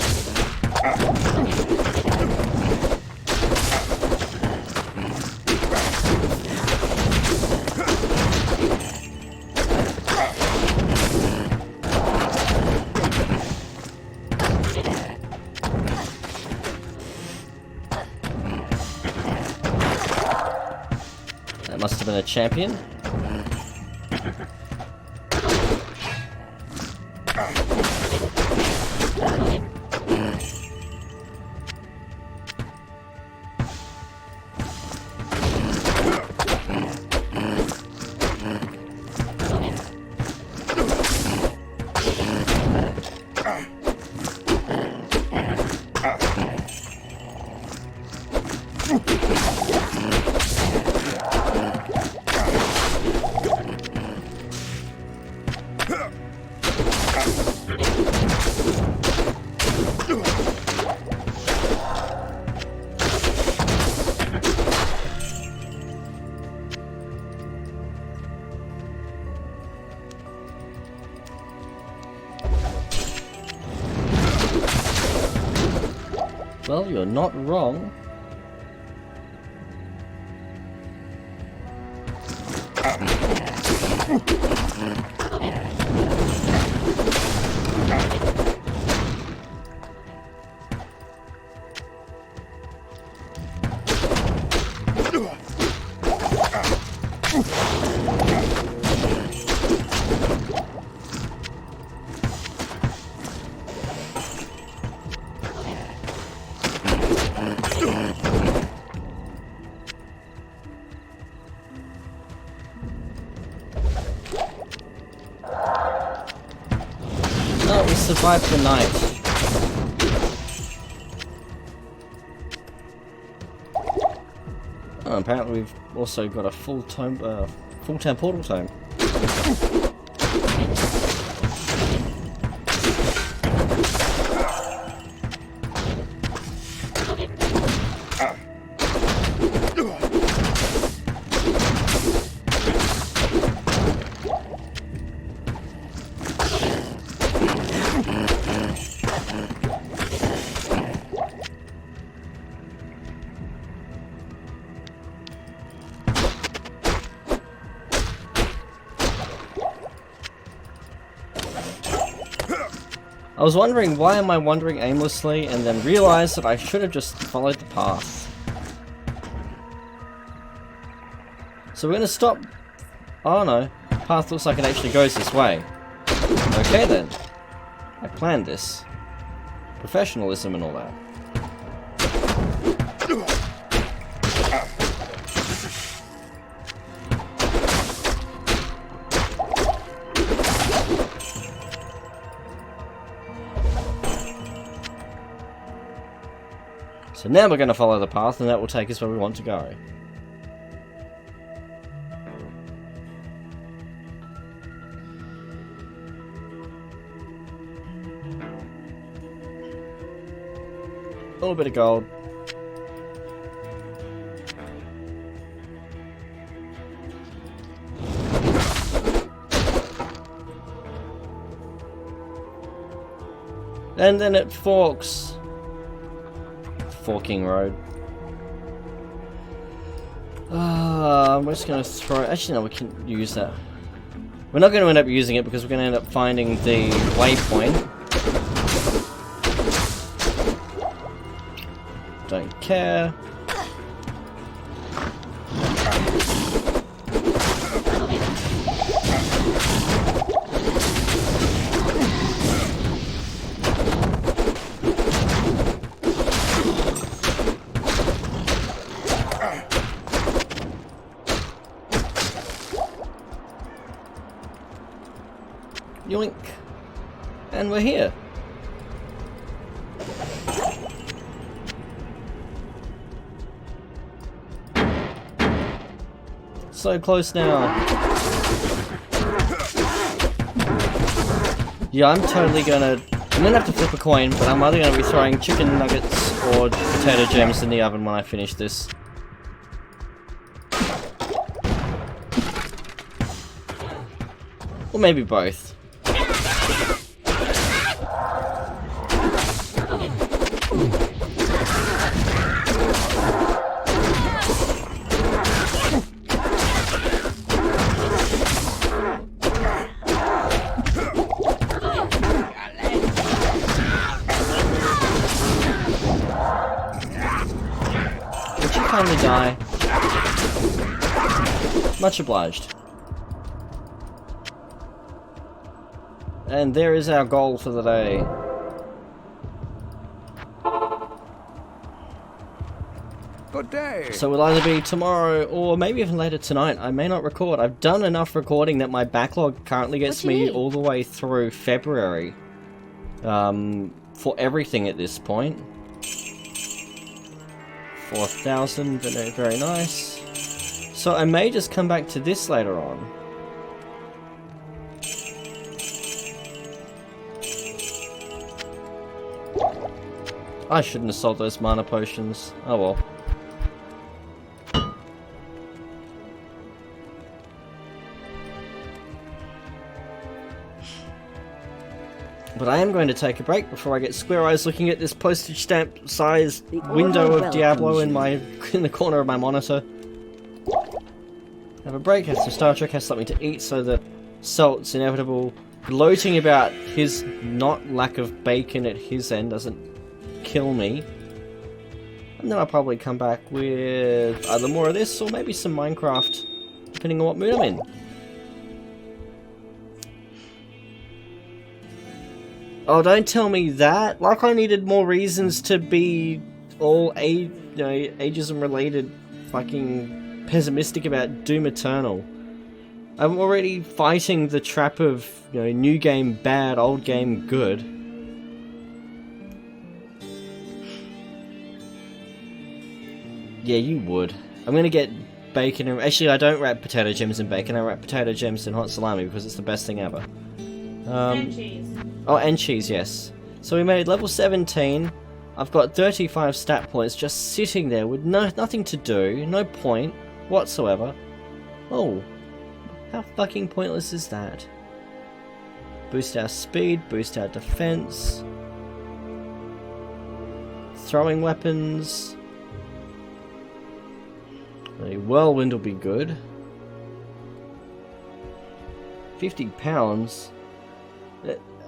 That must have been a champion. Well, you're not wrong. Oh, we survived the night. Oh, apparently we've also got a full-time portal tome. I was wondering why am I wandering aimlessly, and then realised that I should have just followed the path. So we're gonna stop. Oh no, the path looks like it actually goes this way. Okay then. I planned this. Professionalism and all that. So now we're going to follow the path, and that will take us where we want to go. A little bit of gold. And then it forks. Forking road. I'm just going to throw... Actually, no, we can use that. We're not going to end up using it because we're going to end up finding the waypoint. Don't care. Yoink. And we're here. So close now. Yeah, I'm totally gonna... I'm gonna have to flip a coin, but I'm either gonna be throwing chicken nuggets or potato gems in the oven when I finish this. Or maybe both. Would you kindly die? Much obliged. And there is our goal for the day. Good day. So it'll either be tomorrow or maybe even later tonight. I may not record. I've done enough recording that my backlog currently gets me all the way through February. For everything at this point. 4,000, very, very nice. So I may just come back to this later on. I shouldn't have sold those mana potions. Oh well. But I am going to take a break before I get square eyes looking at this postage stamp sized window of Diablo in the corner of my monitor. Have a break, have some Star Trek, have something to eat so the salt's inevitable. Gloating about his lack of bacon at his end doesn't kill me. And then I'll probably come back with either more of this or maybe some Minecraft, depending on what mood I'm in. Oh, don't tell me that! Like I needed more reasons to be all ageism related fucking pessimistic about Doom Eternal. I'm already fighting the trap of, new game bad, old game good. Yeah, you would. I'm gonna get bacon and... Actually, I don't wrap potato gems in bacon, I wrap potato gems in hot salami because it's the best thing ever. And cheese. Oh, and cheese, yes. So we made level 17. I've got 35 stat points just sitting there with nothing to do, no point whatsoever. Oh, how fucking pointless is that? Boost our speed, boost our defense. Throwing weapons. A whirlwind will be good. £50.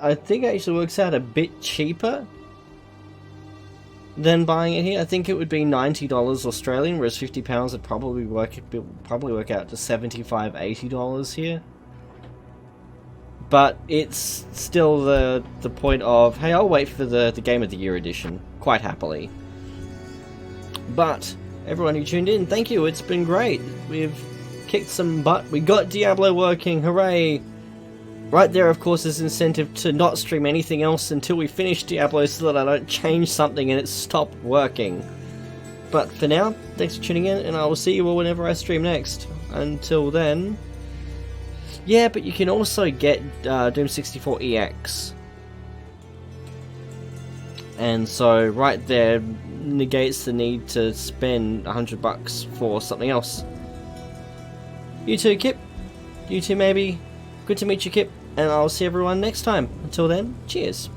I think it actually works out a bit cheaper than buying it here. I think it would be $90 Australian, whereas £50 would probably work out to $75, $80 here. But it's still the point of, hey, I'll wait for the Game of the Year edition quite happily. But everyone who tuned in, thank you. It's been great. We've kicked some butt. We got Diablo working. Hooray! Right there, of course, is incentive to not stream anything else until we finish Diablo so that I don't change something and it stopped working. But for now, thanks for tuning in, and I will see you all whenever I stream next. Until then... Yeah, but you can also get Doom 64 EX. And so, right there negates the need to spend $100 for something else. You too, Kip. You too, maybe. Good to meet you, Kip. And I'll see everyone next time. Until then, cheers.